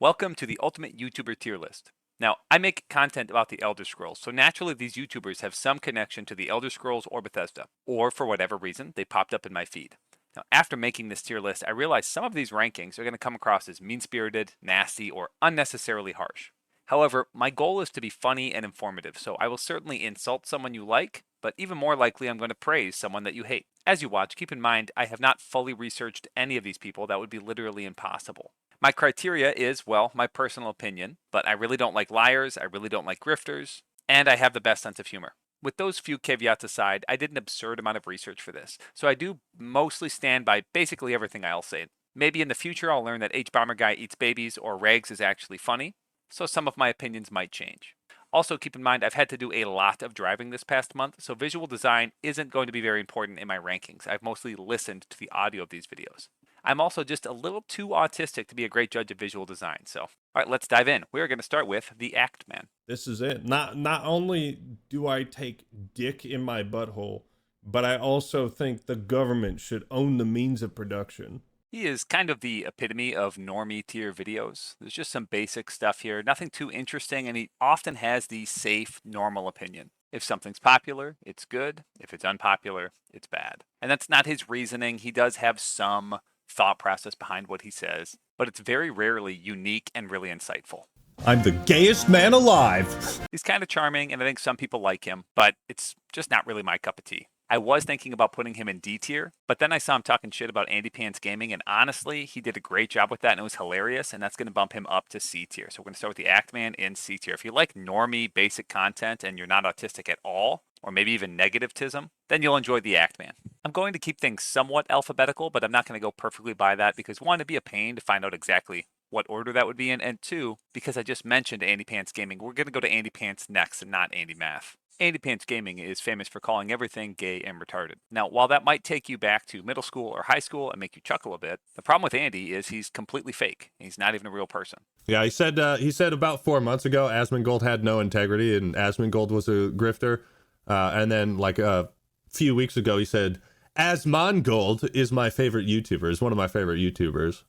Welcome to the Ultimate YouTuber Tier List. Now, I make content about the Elder Scrolls, so naturally these YouTubers have some connection to the Elder Scrolls or Bethesda, or for whatever reason, they popped up in my feed. Now, after making this tier list, I realized some of these rankings are going to come across as mean-spirited, nasty, or unnecessarily harsh. However, my goal is to be funny and informative, so I will certainly insult someone you like, but even more likely I'm going to praise someone that you hate. As you watch, keep in mind I have not fully researched any of these people. That would be literally impossible. My criteria is, well, my personal opinion, but I really don't like liars, I really don't like grifters, and I have the best sense of humor. With those few caveats aside, I did an absurd amount of research for this, so I do mostly stand by basically everything I'll say. Maybe in the future I'll learn that H-Bomber Guy eats babies or Rags is actually funny, so some of my opinions might change. Also keep in mind I've had to do a lot of driving this past month, so visual design isn't going to be very important in my rankings. I've mostly listened to the audio of these videos. I'm also just a little too autistic to be a great judge of visual design. So, all right, let's dive in. We're going to start with the Act Man. This is it. Not only do I take dick in my butthole, but I also think the government should own the means of production. He is kind of the epitome of normie tier videos. There's just some basic stuff here, nothing too interesting, and he often has the safe, normal opinion. If something's popular, it's good. If it's unpopular, it's bad. And that's not his reasoning. He does have some thought process behind what he says, but it's very rarely unique and really insightful. I'm the gayest man alive. He's kind of charming, and I think some people like him, but it's just not really my cup of tea. I was thinking about putting him in D tier, but then I saw him talking shit about AndyPants Gaming, and honestly, he did a great job with that, and it was hilarious, and that's going to bump him up to C tier. So we're going to start with the Act Man in C tier. If you like normie basic content and you're not autistic at all, or maybe even negativism, then you'll enjoy the Act Man. I'm going to keep things somewhat alphabetical, but I'm not going to go perfectly by that because one, it'd be a pain to find out exactly what order that would be in, and two, because I just mentioned AndyPants Gaming, we're going to go to AndyPants next and not AndyMath. AndyPants Gaming is famous for calling everything gay and retarded. Now, while that might take you back to middle school or high school and make you chuckle a bit, the problem with Andy is he's completely fake. He's not even a real person. Yeah, he said about 4 months ago Asmongold had no integrity and Asmongold was a grifter. And then like a few weeks ago he said, Asmongold is my favorite YouTuber, is one of my favorite YouTubers.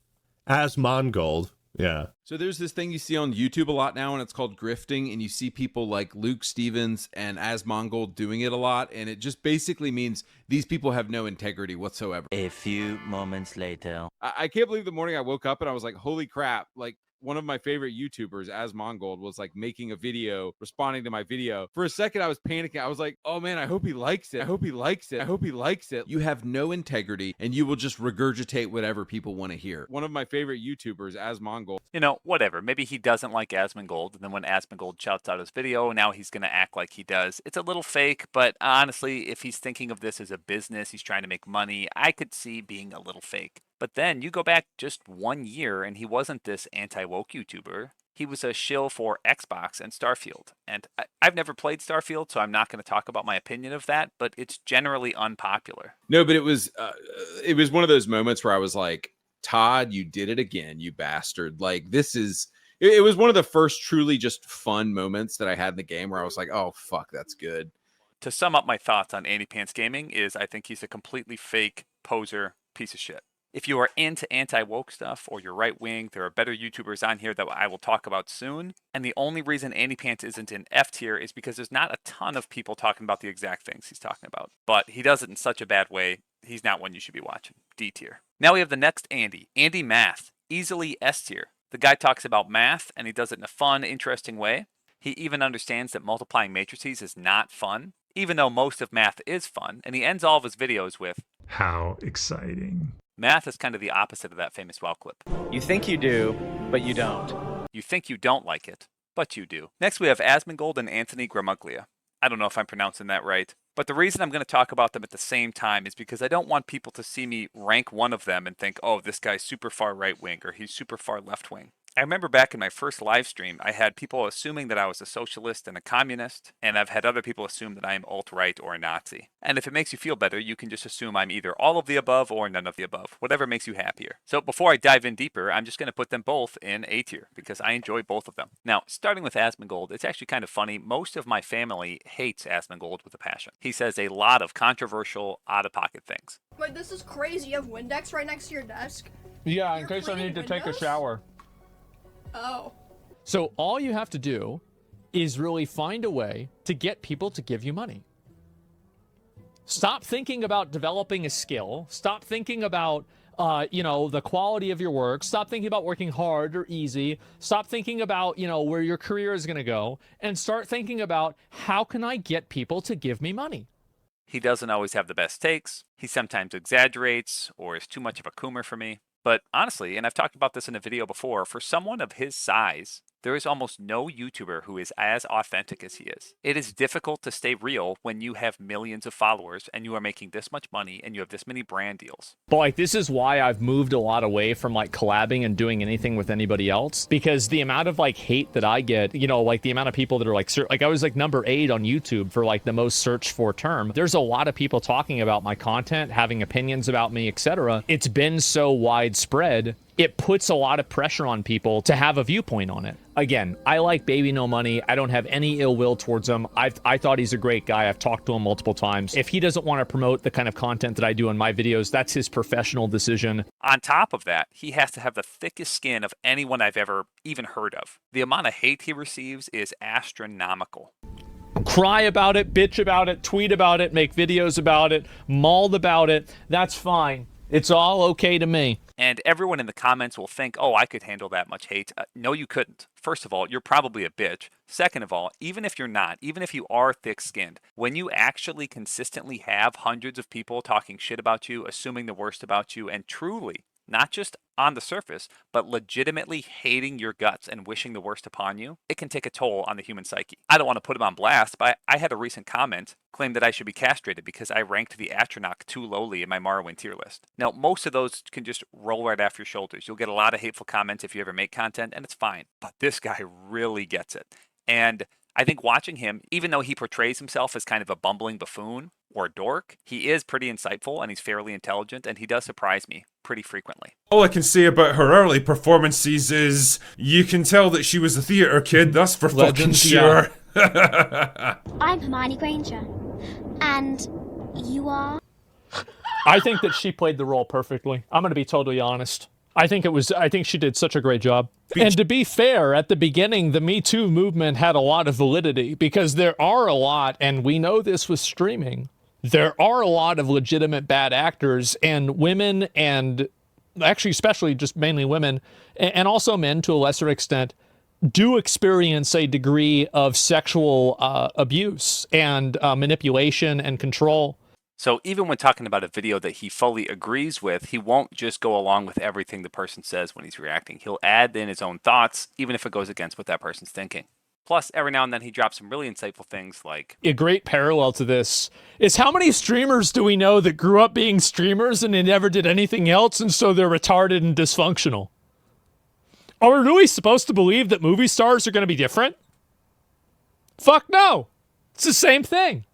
Asmongold. Yeah. So there's this thing you see on YouTube a lot now, and it's called grifting, and you see people like Luke Stevens and Asmongold doing it a lot, and it just basically means these people have no integrity whatsoever. A few moments later. I can't believe the morning I woke up and I was like, holy crap, like one of my favorite YouTubers, Asmongold, was like making a video, responding to my video. For a second, I was panicking. I was like, oh man, I hope he likes it. I hope he likes it. I hope he likes it. You have no integrity and you will just regurgitate whatever people want to hear. One of my favorite YouTubers, Asmongold. You know, whatever. Maybe he doesn't like Asmongold, and then when Asmongold shouts out his video, now he's going to act like he does. It's a little fake, but honestly, if he's thinking of this as a business, he's trying to make money, I could see being a little fake. But then you go back just 1 year and he wasn't this anti-woke YouTuber. He was a shill for Xbox and Starfield. And I've never played Starfield, so I'm not going to talk about my opinion of that, but it's generally unpopular. No, but it was one of those moments where I was like, Todd, you did it again, you bastard. Like, it was one of the first truly just fun moments that I had in the game where I was like, oh, fuck, that's good. To sum up my thoughts on AndyPants Gaming is I think he's a completely fake poser piece of shit. If you are into anti-woke stuff or you're right-wing, there are better YouTubers on here that I will talk about soon. And the only reason AndyPants isn't in F tier is because there's not a ton of people talking about the exact things he's talking about. But he does it in such a bad way, he's not one you should be watching. D tier. Now we have the next Andy, AndyMath, easily S tier. The guy talks about math and he does it in a fun, interesting way. He even understands that multiplying matrices is not fun, even though most of math is fun. And he ends all of his videos with, how exciting. Math is kind of the opposite of that famous WoW clip. You think you do, but you don't. You think you don't like it, but you do. Next we have Asmongold and Anthony Gramuglia. I don't know if I'm pronouncing that right, but the reason I'm going to talk about them at the same time is because I don't want people to see me rank one of them and think, oh, this guy's super far right wing or he's super far left wing. I remember back in my first live stream, I had people assuming that I was a socialist and a communist, and I've had other people assume that I am alt-right or a Nazi. And if it makes you feel better, you can just assume I'm either all of the above or none of the above, whatever makes you happier. So before I dive in deeper, I'm just going to put them both in A tier, because I enjoy both of them. Now, starting with Asmongold, it's actually kind of funny. Most of my family hates Asmongold with a passion. He says a lot of controversial, out-of-pocket things. Wait, this is crazy. You have Windex right next to your desk? Yeah, in case I need to take a shower. Oh. So all you have to do is really find a way to get people to give you money. Stop thinking about developing a skill. Stop thinking about, the quality of your work. Stop thinking about working hard or easy. Stop thinking about, where your career is going to go. And start thinking about, how can I get people to give me money? He doesn't always have the best takes. He sometimes exaggerates or is too much of a coomer for me. But honestly, and I've talked about this in a video before, for someone of his size, there is almost no YouTuber who is as authentic as he is. It is difficult to stay real when you have millions of followers and you are making this much money and you have this many brand deals. But this is why I've moved a lot away from collabing and doing anything with anybody else, because the amount of hate that I get, the amount of people that are I was number 8 on YouTube for the most searched for term. There's a lot of people talking about my content, having opinions about me, etc. It's been so widespread. It puts a lot of pressure on people to have a viewpoint on it. Again, I like Baby No Money. I don't have any ill will towards him. I thought he's a great guy. I've talked to him multiple times. If he doesn't want to promote the kind of content that I do in my videos, that's his professional decision. On top of that, he has to have the thickest skin of anyone I've ever even heard of. The amount of hate he receives is astronomical. Cry about it, bitch about it, tweet about it, make videos about it, mauled about it. That's fine. It's all okay to me. And everyone in the comments will think, oh, I could handle that much hate. No, you couldn't. First of all, you're probably a bitch. Second of all, even if you're not, even if you are thick-skinned, when you actually consistently have hundreds of people talking shit about you, assuming the worst about you, and truly, not just on the surface, but legitimately hating your guts and wishing the worst upon you, it can take a toll on the human psyche. I don't want to put him on blast, but I had a recent comment claim that I should be castrated because I ranked the Atronach too lowly in my Morrowind tier list. Now, most of those can just roll right off your shoulders. You'll get a lot of hateful comments if you ever make content, and it's fine. But this guy really gets it. And I think watching him, even though he portrays himself as kind of a bumbling buffoon or dork, he is pretty insightful and he's fairly intelligent, and he does surprise me pretty frequently. All I can say about her early performances is you can tell that she was a theatre kid, that's for fucking sure. I'm Hermione Granger. And you are? I think that she played the role perfectly. I'm going to be totally honest. I think she did such a great job. And to be fair, at the beginning, the Me Too movement had a lot of validity because there are a lot, and we know this with streaming, there are a lot of legitimate bad actors, and women, and actually especially just mainly women, and also men to a lesser extent, do experience a degree of sexual abuse and manipulation and control. So even when talking about a video that he fully agrees with, he won't just go along with everything the person says when he's reacting. He'll add in his own thoughts, even if it goes against what that person's thinking. Plus, every now and then he drops some really insightful things like... A great parallel to this is how many streamers do we know that grew up being streamers and they never did anything else, and so they're retarded and dysfunctional? Are we really supposed to believe that movie stars are going to be different? Fuck no. It's the same thing.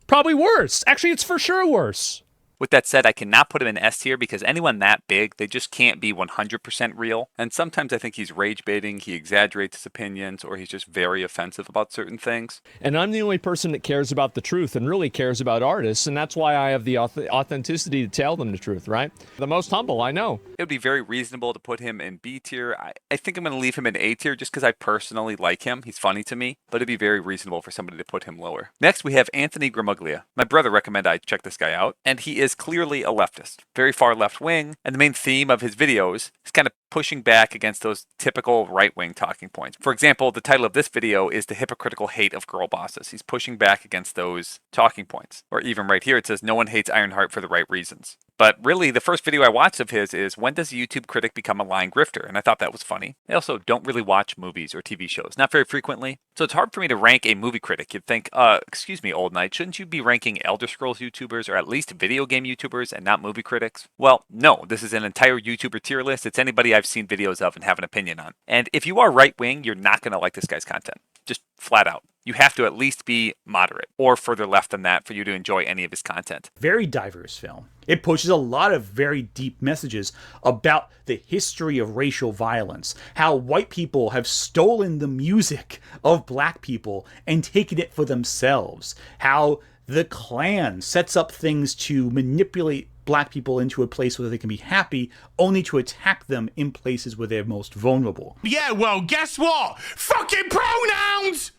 Probably worse. Actually, it's for sure worse. With that said, I cannot put him in S tier because anyone that big, they just can't be 100% real. And sometimes I think he's rage baiting, he exaggerates his opinions, or he's just very offensive about certain things. And I'm the only person that cares about the truth and really cares about artists, and that's why I have the authenticity to tell them the truth, right? The most humble, I know. It would be very reasonable to put him in B tier. I think I'm going to leave him in A tier just because I personally like him. He's funny to me, but it'd be very reasonable for somebody to put him lower. Next, we have Anthony Gramuglia. My brother recommended I check this guy out, and he is clearly a leftist, very far left wing, and the main theme of his videos is kind of pushing back against those typical right-wing talking points. For example, the title of this video is The Hypocritical Hate of Girl Bosses. He's pushing back against those talking points. Or even right here, it says, no one hates Ironheart for the right reasons. But really, the first video I watched of his is, when does a YouTube critic become a lying grifter? And I thought that was funny. I also don't really watch movies or TV shows, not very frequently. So it's hard for me to rank a movie critic. You'd think, excuse me, Old Knight, shouldn't you be ranking Elder Scrolls YouTubers or at least video game YouTubers and not movie critics? Well, no, this is an entire YouTuber tier list. It's anybody I've seen videos of and have an opinion on. And if you are right-wing, you're not going to like this guy's content. Just flat out. You have to at least be moderate or further left than that for you to enjoy any of his content. Very diverse film. It pushes a lot of very deep messages about the history of racial violence, how white people have stolen the music of black people and taken it for themselves, how the Klan sets up things to manipulate black people into a place where they can be happy, only to attack them in places where they're most vulnerable. Yeah, well, guess what? Fucking pronouns!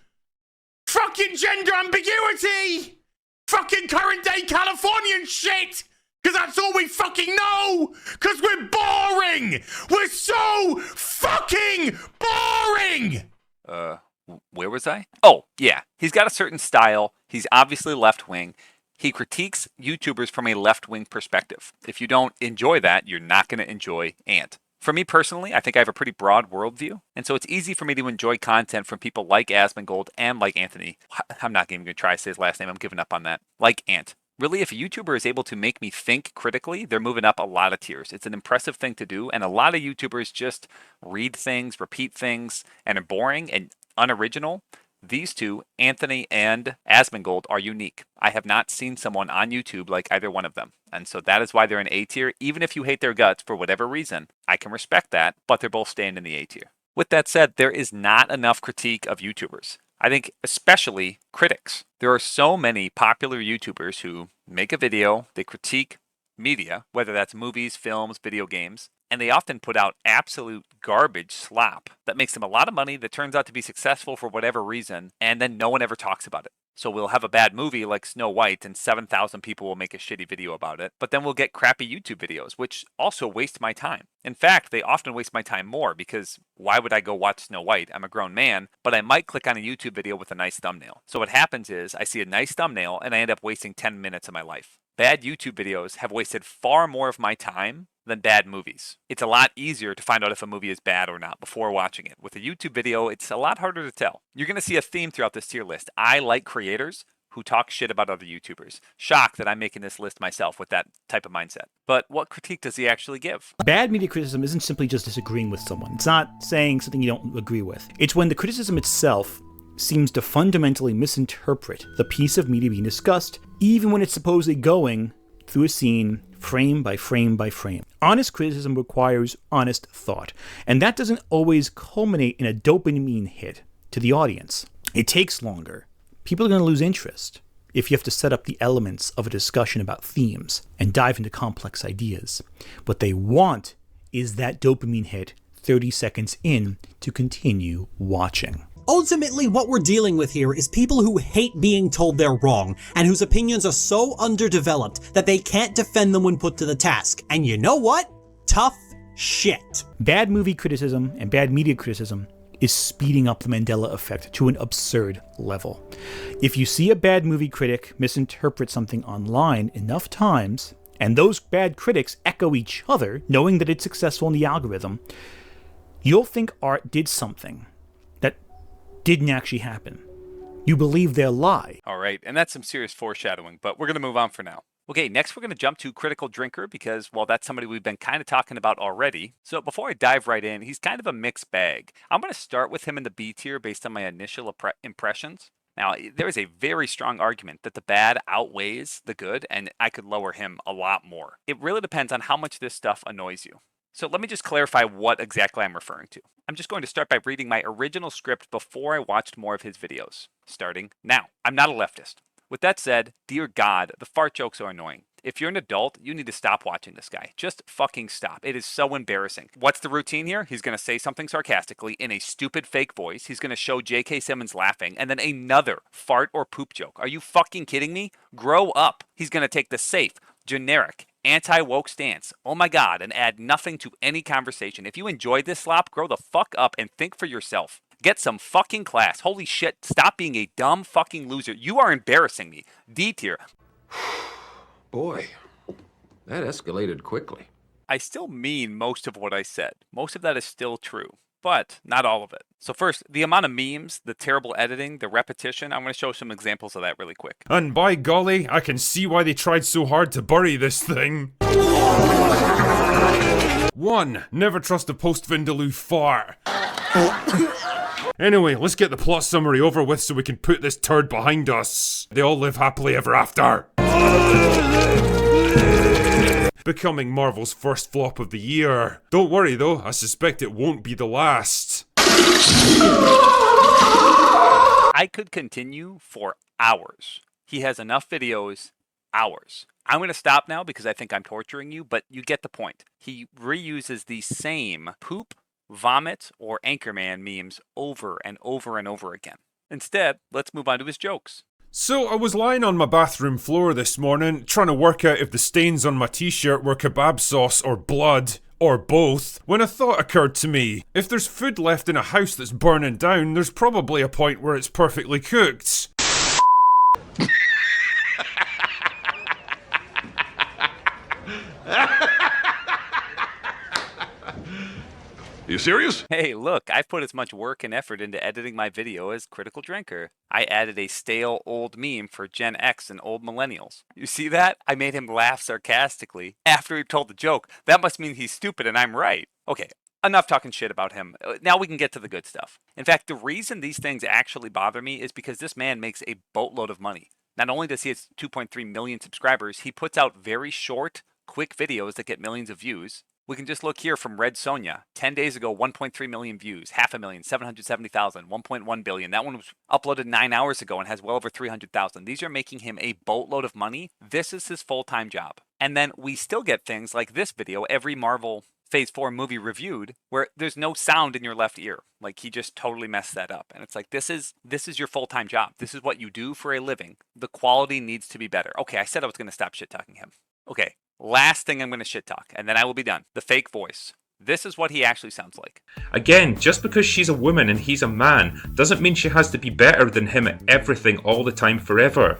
Fucking gender ambiguity! Fucking current day Californian shit! Because that's all we fucking know! Because we're boring! We're so fucking boring! Where was I? Oh, yeah. He's got a certain style. He's obviously left-wing. He critiques YouTubers from a left-wing perspective. If you don't enjoy that, you're not going to enjoy Ant. For me personally, I think I have a pretty broad worldview, and so it's easy for me to enjoy content from people like Asmongold and like Anthony. I'm not even going to try to say his last name. I'm giving up on that. Like Ant. Really, if a YouTuber is able to make me think critically, they're moving up a lot of tiers. It's an impressive thing to do, and a lot of YouTubers just read things, repeat things, and are boring and unoriginal. These two, Anthony and Asmongold, are unique. I have not seen someone on YouTube like either one of them. And so that is why they're in A tier. Even if you hate their guts for whatever reason, I can respect that, but they're both staying in the A tier. With that said, there is not enough critique of YouTubers. I think especially critics. There are so many popular YouTubers who make a video, they critique media, whether that's movies, films, video games, and they often put out absolute garbage slop that makes them a lot of money, that turns out to be successful for whatever reason, and then no one ever talks about it. So we'll have a bad movie like Snow White and 7,000 people will make a shitty video about it, but then we'll get crappy YouTube videos, which also waste my time. In fact, they often waste my time more because why would I go watch Snow White? I'm a grown man, but I might click on a YouTube video with a nice thumbnail. So what happens is I see a nice thumbnail and I end up wasting 10 minutes of my life. Bad YouTube videos have wasted far more of my time than bad movies. It's a lot easier to find out if a movie is bad or not before watching it. With a YouTube video, it's a lot harder to tell. You're going to see a theme throughout this tier list. I like creators who talk shit about other YouTubers. Shocked that I'm making this list myself with that type of mindset. But what critique does he actually give? Bad media criticism isn't simply just disagreeing with someone. It's not saying something you don't agree with. It's when the criticism itself seems to fundamentally misinterpret the piece of media being discussed, even when it's supposedly going through a scene frame by frame by frame. Honest criticism requires honest thought, and that doesn't always culminate in a dopamine hit to the audience. It takes longer. People are going to lose interest if you have to set up the elements of a discussion about themes and dive into complex ideas. What they want is that dopamine hit 30 seconds in to continue watching. Ultimately, what we're dealing with here is people who hate being told they're wrong, and whose opinions are so underdeveloped that they can't defend them when put to the task. And you know what? Tough shit. Bad movie criticism and bad media criticism is speeding up the Mandela effect to an absurd level. If you see a bad movie critic misinterpret something online enough times, and those bad critics echo each other, knowing that it's successful in the algorithm, you'll think art did something that didn't actually happen. You believe their lie. All right, and that's some serious foreshadowing, but we're going to move on for now. Okay, next we're going to jump to Critical Drinker because, well, that's somebody we've been kind of talking about already. So before I dive right in, he's kind of a mixed bag. I'm going to start with him in the B tier based on my initial impressions. Now, there is a very strong argument that the bad outweighs the good, and I could lower him a lot more. It really depends on how much this stuff annoys you. So let me just clarify what exactly I'm referring to. I'm just going to start by reading my original script before I watched more of his videos, starting now. I'm not a leftist. With that said, dear God, the fart jokes are annoying. If you're an adult, you need to stop watching this guy. Just fucking stop. It is so embarrassing. What's the routine here? He's going to say something sarcastically in a stupid fake voice. He's going to show J.K. Simmons laughing, and then another fart or poop joke. Are you fucking kidding me? Grow up. He's going to take the safe, generic, anti-woke stance. Oh my God, and add nothing to any conversation. If you enjoy this slop, grow the fuck up and think for yourself. Get some fucking class. Holy shit, stop being a dumb fucking loser. You are embarrassing me. D tier. Boy, that escalated quickly. I still mean most of what I said. Most of that is still true, but not all of it. So first, the amount of memes, the terrible editing, the repetition, I'm going to show some examples of that really quick. And by golly, I can see why they tried so hard to bury this thing. 1. Never trust a post-Vindaloo fart. Anyway, let's get the plot summary over with so we can put this turd behind us. They all live happily ever after. Becoming Marvel's first flop of the year. Don't worry though, I suspect it won't be the last. I could continue for hours. He has enough videos. Hours. I'm going to stop now because I think I'm torturing you, but you get the point. He reuses the same poop, vomit, or Anchorman memes over and over and over again. Instead, let's move on to his jokes. So I was lying on my bathroom floor this morning, trying to work out if the stains on my t-shirt were kebab sauce or blood, or both, when a thought occurred to me. If there's food left in a house that's burning down, there's probably a point where it's perfectly cooked. You serious? Hey, look, I've put as much work and effort into editing my video as Critical Drinker. I added a stale old meme for Gen X and old millennials. You see that? I made him laugh sarcastically after he told the joke. That must mean he's stupid and I'm right. Okay, enough talking shit about him. Now we can get to the good stuff. In fact, the reason these things actually bother me is because this man makes a boatload of money. Not only does he have 2.3 million subscribers, he puts out very short, quick videos that get millions of views. We can just look here from Red Sonja. 10 days ago, 1.3 million views, 500,000, 770,000, 1.1 billion. That one was uploaded 9 hours ago and has well over 300,000. These are making him a boatload of money. This is his full-time job. And then we still get things like this video, every Marvel Phase 4 movie reviewed, where there's no sound in your left ear. Like, he just totally messed that up. And it's like, this is your full-time job. This is what you do for a living. The quality needs to be better. Okay, I said I was going to stop shit-talking him. Okay. Last thing I'm going to shit talk, and then I will be done. The fake voice. This is what he actually sounds like. Again, just because she's a woman and he's a man doesn't mean she has to be better than him at everything all the time forever.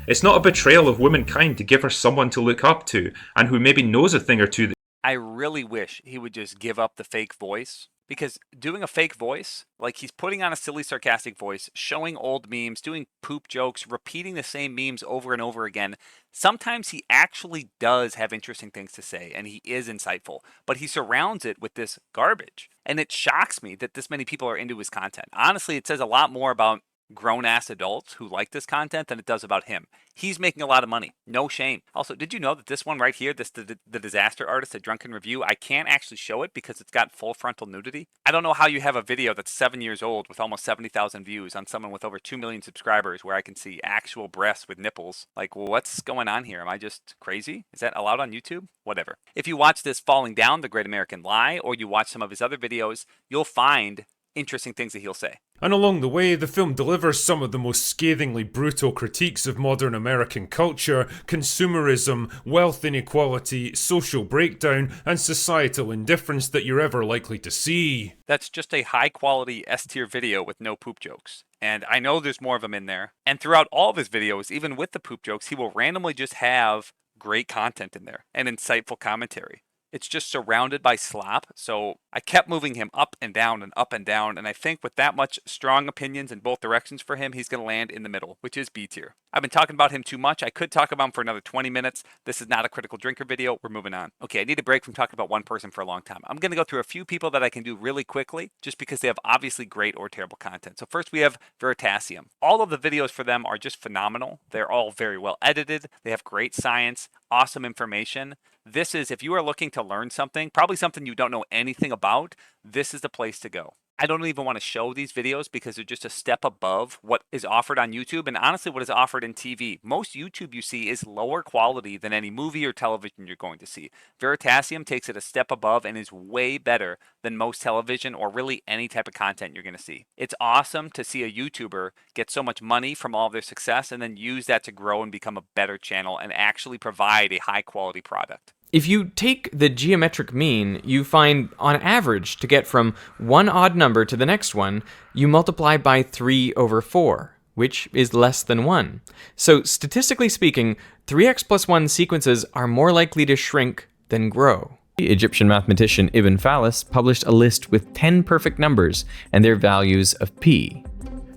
It's not a betrayal of womankind to give her someone to look up to and who maybe knows a thing or two. I really wish he would just give up the fake voice. Because doing a fake voice, like he's putting on a silly sarcastic voice, showing old memes, doing poop jokes, repeating the same memes over and over again, sometimes he actually does have interesting things to say and he is insightful, but he surrounds it with this garbage. And it shocks me that this many people are into his content. Honestly, it says a lot more about grown-ass adults who like this content than it does about him. He's making a lot of money. No shame. Also, did you know that this one right here, the disaster artist, a drunken review, I can't actually show it because it's got full frontal nudity? I don't know how you have a video that's 7 years old with almost 70,000 views on someone with over 2 million subscribers where I can see actual breasts with nipples. Like, what's going on here? Am I just crazy? Is that allowed on YouTube? Whatever. If you watch this Falling Down, The Great American Lie, or you watch some of his other videos, you'll find interesting things that he'll say. And along the way, the film delivers some of the most scathingly brutal critiques of modern American culture, consumerism, wealth inequality, social breakdown, and societal indifference that you're ever likely to see. That's just a high-quality S-tier video with no poop jokes. And I know there's more of them in there. And throughout all of his videos, even with the poop jokes, he will randomly just have great content in there and insightful commentary. It's just surrounded by slop, so I kept moving him up and down, and I think with that much strong opinions in both directions for him, he's going to land in the middle, which is B tier. I've been talking about him too much. I could talk about him for another 20 minutes. This is not a Critical Drinker video. We're moving on. Okay, I need a break from talking about one person for a long time. I'm going to go through a few people that I can do really quickly, just because they have obviously great or terrible content. So first we have Veritasium. All of the videos for them are just phenomenal. They're all very well edited. They have great science, awesome information. This is, if you are looking to learn something, probably something you don't know anything about, this is the place to go. I don't even want to show these videos because they're just a step above what is offered on YouTube and honestly what is offered in TV. Most YouTube you see is lower quality than any movie or television you're going to see. Veritasium takes it a step above and is way better than most television or really any type of content you're going to see. It's awesome to see a YouTuber get so much money from all of their success and then use that to grow and become a better channel and actually provide a high quality product. If you take the geometric mean, you find on average to get from one odd number to the next one, you multiply by 3/4, which is less than 1. So statistically speaking, 3x plus 1 sequences are more likely to shrink than grow. The Egyptian mathematician Ibn Fallis published a list with 10 perfect numbers and their values of p.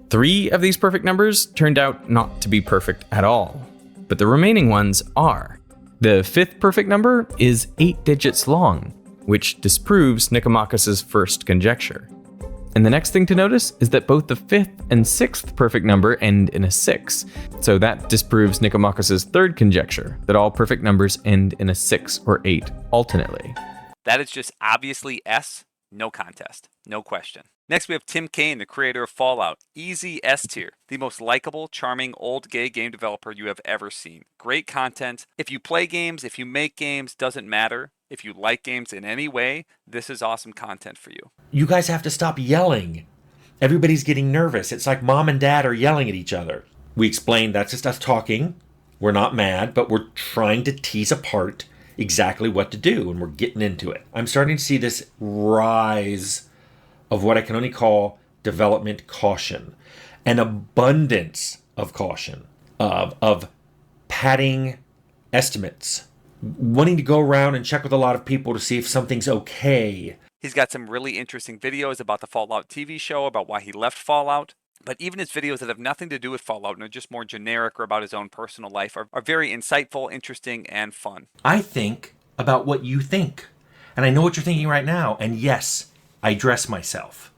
3 of these perfect numbers turned out not to be perfect at all, but the remaining ones are. The 5th perfect number is 8 digits long, which disproves Nicomachus's first conjecture. And the next thing to notice is that both the 5th and 6th perfect number end in a 6, so that disproves Nicomachus's third conjecture, that all perfect numbers end in a 6 or 8 alternately. That is just obviously S, no contest, no question. Next, we have Tim Cain, the creator of Fallout. Easy S tier. The most likable, charming, old gay game developer you have ever seen. Great content. If you play games, if you make games, doesn't matter. If you like games in any way, this is awesome content for you. You guys have to stop yelling. Everybody's getting nervous. It's like mom and dad are yelling at each other. We explained that's just us talking. We're not mad, but we're trying to tease apart exactly what to do, and we're getting into it. I'm starting to see this rise of what I can only call development caution, an abundance of caution, of padding estimates, wanting to go around and check with a lot of people to see if something's okay. He's got some really interesting videos about the Fallout TV show, about why he left Fallout. But even his videos that have nothing to do with Fallout and are just more generic or about his own personal life are very insightful, interesting, and fun. I think about what you think. And I know what you're thinking right now. And yes, I dress myself.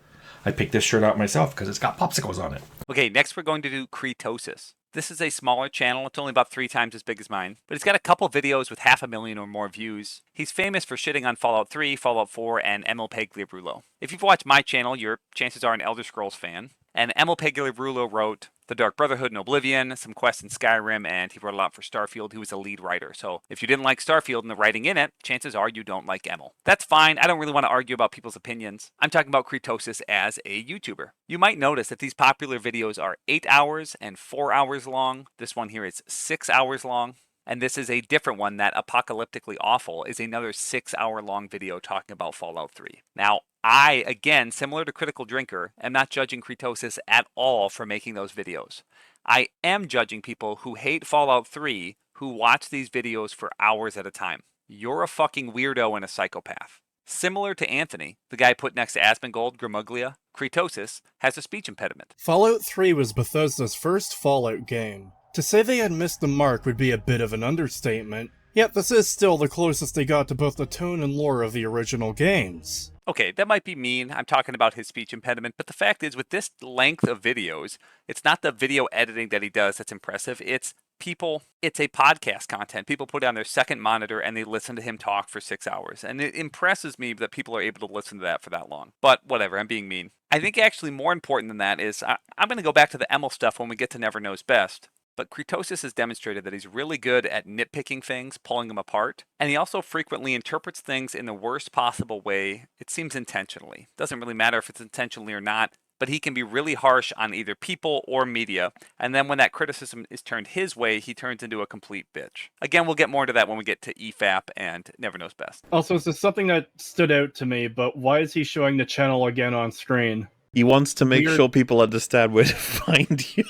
I picked this shirt out myself because it's got popsicles on it. Okay, next we're going to do Creetosis. This is a smaller channel. It's only about 3 times as big as mine, but it's got a couple videos with 500,000 or more views. He's famous for shitting on Fallout 3, Fallout 4, and MLPeglia. If you've watched my channel, your chances are an Elder Scrolls fan. And MLPeglia wrote The Dark Brotherhood and Oblivion, some quests in Skyrim, and he wrote a lot for Starfield. He was a lead writer. So if you didn't like Starfield and the writing in it, chances are you don't like Emil. That's fine. I don't really want to argue about people's opinions. I'm talking about Creetosis as a YouTuber. You might notice that these popular videos are 8 hours and 4 hours long. This one here is 6 hours long. And this is a different one, that Apocalyptically Awful is another 6-hour-long video talking about Fallout 3. Now, I, again, similar to Critical Drinker, am not judging Creetosis at all for making those videos. I am judging people who hate Fallout 3 who watch these videos for hours at a time. You're a fucking weirdo and a psychopath. Similar to Anthony, the guy put next to Asmongold, Gramuglia, Creetosis has a speech impediment. Fallout 3 was Bethesda's first Fallout game. To say they had missed the mark would be a bit of an understatement, yet this is still the closest they got to both the tone and lore of the original games. Okay, that might be mean. I'm talking about his speech impediment, but the fact is, with this length of videos, it's not the video editing that he does that's impressive. It's a podcast content. People put it on their second monitor and they listen to him talk for 6 hours. And it impresses me that people are able to listen to that for that long. But whatever, I'm being mean. I think actually more important than that is, I'm going to go back to the Emil stuff when we get to NeverKnowsBest. But Creetosis has demonstrated that he's really good at nitpicking things, pulling them apart, and he also frequently interprets things in the worst possible way, it seems intentionally. Doesn't really matter if it's intentionally or not, but he can be really harsh on either people or media, and then when that criticism is turned his way, he turns into a complete bitch. Again, we'll get more into that when we get to EFAP and NeverKnowsBest. Also, this is something that stood out to me, but why is he showing the channel again on screen? He wants to make sure people understand where to find you.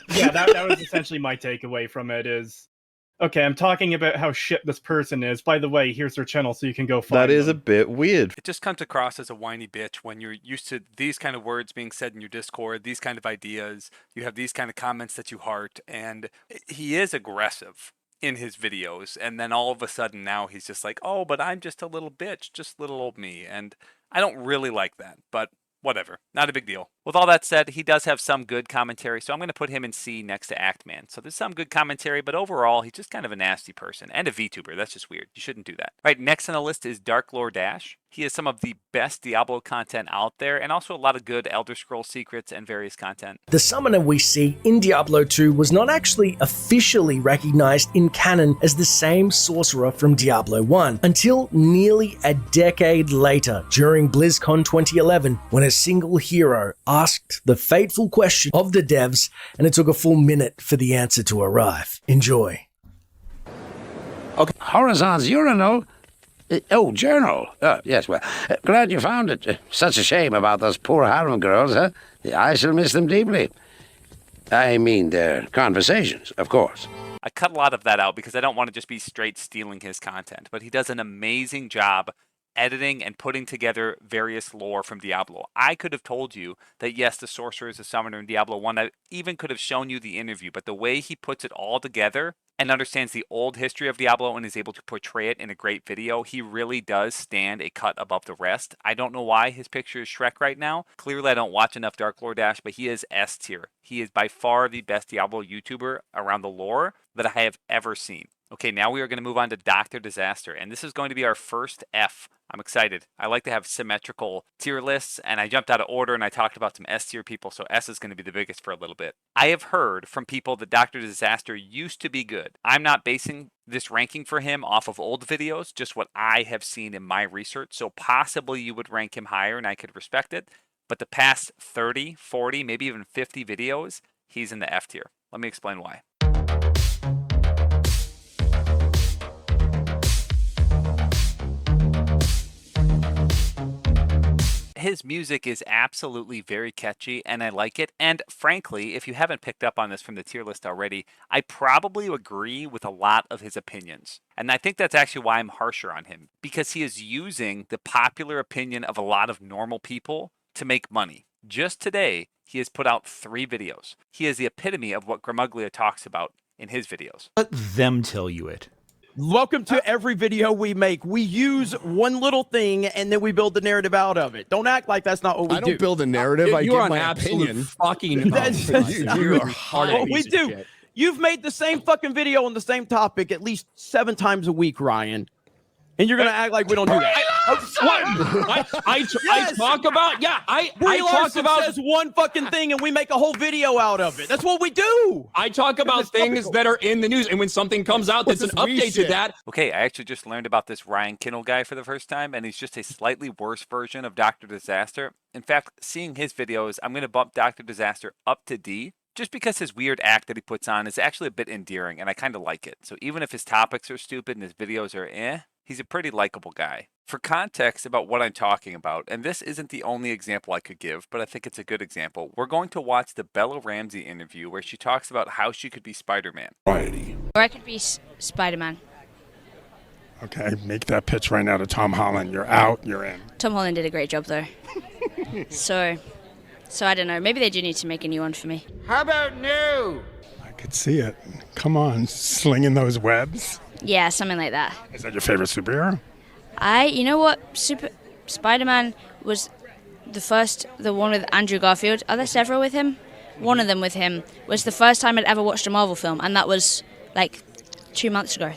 Yeah, that was essentially my takeaway from it is, okay, I'm talking about how shit this person is. By the way, here's their channel so you can go find That is them. a bit weird. It just comes across as a whiny bitch when you're used to these kind of words being said in your Discord, these kind of ideas, you have these kind of comments that you heart, and he is aggressive in his videos, and then all of a sudden now he's just like, oh, but I'm just a little bitch, just little old me, and I don't really like that, but whatever, not a big deal. With all that said, he does have some good commentary, so I'm going to put him in C next to Actman. So there's some good commentary, but overall, he's just kind of a nasty person. And a VTuber, that's just weird. You shouldn't do that. All right, next on the list is Dark Lore Dash. He has some of the best Diablo content out there, and also a lot of good Elder Scrolls secrets and various content. The summoner we see in Diablo 2 was not actually officially recognized in canon as the same sorcerer from Diablo 1 until nearly a decade later during BlizzCon 2011 when a single hero asked the fateful question of the devs and it took a full minute for the answer to arrive. Enjoy. Okay, Horizon's urinal. Journal. Yes, well, glad you found it. Such a shame about those poor harem girls, huh? I shall miss them deeply. I mean, their conversations, of course. I cut a lot of that out because I don't want to just be straight stealing his content, but he does an amazing job editing and putting together various lore from Diablo. I could have told you that yes, the sorcerer is a summoner in Diablo 1. I even could have shown you the interview, but the way he puts it all together and understands the old history of Diablo and is able to portray it in a great video, he really does stand a cut above the rest. I don't know why his picture is Shrek right now. Clearly I don't watch enough Dark Lore Dash, but he is S tier. He is by far the best Diablo YouTuber around the lore that I have ever seen. Okay, now we are going to move on to Dr. Disaster, and this is going to be our first F. I'm excited. I like to have symmetrical tier lists, and I jumped out of order and I talked about some S tier people, so S is going to be the biggest for a little bit. I have heard from people that Dr. Disaster used to be good. I'm not basing this ranking for him off of old videos, just what I have seen in my research, so possibly you would rank him higher and I could respect it, but the past 30, 40, maybe even 50 videos, he's in the F tier. Let me explain why. His music is absolutely very catchy and I like it. And frankly, if you haven't picked up on this from the tier list already, I probably agree with a lot of his opinions. And I think that's actually why I'm harsher on him, because he is using the popular opinion of a lot of normal people to make money. Just today, he has put out 3 videos. He is the epitome of what Gramuglia talks about in his videos. Let them tell you it. Welcome to every video we make. We use one little thing and then we build the narrative out of it. Don't act like that's not what we do. I don't build a narrative. I give my opinion. Fucking that's you are hard. what we do. You've made the same fucking video on the same topic at least 7 times a week, Ryan. And you're gonna act like we don't do that. I talk about I talk about says one fucking thing and we make a whole video out of it. That's what we do. I talk about things that are in the news, and when something comes out that's an update to that. Okay, I actually just learned about this Ryan Kinel guy for the first time, and he's just a slightly worse version of Dr. Disaster. In fact, seeing his videos, I'm gonna bump Dr. Disaster up to D. Just because his weird act that he puts on is actually a bit endearing, and I kind of like it. So even if his topics are stupid and his videos are he's a pretty likable guy. For context about what I'm talking about, and this isn't the only example I could give, but I think it's a good example, we're going to watch the Bella Ramsey interview where she talks about how she could be Spider-Man. Or I could be Spider-Man. Okay, make that pitch right now to Tom Holland. You're out, you're in. Tom Holland did a great job, though. So I don't know. Maybe they do need to make a new one for me. How about new? I could see it. Come on, slinging those webs. Yeah, something like that. Is that your favorite superhero? You know what? Spider-Man was the one with Andrew Garfield. Are there several with him? One of them with him was the first time I'd ever watched a Marvel film, and that was like 3 months ago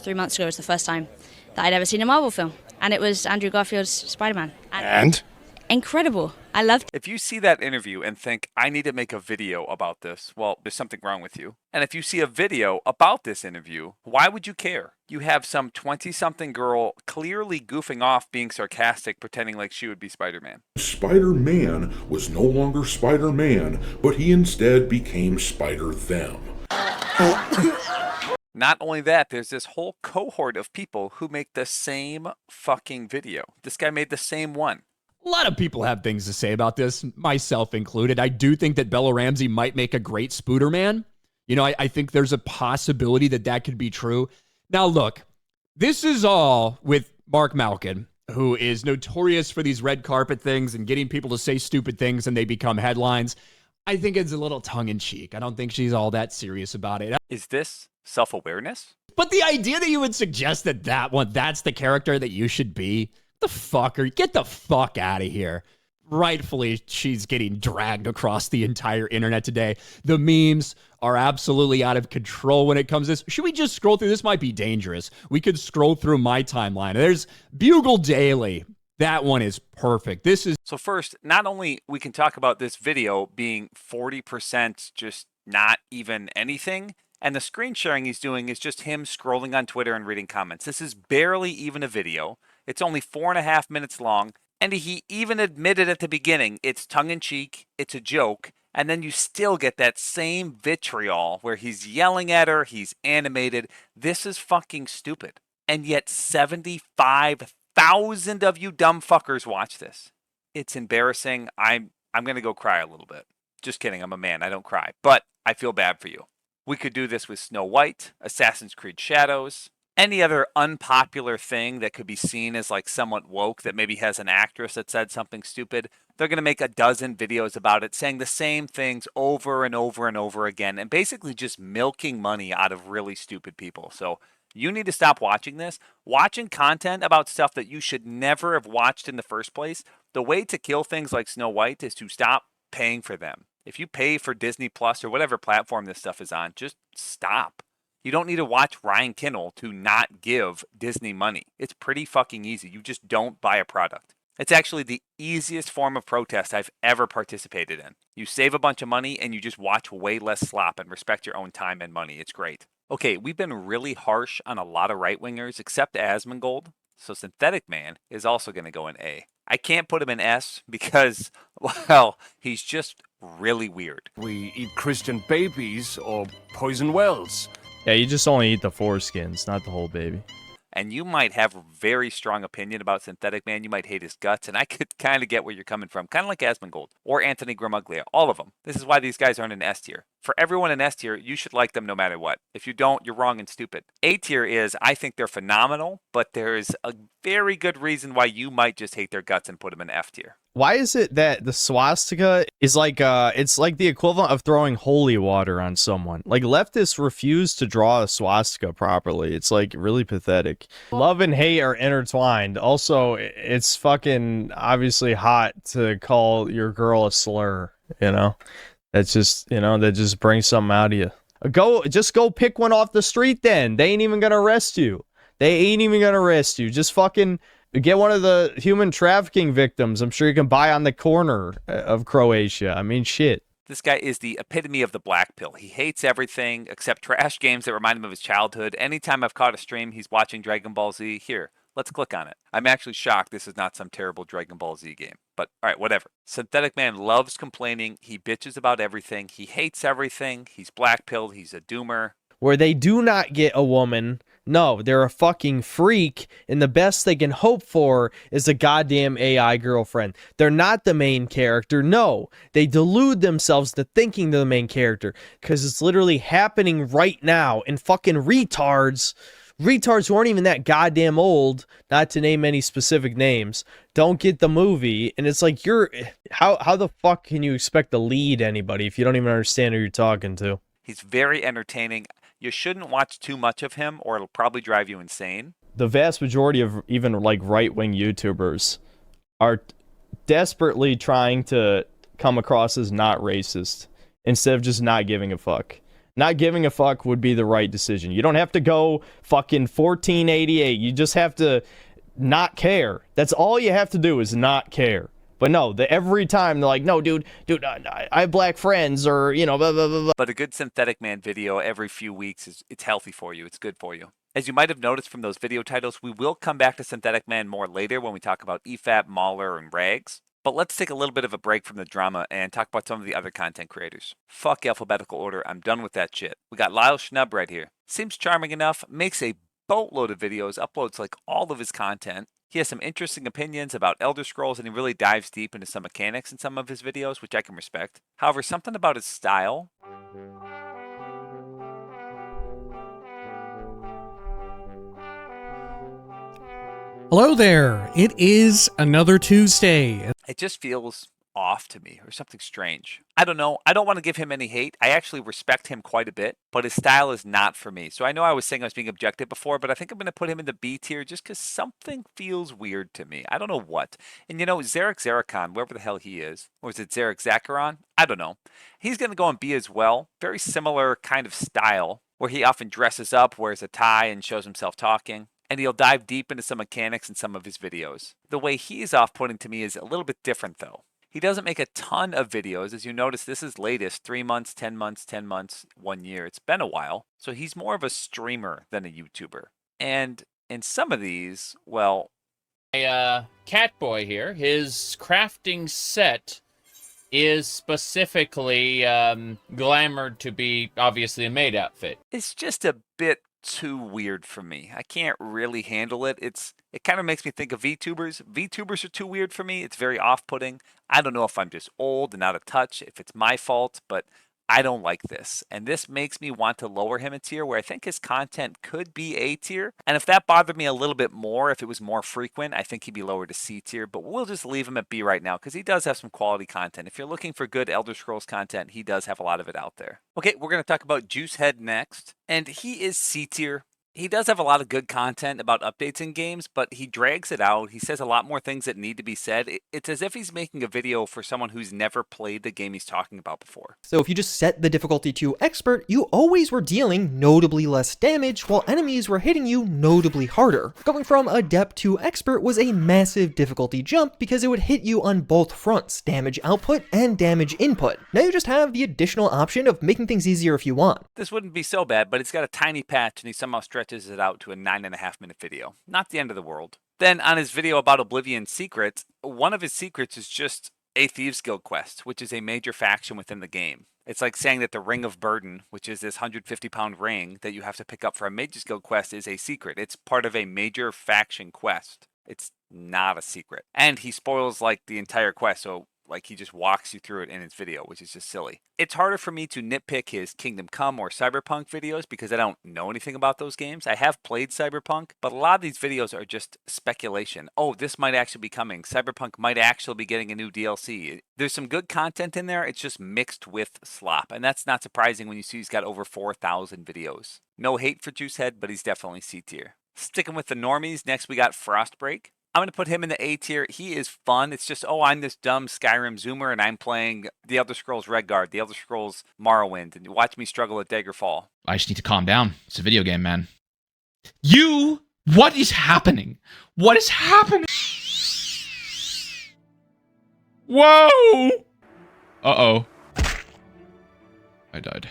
was the first time that I'd ever seen a Marvel film, and it was Andrew Garfield's Spider-Man. And? Incredible. I loved it. If you see that interview and think, I need to make a video about this, well, there's something wrong with you. And if you see a video about this interview, why would you care? You have some 20-something girl clearly goofing off, being sarcastic, pretending like she would be Spider-Man. Spider-Man was no longer Spider-Man, but he instead became Spider-Them. Not only that, there's this whole cohort of people who make the same fucking video. This guy made the same one. A lot of people have things to say about this, myself included. I do think that Bella Ramsey might make a great Spooderman. You know, I think there's a possibility that could be true. Now, look, this is all with Mark Malkin, who is notorious for these red carpet things and getting people to say stupid things and they become headlines. I think it's a little tongue-in-cheek. I don't think she's all that serious about it. Is this self-awareness? But the idea that you would suggest that's the character that you should be, get the fuck out of here. Rightfully, she's getting dragged across the entire internet today. The memes are absolutely out of control when it comes to this. Should we just scroll through? This might be dangerous. We could scroll through my timeline. There's Bugle Daily. That one is perfect. So first, not only we can talk about this video being 40% just not even anything, and the screen sharing he's doing is just him scrolling on Twitter and reading comments. This is barely even a video. It's only 4.5 minutes long, and he even admitted at the beginning it's tongue-in-cheek, it's a joke, and then you still get that same vitriol where he's yelling at her, he's animated. This is fucking stupid. And yet 75,000 of you dumb fuckers watch this. It's embarrassing. I'm going to go cry a little bit. Just kidding, I'm a man, I don't cry. But I feel bad for you. We could do this with Snow White, Assassin's Creed Shadows, any other unpopular thing that could be seen as like somewhat woke that maybe has an actress that said something stupid. They're going to make a dozen videos about it saying the same things over and over and over again and basically just milking money out of really stupid people. So you need to stop watching this. Watching content about stuff that you should never have watched in the first place. The way to kill things like Snow White is to stop paying for them. If you pay for Disney Plus or whatever platform this stuff is on, just stop. You don't need to watch Ryan Kinel to not give Disney money. It's pretty fucking easy. You just don't buy a product. It's actually the easiest form of protest I've ever participated in. You save a bunch of money and you just watch way less slop and respect your own time and money. It's great. Okay, we've been really harsh on a lot of right-wingers except Asmongold, so Synthetic Man is also going to go in A. I can't put him in S because, well, he's just really weird. We eat Christian babies or poison wells. Yeah, you just only eat the foreskins, not the whole baby. And you might have a very strong opinion about Synthetic Man. You might hate his guts, and I could kind of get where you're coming from. Kind of like Asmongold or Anthony Gramuglia, all of them. This is why these guys aren't in S tier. For everyone in S tier, you should like them no matter what. If you don't, you're wrong and stupid. A tier is, I think they're phenomenal, but there's a very good reason why you might just hate their guts and put them in F tier. Why is it that the swastika is like it's like the equivalent of throwing holy water on someone? Like leftists refuse to draw a swastika properly. It's like really pathetic. Love and hate are intertwined. Also, it's fucking obviously hot to call your girl a slur, you know? That's just, you know, that just brings something out of you. Just go pick one off the street then. They ain't even gonna arrest you. Just fucking get one of the human trafficking victims. I'm sure you can buy on the corner of Croatia. I mean, shit. This guy is the epitome of the black pill. He hates everything except trash games that remind him of his childhood. Anytime I've caught a stream, he's watching Dragon Ball Z. Here, let's click on it. I'm actually shocked this is not some terrible Dragon Ball Z game. But all right, whatever. Synthetic Man loves complaining. He bitches about everything. He hates everything. He's black pilled. He's a doomer. Where they do not get a woman. No, they're a fucking freak, and the best they can hope for is a goddamn AI girlfriend. They're not the main character. No, they delude themselves to thinking they're the main character, because it's literally happening right now, and fucking retards who aren't even that goddamn old, not to name any specific names, don't get the movie, and it's like, how the fuck can you expect to lead anybody if you don't even understand who you're talking to? He's very entertaining. You shouldn't watch too much of him or it'll probably drive you insane. The vast majority of even like right-wing YouTubers are desperately trying to come across as not racist instead of just not giving a fuck. Not giving a fuck would be the right decision. You don't have to go fucking 1488. You just have to not care. That's all you have to do is not care. But no, every time they're like, no, dude, I have black friends, or, you know, blah, blah, blah, blah. But a good Synthetic Man video every few weeks it's healthy for you. It's good for you. As you might have noticed from those video titles, we will come back to Synthetic Man more later when we talk about EFAP, Mauler, and Rags. But let's take a little bit of a break from the drama and talk about some of the other content creators. Fuck alphabetical order. I'm done with that shit. We got Lyle Shnub right here. Seems charming enough, makes a boatload of videos, uploads like all of his content. He has some interesting opinions about Elder Scrolls, and he really dives deep into some mechanics in some of his videos, which I can respect. However, something about his style... Hello there. It is another Tuesday. It just feels off to me, or something strange. I don't know. I don't want to give him any hate. I actually respect him quite a bit, but his style is not for me. So I know I was saying I was being objective before, but I think I'm going to put him in the B tier just because something feels weird to me. I don't know what. And you know, Zaric Zhakaron, wherever the hell he is, or is it Zaric Zhakaron? I don't know. He's going to go in B as well. Very similar kind of style, where he often dresses up, wears a tie, and shows himself talking. And he'll dive deep into some mechanics in some of his videos. The way he's off-putting to me is a little bit different, though. He doesn't make a ton of videos. As you notice, this is latest, 3 months, 10 months, 10 months, 1 year. It's been a while. So he's more of a streamer than a YouTuber. And in some of these, well... Catboy here, his crafting set is specifically glamored to be, obviously, a maid outfit. It's just a bit too weird for me. I can't really handle it. It kind of makes me think of VTubers. VTubers are too weird for me. It's very off-putting. I don't know if I'm just old and out of touch, if it's my fault, but I don't like this. And this makes me want to lower him a tier where I think his content could be A tier. And if that bothered me a little bit more, if it was more frequent, I think he'd be lower to C tier. But we'll just leave him at B right now because he does have some quality content. If you're looking for good Elder Scrolls content, he does have a lot of it out there. Okay, we're going to talk about JuiceHead next. And he is C tier. He does have a lot of good content about updates in games, but he drags it out. He says a lot more things that need to be said. It's as if he's making a video for someone who's never played the game he's talking about before. So if you just set the difficulty to expert, you always were dealing notably less damage while enemies were hitting you notably harder. Going from adept to expert was a massive difficulty jump because it would hit you on both fronts, damage output and damage input. Now you just have the additional option of making things easier if you want. This wouldn't be so bad, but it's got a tiny patch and he somehow stretches it out to a 9.5-minute video. Not the end of the world. Then on his video about Oblivion's secrets, one of his secrets is just a Thieves Guild quest, which is a major faction within the game. It's like saying that the Ring of Burden, which is this 150-pound ring that you have to pick up for a Mage's Guild quest, is a secret. It's part of a major faction quest. It's not a secret. And he spoils like the entire quest, so like he just walks you through it in his video, which is just silly. It's harder for me to nitpick his Kingdom Come or Cyberpunk videos because I don't know anything about those games. I have played Cyberpunk, but a lot of these videos are just speculation. Oh, this might actually be coming. Cyberpunk might actually be getting a new DLC. There's some good content in there. It's just mixed with slop. And that's not surprising when you see he's got over 4,000 videos. No hate for JuiceHead, but he's definitely C tier. Sticking with the normies, next we got Frostbreak. I'm going to put him in the A tier. He is fun. It's just, oh, I'm this dumb Skyrim zoomer and I'm playing The Elder Scrolls Redguard, The Elder Scrolls Morrowind, and you watch me struggle at Daggerfall. I just need to calm down. It's a video game, man. What is happening? What is happening? Whoa! Uh-oh. I died.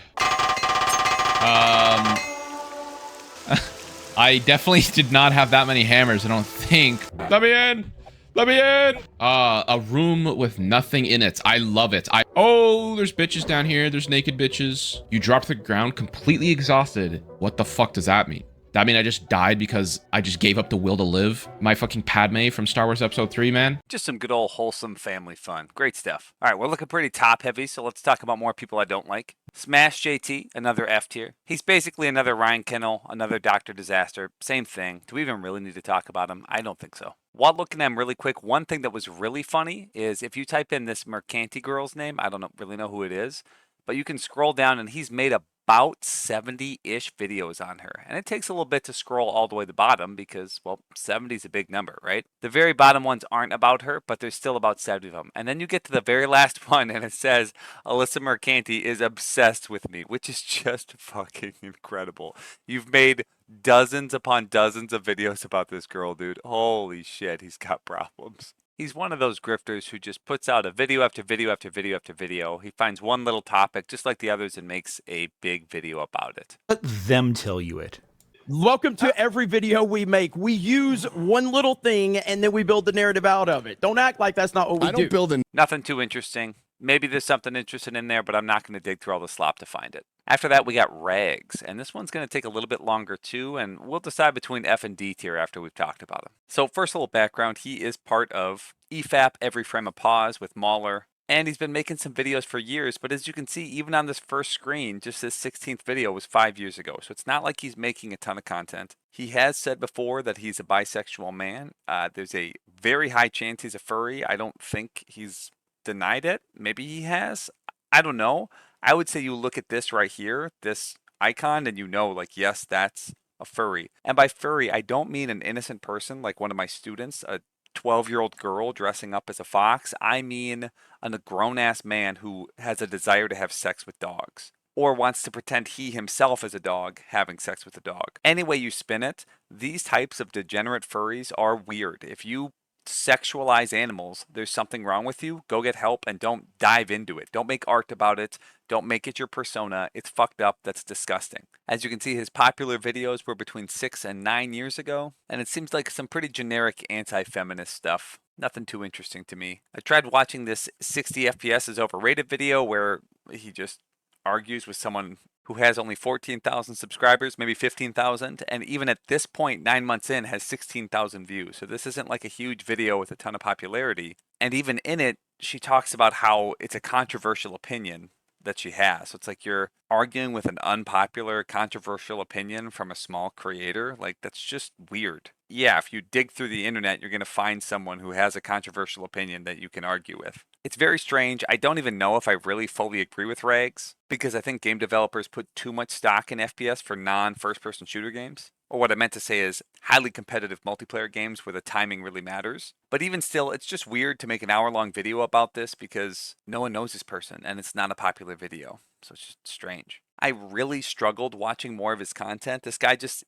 I definitely did not have that many hammers, I don't think. Let me in! Let me in! A room with nothing in it. I love it. Oh, there's bitches down here. There's naked bitches. You dropped to the ground completely exhausted. What the fuck does that mean? That mean I just died because I just gave up the will to live? My fucking Padme from Star Wars Episode 3, man? Just some good old wholesome family fun. Great stuff. All right, we're looking pretty top heavy, so let's talk about more people I don't like. SmashJT, another F tier. He's basically another Ryan Kinel, another Dr. Disaster. Same thing. Do we even really need to talk about him? I don't think so. While looking at him really quick, one thing that was really funny is if you type in this Mercanti girl's name, I don't really know who it is, but you can scroll down and he's made about 70-ish videos on her. And it takes a little bit to scroll all the way to the bottom because, well, 70 is a big number, right? The very bottom ones aren't about her, but there's still about 70 of them. And then you get to the very last one and it says, Alyssa Mercanti is obsessed with me, which is just fucking incredible. You've made dozens upon dozens of videos about this girl, dude. Holy shit, he's got problems. He's one of those grifters who just puts out a video after video after video after video. He finds one little topic just like the others and makes a big video about it. Let them tell you it. Welcome to every video we make. We use one little thing and then we build the narrative out of it. Don't act like that's not what we do. I don't build a... Nothing too interesting. Maybe there's something interesting in there, but I'm not going to dig through all the slop to find it. After that, we got Rags, and this one's going to take a little bit longer too, and we'll decide between F and D tier after we've talked about him. So first, a little background. He is part of EFAP, Every Frame of Pause with Mauler, and he's been making some videos for years, but as you can see, even on this first screen, just this 16th video was 5 years ago, so it's not like he's making a ton of content. He has said before that he's a bisexual man. There's a very high chance he's a furry. I don't think he's denied it. Maybe he has. I don't know. I would say you look at this right here, this icon, and you know, like, yes, that's a furry. And by furry, I don't mean an innocent person like one of my students, a 12-year-old girl dressing up as a fox. I mean a grown-ass man who has a desire to have sex with dogs or wants to pretend he himself is a dog having sex with a dog. Any way you spin it, these types of degenerate furries are weird. If you sexualize animals, there's something wrong with you. Go get help and don't dive into it. Don't make art about it. Don't make it your persona. It's fucked up. That's disgusting. As you can see, his popular videos were between 6 and 9 years ago, and it seems like some pretty generic anti-feminist stuff. Nothing too interesting to me. I tried watching this 60 FPS is overrated video where he just argues with someone who has only 14,000 subscribers, maybe 15,000, and even at this point, 9 months in, has 16,000 views. So this isn't like a huge video with a ton of popularity. And even in it, she talks about how it's a controversial opinion that she has. So it's like you're arguing with an unpopular, controversial opinion from a small creator. Like, that's just weird. Yeah, if you dig through the internet, you're going to find someone who has a controversial opinion that you can argue with. It's very strange. I don't even know if I really fully agree with Rags, because I think game developers put too much stock in FPS for non-first-person shooter games. Or what I meant to say is highly competitive multiplayer games where the timing really matters. But even still, it's just weird to make an hour-long video about this because no one knows this person and it's not a popular video. So it's just strange. I really struggled watching more of his content. This guy just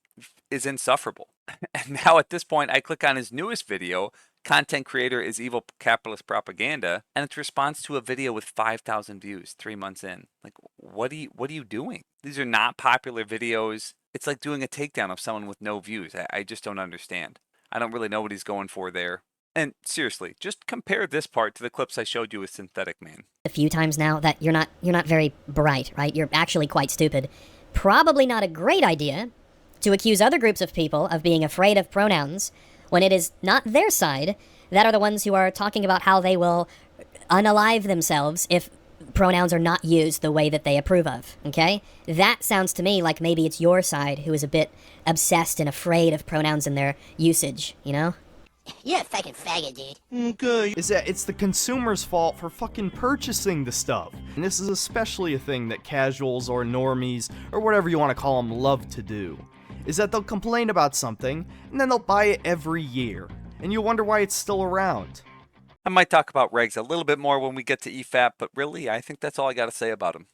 is insufferable. And now at this point, I click on his newest video, Content Creator is Evil Capitalist Propaganda, and it's response to a video with 5,000 views 3 months in. Like, what are you doing? These are not popular videos. It's like doing a takedown of someone with no views. I just don't understand. I don't really know what he's going for there. And seriously, just compare this part to the clips I showed you with Synthetic Man. A few times now that you're not very bright, right? You're actually quite stupid. Probably not a great idea to accuse other groups of people of being afraid of pronouns when it is not their side that are the ones who are talking about how they will unalive themselves if pronouns are not used the way that they approve of, okay? That sounds to me like maybe it's your side who is a bit obsessed and afraid of pronouns and their usage, you know? You're a fucking faggot, dude. Okay. Is that it's the consumer's fault for fucking purchasing the stuff. And this is especially a thing that casuals or normies, or whatever you want to call them, love to do. Is that they'll complain about something, and then they'll buy it every year. And you wonder why it's still around. I might talk about regs a little bit more when we get to EFAP, but really, I think that's all I got to say about him.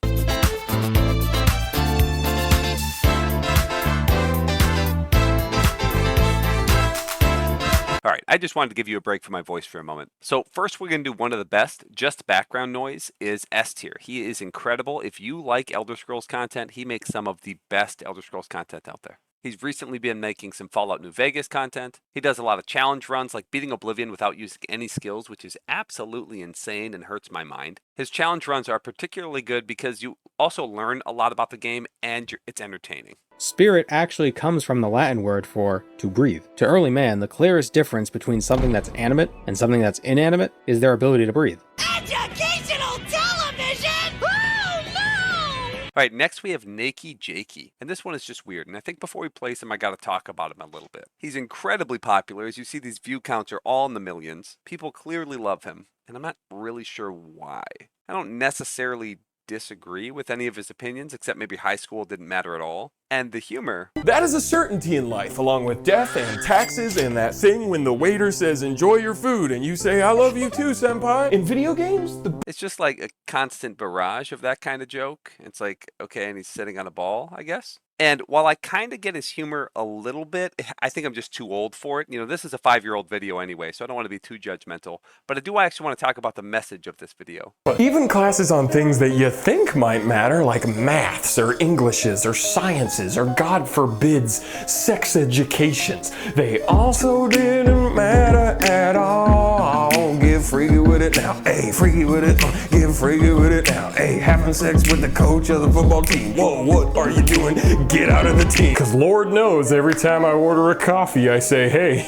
All right, I just wanted to give you a break from my voice for a moment. So first we're going to do one of the best, just background noise, is S tier. He is incredible. If you like Elder Scrolls content, he makes some of the best Elder Scrolls content out there. He's recently been making some Fallout New Vegas content. He does a lot of challenge runs like beating Oblivion without using any skills, which is absolutely insane and hurts my mind. His challenge runs are particularly good because you also learn a lot about the game and it's entertaining. Spirit actually comes from the Latin word for to breathe. To early man, the clearest difference between something that's animate and something that's inanimate is their ability to breathe. Educational television! Oh, no! All right, next we have Nakey Jakey, and this one is just weird, and I think before we place him, I got to talk about him a little bit. He's incredibly popular. As you see, these view counts are all in the millions. People clearly love him, and I'm not really sure why. I don't necessarily disagree with any of his opinions, except maybe high school didn't matter at all. And the humor. That is a certainty in life, along with death and taxes and that thing when the waiter says, enjoy your food, and you say, I love you too, senpai. In video games, it's just like a constant barrage of that kind of joke. It's like, okay, and he's sitting on a ball, I guess. And while I kind of get his humor a little bit, I think I'm just too old for it. You know, this is a 5-year-old video anyway, so I don't want to be too judgmental. But I do actually want to talk about the message of this video. even classes on things that you think might matter, like maths or Englishes or sciences or, God forbids, sex educations, they also didn't matter at all. Get freaky with it now, hey, freaky with it, get freaky with it now, hey, having sex with the coach of the football team. Whoa, what are you doing? Get out of the team. Cause Lord knows every time I order a coffee, I say, hey,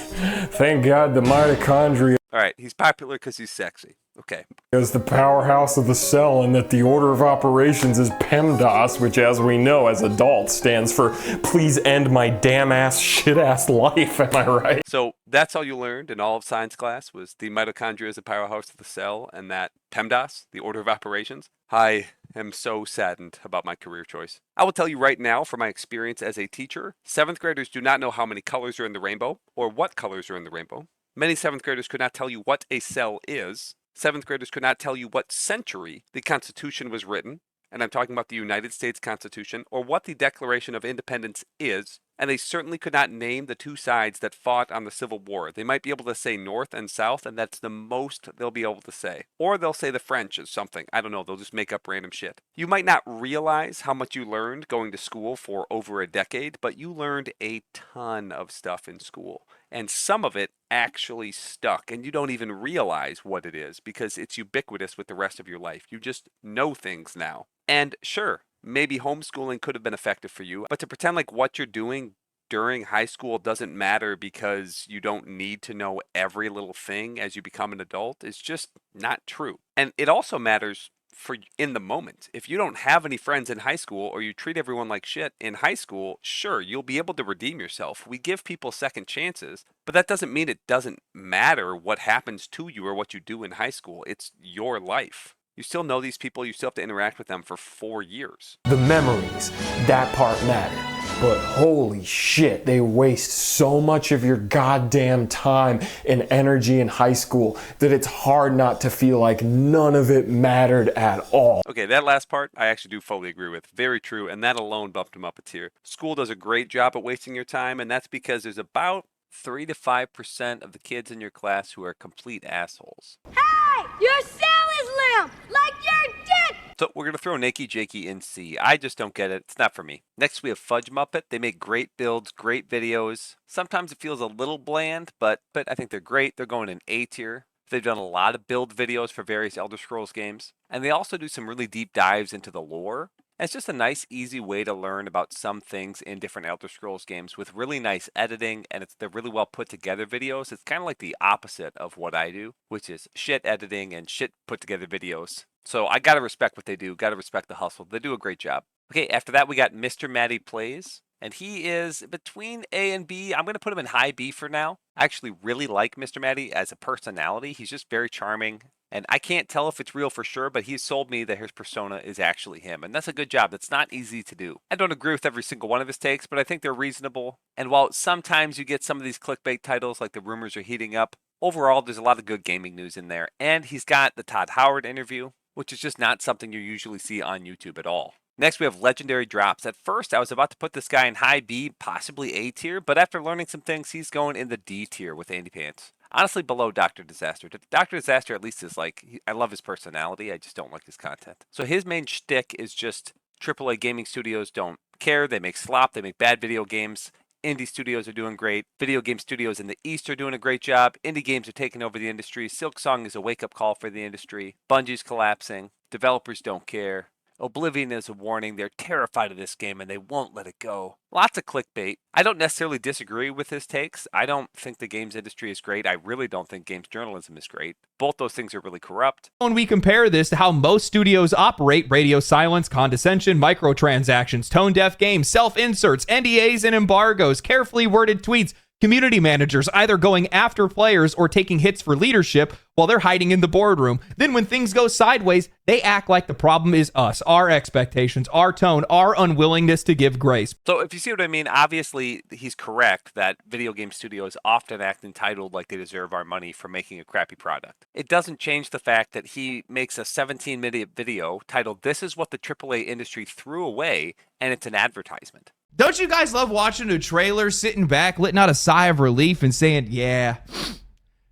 thank God the mitochondria. All right, he's popular because he's sexy. Okay. Is the powerhouse of the cell, and that the order of operations is PEMDAS, which, as we know as adults, stands for please end my damn ass shit ass life. Am I right? So that's all you learned in all of science class was the mitochondria is the powerhouse of the cell, and that PEMDAS, the order of operations. I am so saddened about my career choice. I will tell you right now, from my experience as a teacher, 7th graders do not know how many colors are in the rainbow or what colors are in the rainbow. Many 7th graders could not tell you what a cell is. 7th graders could not tell you what century the Constitution was written, and I'm talking about the United States Constitution, or what the Declaration of Independence is, and they certainly could not name the two sides that fought on the Civil War. They might be able to say North and South, and that's the most they'll be able to say. Or they'll say the French is something. I don't know, they'll just make up random shit. You might not realize how much you learned going to school for over a decade, but you learned a ton of stuff in school. And some of it actually stuck, and you don't even realize what it is because it's ubiquitous with the rest of your life. You just know things now. And sure, maybe homeschooling could have been effective for you, but to pretend like what you're doing during high school doesn't matter because you don't need to know every little thing as you become an adult is just not true. And it also matters for in the moment. If you don't have any friends in high school or you treat everyone like shit in high school, sure, you'll be able to redeem yourself. We give people second chances, but that doesn't mean it doesn't matter what happens to you or what you do in high school. It's your life. You still know these people, you still have to interact with them for 4 years. The memories, that part mattered. but holy shit, they waste so much of your goddamn time and energy in high school that it's hard not to feel like none of it mattered at all. Okay, that last part I actually do fully agree with. Very true, and that alone bumped him up a tier. School does a great job at wasting your time, and that's because there's about 3 to 5% of the kids in your class who are complete assholes. Hey! Your cell is limp! Like your dick! So we're going to throw Nakey Jakey in C. I just don't get it. It's not for me. Next we have FudgeMuppet. They make great builds, great videos. Sometimes it feels a little bland, but I think they're great. They're going in A tier. They've done a lot of build videos for various Elder Scrolls games. And they also do some really deep dives into the lore. And it's just a nice, easy way to learn about some things in different Elder Scrolls games with really nice editing, and they're really well put together videos. It's kind of like the opposite of what I do, which is shit editing and shit put together videos. So I gotta respect what they do, gotta respect the hustle. They do a great job. Okay, after that we got MrMattyPlays, and he is between A and B. I'm gonna put him in high B for now. I actually really like Mr. Matty as a personality. He's just very charming. And I can't tell if it's real for sure, but he's sold me that his persona is actually him. And that's a good job. That's not easy to do. I don't agree with every single one of his takes, but I think they're reasonable. And while sometimes you get some of these clickbait titles, like the rumors are heating up, overall, there's a lot of good gaming news in there. And he's got the Todd Howard interview, which is just not something you usually see on YouTube at all. Next, we have Legendary Drops. At first, I was about to put this guy in high B, possibly A tier, but after learning some things, he's going in the D tier with AndyPants. Honestly, below Dr. Disaster. Dr. Disaster at least is like, I love his personality, I just don't like his content. So his main shtick is just AAA gaming studios don't care, they make slop, they make bad video games. Indie studios are doing great. Video game studios in the East are doing a great job. Indie games are taking over the industry. Silksong is a wake-up call for the industry. Bungie's collapsing. Developers don't care. Oblivion is a warning. They're terrified of this game and they won't let it go. Lots of clickbait. I don't necessarily disagree with his takes. I don't think the games industry is great. I really don't think games journalism is great. Both those things are really corrupt. When we compare this to how most studios operate, radio silence, condescension, microtransactions, tone-deaf games, self-inserts, NDAs and embargoes, carefully worded tweets, community managers either going after players or taking hits for leadership while they're hiding in the boardroom. Then when things go sideways, they act like the problem is us, our expectations, our tone, our unwillingness to give grace. So if you see what I mean, obviously he's correct that video game studios often act entitled like they deserve our money for making a crappy product. It doesn't change the fact that he makes a 17-minute video titled "This is what the AAA industry threw away," and it's an advertisement. Don't you guys love watching a trailer, sitting back, letting out a sigh of relief and saying, yeah,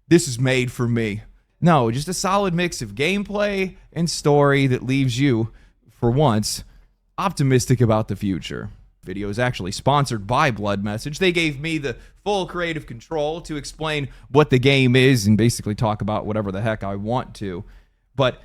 this is made for me? No, just a solid mix of gameplay and story that leaves you, for once, optimistic about the future. Video is actually sponsored by Blood Message. They gave me the full creative control to explain what the game is and basically talk about whatever the heck I want to. But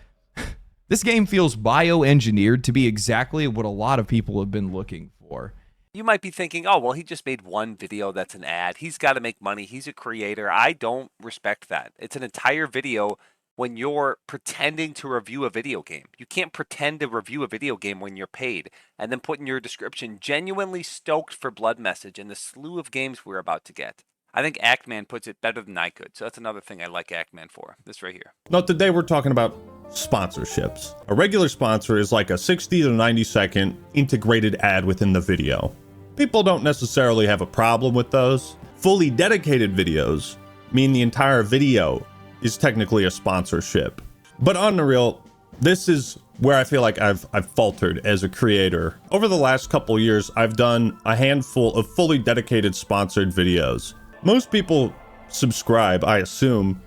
this game feels bioengineered to be exactly what a lot of people have been looking for. You might be thinking, oh, well, he just made one video that's an ad. He's got to make money. He's a creator. I don't respect that. It's an entire video when you're pretending to review a video game. You can't pretend to review a video game when you're paid and then put in your description, genuinely stoked for Blood Message and the slew of games we're about to get. I think Actman puts it better than I could. So that's another thing I like Actman for. This right here. Note today we're talking about sponsorships. A regular sponsor is like a 60 to 90 second integrated ad within the video. People don't necessarily have a problem with those. Fully dedicated videos mean the entire video is technically a sponsorship. But on the real, this is where I feel like I've faltered as a creator. Over the last couple years, I've done a handful of fully dedicated sponsored videos. Most people subscribe, I assume,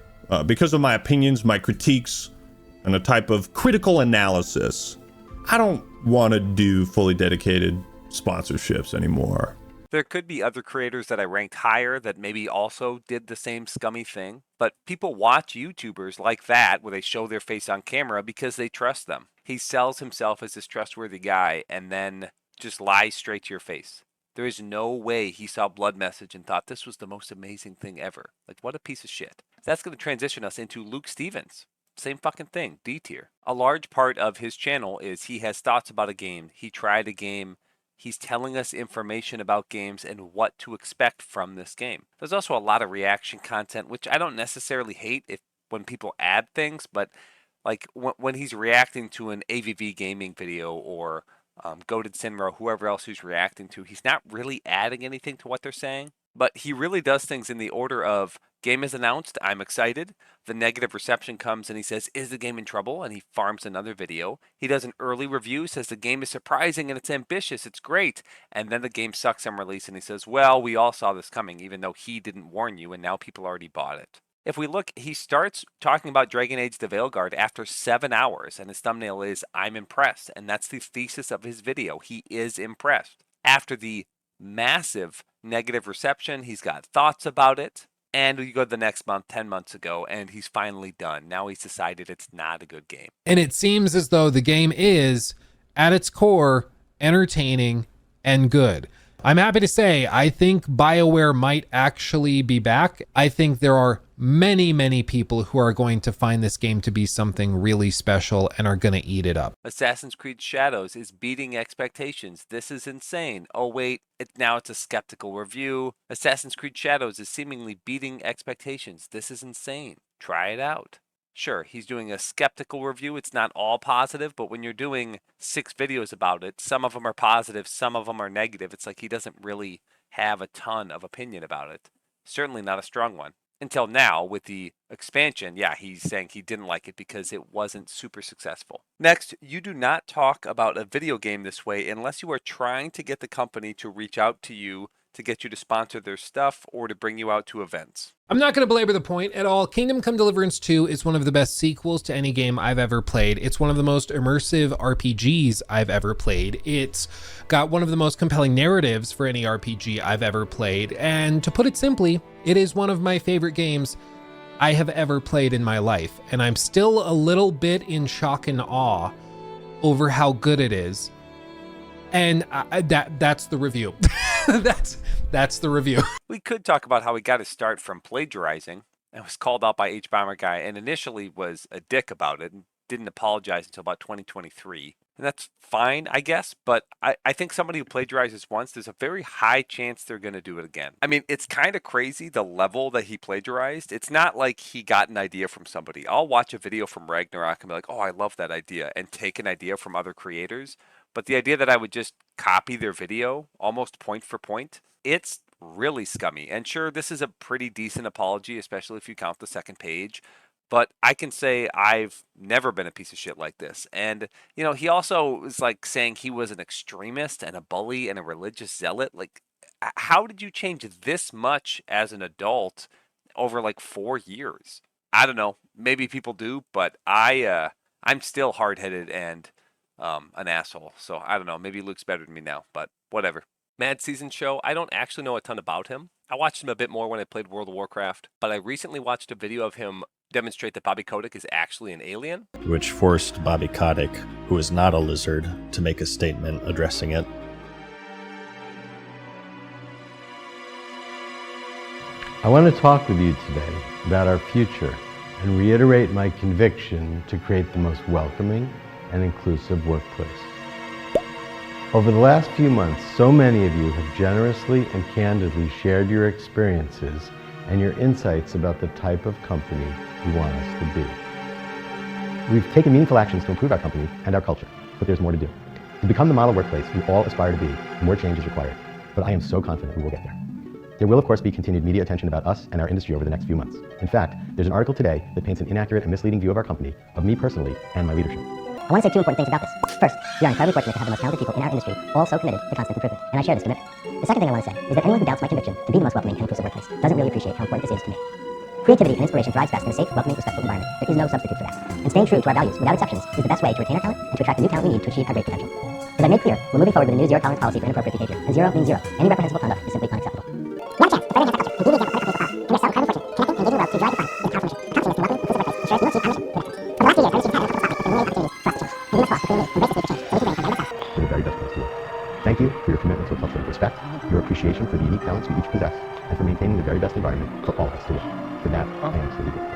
because of my opinions, my critiques, and a type of critical analysis. I don't want to do fully dedicated sponsorships anymore. There could be other creators that I ranked higher that maybe also did the same scummy thing, but people watch YouTubers like that where they show their face on camera because they trust them. He sells himself as this trustworthy guy and then just lies straight to your face. There is no way he saw Blood Message and thought this was the most amazing thing ever. Like, what a piece of shit. That's going to transition us into Luke Stevens. Same fucking thing, D tier. A large part of his channel is he has thoughts about a game. He tried a game. He's telling us information about games and what to expect from this game. There's also a lot of reaction content, which I don't necessarily hate when people add things, but like when he's reacting to an AVV gaming video or Goated Sinro, whoever else who's reacting to, he's not really adding anything to what they're saying, but he really does things in the order of game is announced, I'm excited. The negative reception comes and he says, is the game in trouble? And he farms another video. He does an early review, says the game is surprising and it's ambitious, it's great. And then the game sucks on release and he says, well, we all saw this coming, even though he didn't warn you and now people already bought it. If we look, he starts talking about Dragon Age the Veilguard after 7 hours, and his thumbnail is, I'm impressed, and that's the thesis of his video. He is impressed. After the massive negative reception, he's got thoughts about it, and you go to the next month, 10 months ago, and he's finally done. Now he's decided it's not a good game. And it seems as though the game is, at its core, entertaining and good. I'm happy to say, I think BioWare might actually be back. I think there are many, many people who are going to find this game to be something really special and are going to eat it up. Assassin's Creed Shadows is beating expectations. This is insane. Oh wait, now it's a skeptical review. Assassin's Creed Shadows is seemingly beating expectations. This is insane. Try it out. Sure, he's doing a skeptical review. It's not all positive, but when you're doing 6 videos about it, some of them are positive, some of them are negative. It's like he doesn't really have a ton of opinion about it. Certainly not a strong one. Until now, with the expansion, yeah, he's saying he didn't like it because it wasn't super successful. Next, you do not talk about a video game this way unless you are trying to get the company to reach out to you to get you to sponsor their stuff or to bring you out to events. I'm not going to belabor the point at all. Kingdom Come Deliverance 2 is one of the best sequels to any game I've ever played. It's one of the most immersive RPGs I've ever played. It's got one of the most compelling narratives for any RPG I've ever played. And to put it simply, it is one of my favorite games I have ever played in my life. And I'm still a little bit in shock and awe over how good it is. And that's the review. That's the review. We could talk about how he got his start from plagiarizing and was called out by H-Bomber Guy and initially was a dick about it and didn't apologize until about 2023. And that's fine, I guess, but I think somebody who plagiarizes once, there's a very high chance they're going to do it again. I mean, it's kind of crazy the level that he plagiarized. It's not like he got an idea from somebody. I'll watch a video from Ragnarok and be like, oh, I love that idea, and take an idea from other creators. But the idea that I would just copy their video almost point for point, it's really scummy. And sure, this is a pretty decent apology, especially if you count the second page. But I can say I've never been a piece of shit like this. And, you know, he also was like saying he was an extremist and a bully and a religious zealot. Like, how did you change this much as an adult over like 4 years? I don't know. Maybe people do, but I'm still hard-headed and an asshole. So I don't know. Maybe Luke's better than me now, but whatever. MadSeasonShow, I don't actually know a ton about him. I watched him a bit more when I played World of Warcraft, but I recently watched a video of him demonstrate that Bobby Kotick is actually an alien. Which forced Bobby Kotick, who is not a lizard, to make a statement addressing it. I want to talk with you today about our future and reiterate my conviction to create the most welcoming and inclusive workplace. Over the last few months, so many of you have generously and candidly shared your experiences and your insights about the type of company you want us to be. We've taken meaningful actions to improve our company and our culture, but there's more to do. To become the model workplace we all aspire to be, more change is required, but I am so confident we will get there. There will, of course, be continued media attention about us and our industry over the next few months. In fact, there's an article today that paints an inaccurate and misleading view of our company, of me personally, and my leadership. I want to say 2 important things about this. First, we are incredibly fortunate to have the most talented people in our industry, all so committed to constant improvement, and I share this commitment. The second thing I want to say is that anyone who doubts my conviction to be the most welcoming and inclusive workplace doesn't really appreciate how important this is to me. Creativity and inspiration thrives best in a safe, welcoming, respectful environment. There is no substitute for that. And staying true to our values, without exceptions, is the best way to retain our talent and to attract the new talent we need to achieve our great potential. As I made clear, we're moving forward with a new zero-tolerance policy for inappropriate behavior, and zero means zero. Any reprehensible conduct is simply unacceptable. One chance, but better enhance our culture. We do the example of critical culture. We are so incredibly fortunate, connecting and engaging well to drive the fun with transformation. Consciousness to welcome, inclusive workplace ensures we will achieve our mission. For the last 3 years, our industry has focused on topics and eliminated opportunities for us to change. And we must cross to embrace this need for change, so we can bring our we're the very best place to work. Thank you for your commitment to a culture of respect, your appreciation for the unique talents we each possess, and for maintaining the very best environment for all of us to work. For that, I am truly grateful.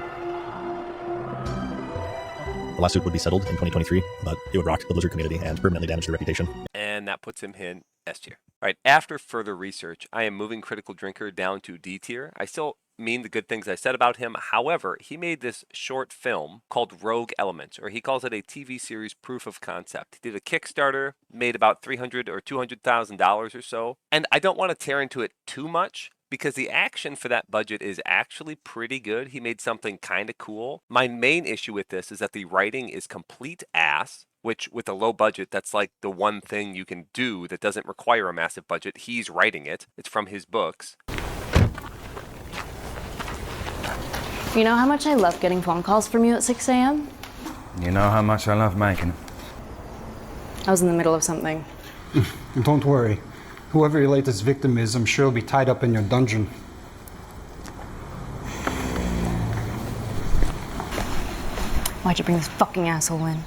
The lawsuit would be settled in 2023, but it would rock the Blizzard community and permanently damage their reputation. And that puts him in S tier. All right, after further research, I am moving Critical Drinker down to D tier. I still mean the good things I said about him. However, he made this short film called Rogue Elements, or he calls it a TV series proof of concept. He did a Kickstarter, made about $300,000 or $200,000 or so. And I don't want to tear into it too much, because the action for that budget is actually pretty good. He made something kind of cool. My main issue with this is that the writing is complete ass, which with a low budget, that's like the one thing you can do that doesn't require a massive budget. He's writing it. It's from his books. You know how much I love getting phone calls from you at 6 a.m.? You know how much I love making them. I was in the middle of something. Don't worry. Whoever your latest victim is, I'm sure will be tied up in your dungeon. Why'd you bring this fucking asshole in?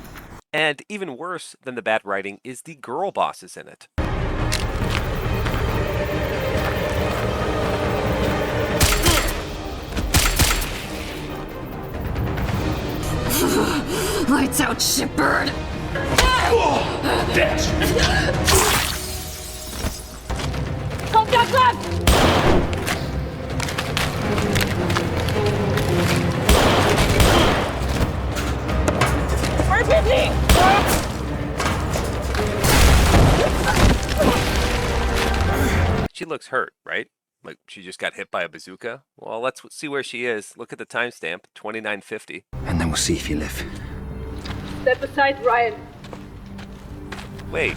And even worse than the bad writing is the girl bosses in it. Lights out, shitbird! Contact left! We're busy! She looks hurt, right? Like she just got hit by a bazooka? Well, let's see where she is. Look at the timestamp, 29:50. And then we'll see if you live. Step aside, Ryan. Wait,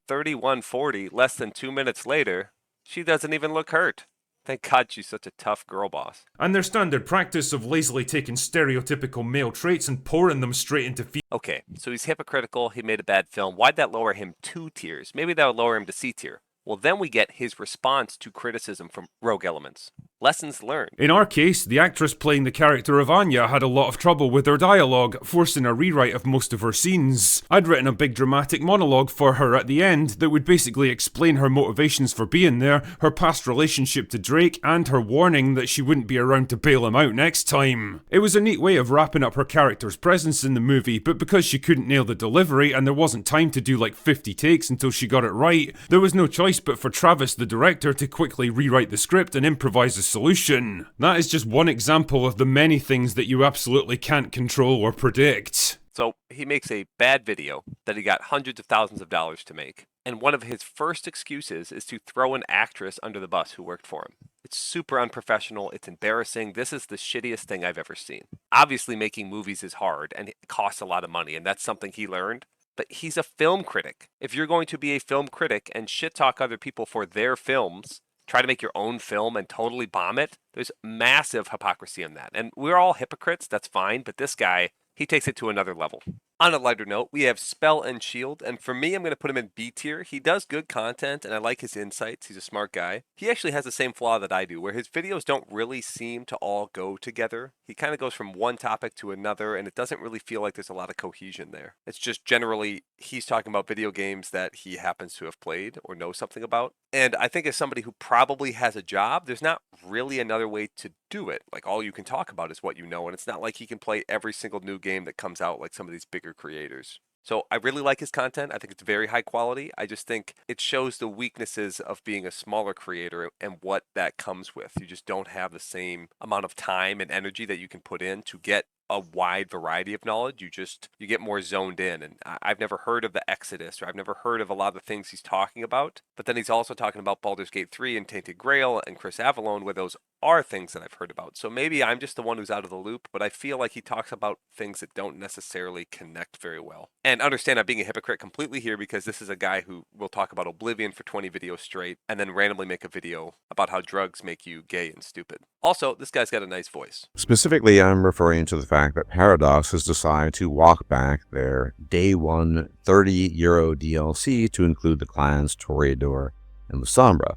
31:40, less than 2 minutes later, she doesn't even look hurt. Thank God she's such a tough girl boss. And their standard practice of lazily taking stereotypical male traits and pouring them straight into Okay, so he's hypocritical, he made a bad film. Why'd that lower him 2 tiers? Maybe that would lower him to C tier. Well, then we get his response to criticism from Rogue Elements. Lessons learned. In our case, the actress playing the character of Anya had a lot of trouble with her dialogue, forcing a rewrite of most of her scenes. I'd written a big dramatic monologue for her at the end that would basically explain her motivations for being there, her past relationship to Drake, and her warning that she wouldn't be around to bail him out next time. It was a neat way of wrapping up her character's presence in the movie, but because she couldn't nail the delivery and there wasn't time to do like 50 takes until she got it right, there was no choice but for Travis, the director, to quickly rewrite the script and improvise a solution. That is just one example of the many things that you absolutely can't control or predict. So he makes a bad video that he got hundreds of thousands of dollars to make. And one of his first excuses is to throw an actress under the bus who worked for him. It's super unprofessional, it's embarrassing, this is the shittiest thing I've ever seen. Obviously making movies is hard and it costs a lot of money, and that's something he learned. But he's a film critic. If you're going to be a film critic and shit talk other people for their films, try to make your own film and totally bomb it, there's massive hypocrisy in that. And we're all hypocrites, that's fine, but this guy, he takes it to another level. On a lighter note, we have Spell&Shield, and for me, I'm going to put him in B tier. He does good content, and I like his insights. He's a smart guy. He actually has the same flaw that I do, where his videos don't really seem to all go together. He kind of goes from one topic to another, and it doesn't really feel like there's a lot of cohesion there. It's just generally, he's talking about video games that he happens to have played or knows something about. And I think as somebody who probably has a job, there's not really another way to do it. Like, all you can talk about is what you know, and it's not like he can play every single new game that comes out like some of these bigger creators. So I really like his content. I think it's very high quality. I just think it shows the weaknesses of being a smaller creator and what that comes with. You just don't have the same amount of time and energy that you can put in to get a wide variety of knowledge. You get more zoned in. And I've never heard of the Exodus, or I've never heard of a lot of the things he's talking about. But then he's also talking about Baldur's Gate 3 and Tainted Grail and Chris Avalon, where those are things that I've heard about. So maybe I'm just the one who's out of the loop, but I feel like he talks about things that don't necessarily connect very well. And understand I'm being a hypocrite completely here, because this is a guy who will talk about Oblivion for 20 videos straight and then randomly make a video about how drugs make you gay and stupid. Also, this guy's got a nice voice. Specifically, I'm referring to the fact that Paradox has decided to walk back their day one €30 DLC to include the clans Toreador and Lasombra.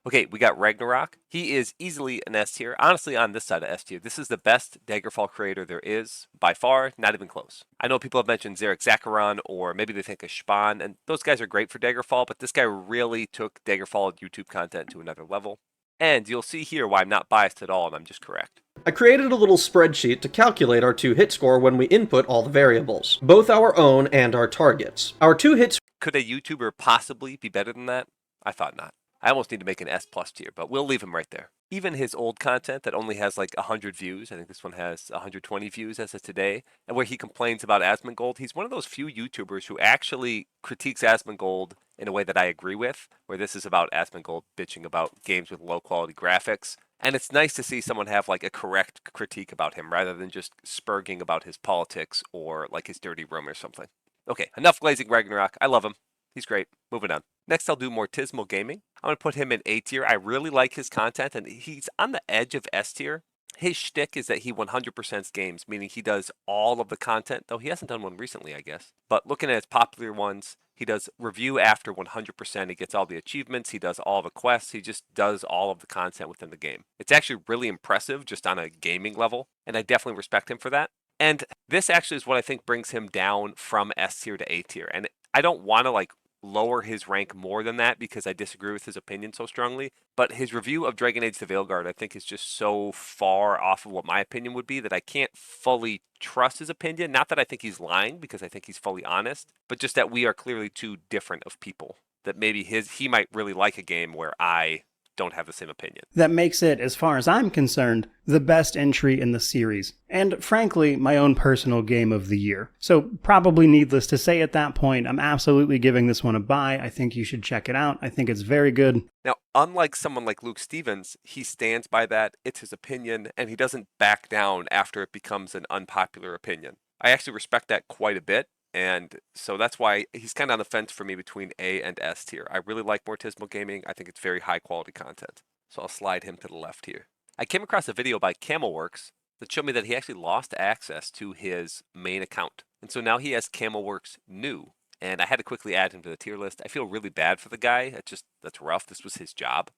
Okay, we got Ragnarok. He is easily an S tier. Honestly, on this side of S tier, this is the best Daggerfall creator there is, by far, not even close. I know people have mentioned Zaric Zhakaron, or maybe they think of Spawn, and those guys are great for Daggerfall, but this guy really took Daggerfall YouTube content to another level. And you'll see here why I'm not biased at all, and I'm just correct. I created a little spreadsheet to calculate our 2-hit score when we input all the variables, both our own and our targets. Our 2 hits. Could a YouTuber possibly be better than that? I thought not. I almost need to make an S+ tier, but we'll leave him right there. Even his old content that only has like 100 views, I think this one has 120 views as of today, and where he complains about Asmongold, he's one of those few YouTubers who actually critiques Asmongold in a way that I agree with, where this is about Asmongold bitching about games with low quality graphics. And it's nice to see someone have like a correct critique about him rather than just spurging about his politics or like his dirty room or something. Okay, enough glazing Ragnarok. I love him. He's great. Moving on. Next, I'll do Mortismal Gaming. I'm going to put him in A tier. I really like his content, and he's on the edge of S tier. His shtick is that he 100% games, meaning he does all of the content, though he hasn't done one recently, I guess. But looking at his popular ones, he does review after 100%. He gets all the achievements. He does all the quests. He just does all of the content within the game. It's actually really impressive just on a gaming level, and I definitely respect him for that. And this actually is what I think brings him down from S tier to A tier. And I don't want to like lower his rank more than that because I disagree with his opinion so strongly. But his review of Dragon Age the Veilguard I think is just so far off of what my opinion would be that I can't fully trust his opinion. Not that I think he's lying, because I think he's fully honest, but just that we are clearly two different of people. That maybe he might really like a game where I don't have the same opinion. That makes it, as far as I'm concerned, the best entry in the series, and frankly, my own personal game of the year. So probably needless to say at that point, I'm absolutely giving this one a buy. I think you should check it out. I think it's very good. Now, unlike someone like Luke Stevens, he stands by that, it's his opinion, and he doesn't back down after it becomes an unpopular opinion. I actually respect that quite a bit. And so that's why he's kind of on the fence for me between A and S tier. I really like Mortismal Gaming. I think it's very high quality content. So I'll slide him to the left here. I came across a video by Camelworks that showed me that he actually lost access to his main account. And so now he has Camelworks new. And I had to quickly add him to the tier list. I feel really bad for the guy. That's rough. This was his job.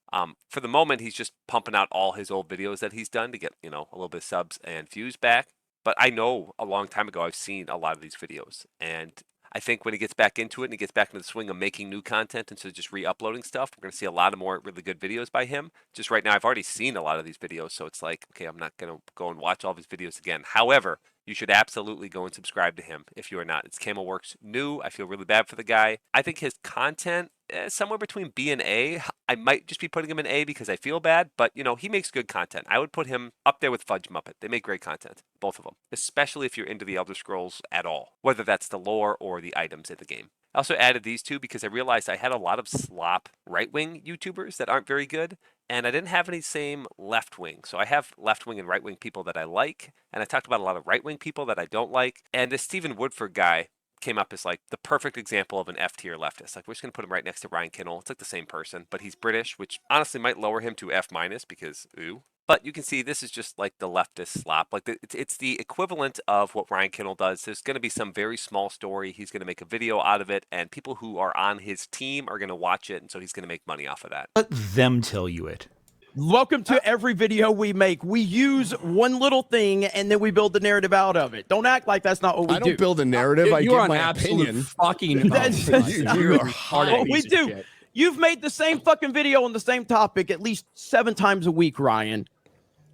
For the moment, he's just pumping out all his old videos that he's done to get, a little bit of subs and views back. But I know a long time ago I've seen a lot of these videos, and I think when he gets back into it and he gets back into the swing of making new content instead of just re-uploading stuff, we're going to see a lot of more really good videos by him. Just right now, I've already seen a lot of these videos, so it's like, okay, I'm not going to go and watch all of his videos again. However, you should absolutely go and subscribe to him if you are not. It's Camelworks new. I feel really bad for the guy. I think his content is somewhere between B and A. I might just be putting him in A because I feel bad, but he makes good content. I would put him up there with FudgeMuppet. They make great content, both of them, especially if you're into the Elder Scrolls at all, whether that's the lore or the items in the game. I also added these two because I realized I had a lot of slop right-wing YouTubers that aren't very good, and I didn't have any same left-wing. So I have left-wing and right-wing people that I like, and I talked about a lot of right-wing people that I don't like. And this Stephen Woodford guy came up as like the perfect example of an F-tier leftist. Like, we're just going to put him right next to Ryan Kinel. It's like the same person, but he's British, which honestly might lower him to F- because, ooh. But you can see this is just like the leftist slop. Like it's the equivalent of what Ryan Kinel does. There's going to be some very small story. He's going to make a video out of it, and people who are on his team are going to watch it, and so he's going to make money off of that. Let them tell you it. Welcome to every video we make. We use one little thing and then we build the narrative out of it. Don't act like that's not what we do. I don't build a narrative. I give my opinion. Fucking you are what we do. You've made the same fucking video on the same topic at least 7 times a week, Ryan.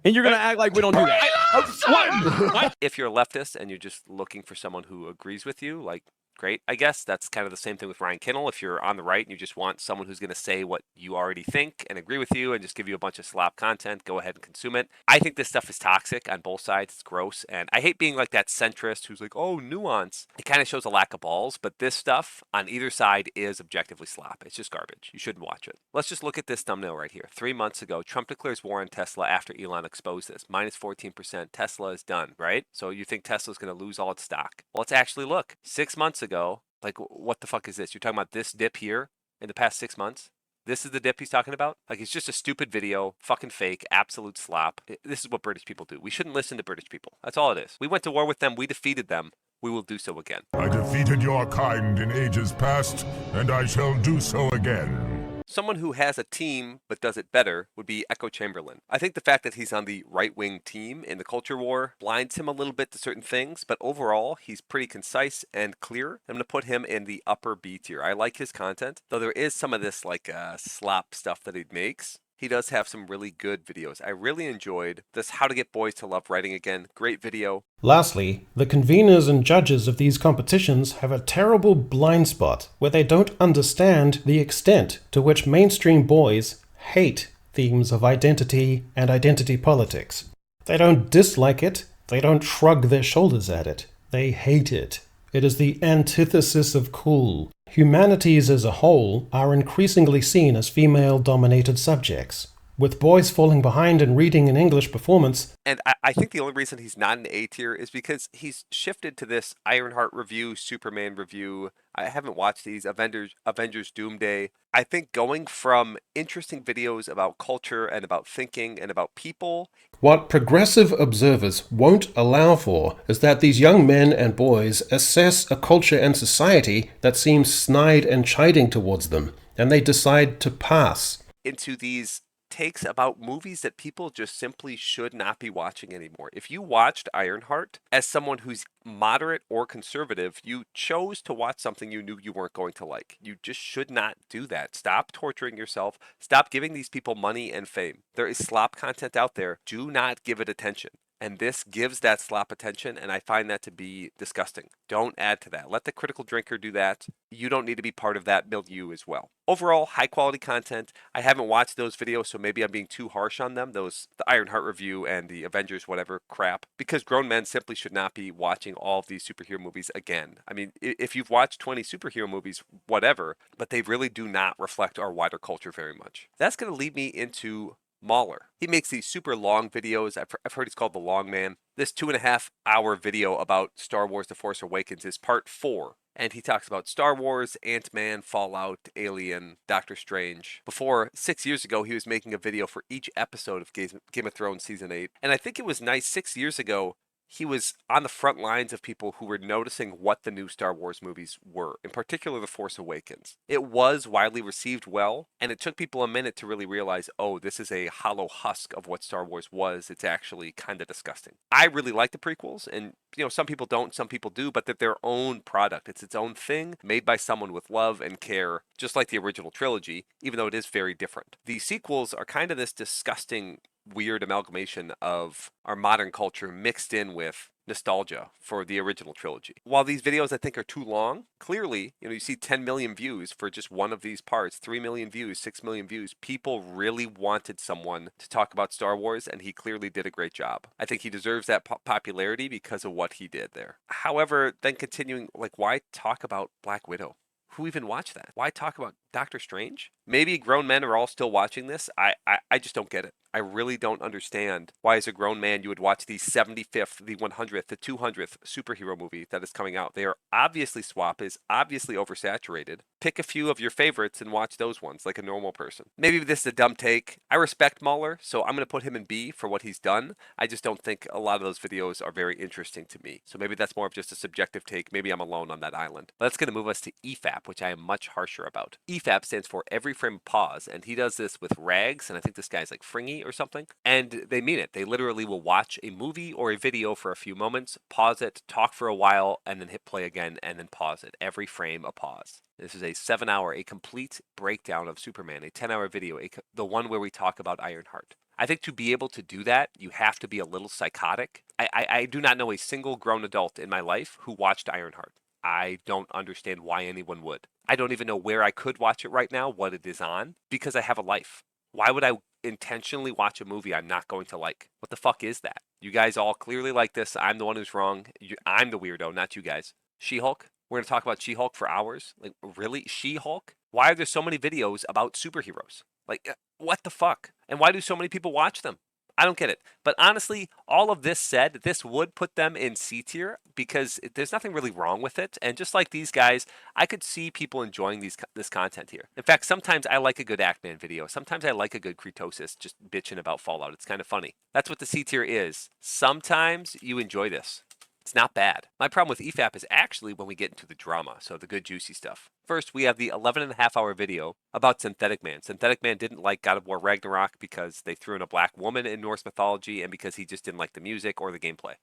And you're going to act like we don't do that. If you're a leftist and you're just looking for someone who agrees with you, like, great, I guess. That's kind of the same thing with Ryan Kinel. If you're on the right and you just want someone who's going to say what you already think and agree with you and just give you a bunch of slop content, go ahead and consume it. I think this stuff is toxic on both sides. It's gross. And I hate being like that centrist who's like, oh, nuance. It kind of shows a lack of balls. But this stuff on either side is objectively slop. It's just garbage. You shouldn't watch it. Let's just look at this thumbnail right here. 3 months ago, Trump declares war on Tesla after Elon exposed this. Minus 14%. Tesla is done, right? So you think Tesla's going to lose all its stock. Well, let's actually look. 6 months ago, like, what the fuck is this? You're talking about this dip here in the past 6 months? This is the dip he's talking about? Like, it's just a stupid video, fucking fake, absolute slop. This is what British people do. We shouldn't listen to British people. That's all it is. We went to war with them. We defeated them. We will do so again. I defeated your kind in ages past, and I shall do so again. Someone who has a team but does it better would be Echo Chamberlain. I think the fact that he's on the right-wing team in the culture war blinds him a little bit to certain things, but overall, he's pretty concise and clear. I'm going to put him in the upper B tier. I like his content, though there is some of this like slop stuff that he makes. he does have some really good videos. I really enjoyed this How to Get Boys to Love Writing Again. Great video. Lastly, the conveners and judges of these competitions have a terrible blind spot where they don't understand the extent to which mainstream boys hate themes of identity and identity politics. They don't dislike it, they don't shrug their shoulders at it, they hate it. It is the antithesis of cool. Humanities as a whole are increasingly seen as female-dominated subjects, with boys falling behind in reading and English performance. And I think the only reason he's not an A tier is because he's shifted to this Ironheart review, Superman review. I haven't watched these, Avengers Doomsday. I think going from interesting videos about culture and about thinking and about people. What progressive observers won't allow for is that these young men and boys assess a culture and society that seems snide and chiding towards them, and they decide to pass into these takes about movies that people just simply should not be watching anymore. If you watched Ironheart as someone who's moderate or conservative, you chose to watch something you knew you weren't going to like. You just should not do that. Stop torturing yourself. Stop giving these people money and fame. There is slop content out there. Do not give it attention. And this gives that slop attention, and I find that to be disgusting. Don't add to that. Let the critical drinker do that. You don't need to be part of that milieu as well. Overall, high quality content. I haven't watched those videos, so maybe I'm being too harsh on them, the Ironheart review and the Avengers whatever crap, because grown men simply should not be watching all of these superhero movies again. I mean, if you've watched 20 superhero movies, whatever, but they really do not reflect our wider culture very much. That's going to lead me into Mauler. He makes these super long videos. I've heard he's called the Long Man. This 2.5-hour video about Star Wars The Force Awakens is part 4. And he talks about Star Wars, Ant-Man, Fallout, Alien, Doctor Strange. Before, 6 years ago, he was making a video for each episode of Game of Thrones Season 8. And I think it was nice 6 years ago, he was on the front lines of people who were noticing what the new Star Wars movies were, in particular The Force Awakens. It was widely received well, and it took people a minute to really realize, oh, this is a hollow husk of what Star Wars was. It's actually kind of disgusting. I really like the prequels, and some people don't, some people do, but they're their own product. It's its own thing, made by someone with love and care, just like the original trilogy, even though it is very different. The sequels are kind of this disgusting, weird amalgamation of our modern culture mixed in with nostalgia for the original trilogy. While these videos I think are too long, clearly, you see 10 million views for just one of these parts, 3 million views, 6 million views. People really wanted someone to talk about Star Wars, and he clearly did a great job. I think he deserves that popularity because of what he did there. However, then continuing, why talk about Black Widow? Who even watched that? Why talk about Doctor Strange? Maybe grown men are all still watching this. I just don't get it. I really don't understand why as a grown man you would watch the 75th, the 100th, the 200th superhero movie that is coming out. They are obviously swap, is obviously oversaturated. Pick a few of your favorites and watch those ones like a normal person. Maybe this is a dumb take. I respect Mauler, so I'm going to put him in B for what he's done. I just don't think a lot of those videos are very interesting to me. So maybe that's more of just a subjective take. Maybe I'm alone on that island. But that's going to move us to EFAP, which I am much harsher about. EFAP stands for Every Frame Pause, and he does this with Rags, and I think this guy's like Fringy or something. And they mean it. They literally will watch a movie or a video for a few moments, pause it, talk for a while, and then hit play again, and then pause it. Every frame a pause. This is a 7-hour, a complete breakdown of Superman, a 10-hour video, the one where we talk about Ironheart. I think to be able to do that, you have to be a little psychotic. I do not know a single grown adult in my life who watched Ironheart. I don't understand why anyone would. I don't even know where I could watch it right now, what it is on, because I have a life. Why would I intentionally watch a movie I'm not going to like? What the fuck is that? You guys all clearly like this. I'm the one who's wrong. I'm the weirdo, not you guys. She-Hulk? We're going to talk about She-Hulk for hours? Like, really? She-Hulk? Why are there so many videos about superheroes? Like, what the fuck? And why do so many people watch them? I don't get it. But honestly, all of this said, this would put them in C tier because there's nothing really wrong with it. And just like these guys, I could see people enjoying this content here. In fact, sometimes I like a good Act-Man video. Sometimes I like a good Creetosis just bitching about Fallout. It's kind of funny. That's what the C tier is. Sometimes you enjoy this. It's not bad. My problem with EFAP is actually when we get into the drama, so the good juicy stuff. First, we have the 11.5-hour video about Synthetic Man. Synthetic Man didn't like God of War Ragnarok because they threw in a black woman in Norse mythology and because he just didn't like the music or the gameplay.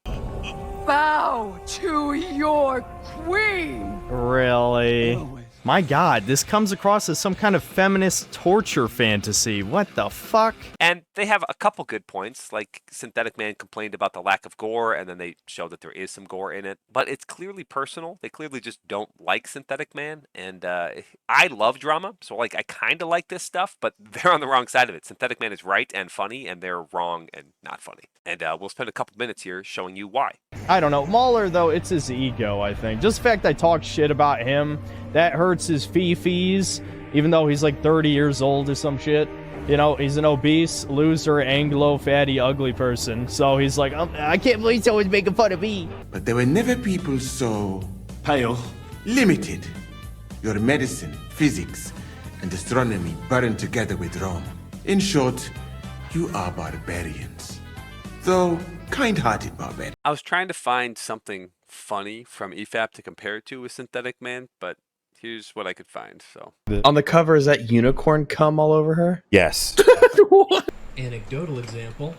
Bow to your queen! Really? My God, this comes across as some kind of feminist torture fantasy. What the fuck? And they have a couple good points, like Synthetic Man complained about the lack of gore, and then they show that there is some gore in it. But it's clearly personal. They clearly just don't like Synthetic Man, and I love drama, so like I kind of like this stuff, but they're on the wrong side of it. Synthetic Man is right and funny, and they're wrong and not funny. And we'll spend a couple minutes here showing you why. I don't know. Mauler, though, it's his ego, I think. Just the fact I talk shit about him, that hurts his fees, even though he's like 30 years old or some shit. You know, he's an obese, loser, Anglo, fatty, ugly person. So he's like, I can't believe someone's making fun of me. But there were never people so pale, limited. Your medicine, physics, and astronomy burned together with Rome. In short, you are barbarians. Though kind-hearted barbarians. I was trying to find something funny from EFAP to compare it to with Synthetic Man, but here's what I could find. So on the cover, is that unicorn cum all over her? Yes. Anecdotal example.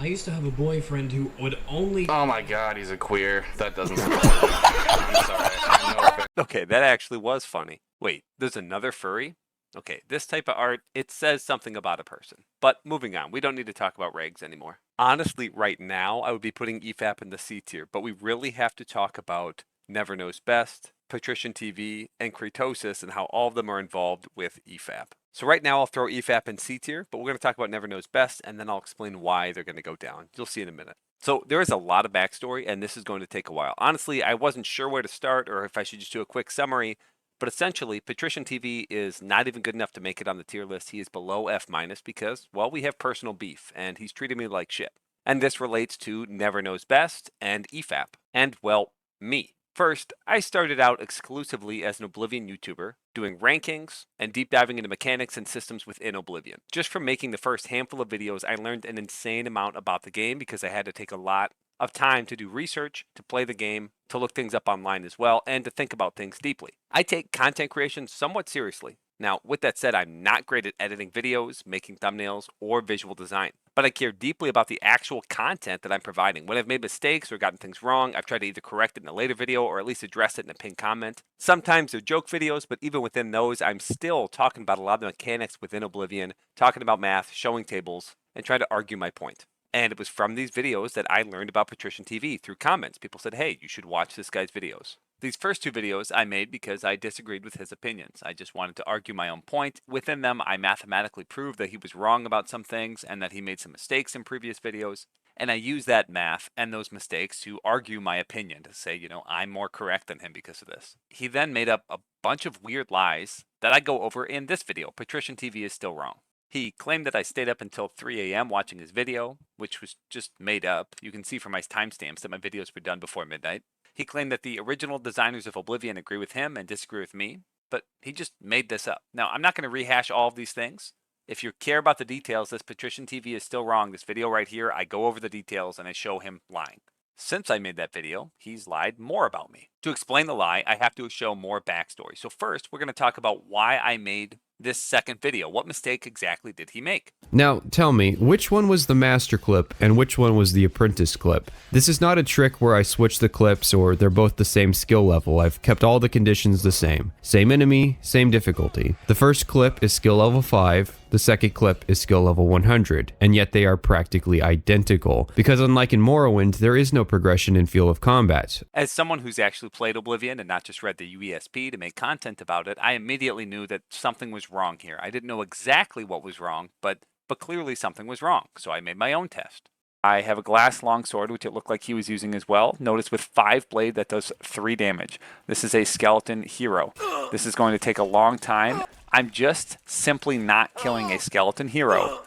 I used to have a boyfriend who would only... Oh my god, he's a queer. That doesn't support me. I'm sorry. I have no offense. Okay, that actually was funny. Wait, there's another furry? Okay, this type of art, it says something about a person. But moving on, we don't need to talk about rags anymore. Honestly, right now, I would be putting EFAP in the C tier, but we really have to talk about NeverKnowsBest, PatricianTV, and Creetosis, and how all of them are involved with EFAP. So right now, I'll throw EFAP in C tier, but we're going to talk about NeverKnowsBest, and then I'll explain why they're going to go down. You'll see in a minute. So there is a lot of backstory, and this is going to take a while. Honestly, I wasn't sure where to start, or if I should just do a quick summary. But essentially, PatricianTV is not even good enough to make it on the tier list. He is below F- because, well, we have personal beef, and he's treated me like shit. And this relates to NeverKnowsBest and EFAP, and, well, me. First, I started out exclusively as an Oblivion YouTuber, doing rankings and deep diving into mechanics and systems within Oblivion. Just from making the first handful of videos, I learned an insane amount about the game because I had to take a lot of time to do research, to play the game, to look things up online as well, and to think about things deeply. I take content creation somewhat seriously. Now, with that said, I'm not great at editing videos, making thumbnails, or visual design. But I care deeply about the actual content that I'm providing. When I've made mistakes or gotten things wrong, I've tried to either correct it in a later video or at least address it in a pinned comment. Sometimes they're joke videos, but even within those, I'm still talking about a lot of the mechanics within Oblivion, talking about math, showing tables, and trying to argue my point. And it was from these videos that I learned about PatricianTV through comments. People said, hey, you should watch this guy's videos. These first two videos I made because I disagreed with his opinions. I just wanted to argue my own point. Within them, I mathematically proved that he was wrong about some things and that he made some mistakes in previous videos. And I used that math and those mistakes to argue my opinion, to say, you know, I'm more correct than him because of this. He then made up a bunch of weird lies that I go over in this video. PatricianTV is still wrong. He claimed that I stayed up until 3 a.m. watching his video, which was just made up. You can see from my timestamps that my videos were done before midnight. He claimed that the original designers of Oblivion agree with him and disagree with me, but he just made this up. Now, I'm not going to rehash all of these things. If you care about the details, this PatricianTV is still wrong. This video right here, I go over the details and I show him lying. Since I made that video, he's lied more about me. To explain the lie, I have to show more backstory. So first, we're going to talk about why I made this second video. What mistake exactly did he make? Now, tell me, which one was the master clip and which one was the apprentice clip? This is not a trick where I switch the clips or they're both the same skill level. I've kept all the conditions the same. Same enemy, same difficulty. The first clip is skill level 5, the second clip is skill level 100, and yet they are practically identical, because unlike in Morrowind, there is no progression in Field of Combat. As someone who's actually played Oblivion and not just read the UESP to make content about it, I immediately knew that something was wrong here. I didn't know exactly what was wrong, but clearly something was wrong, so I made my own test. I have a glass longsword, which it looked like he was using as well. Notice with 5 blade, that does 3 damage. This is a skeleton hero. This is going to take a long time. I'm just simply not killing a skeleton hero.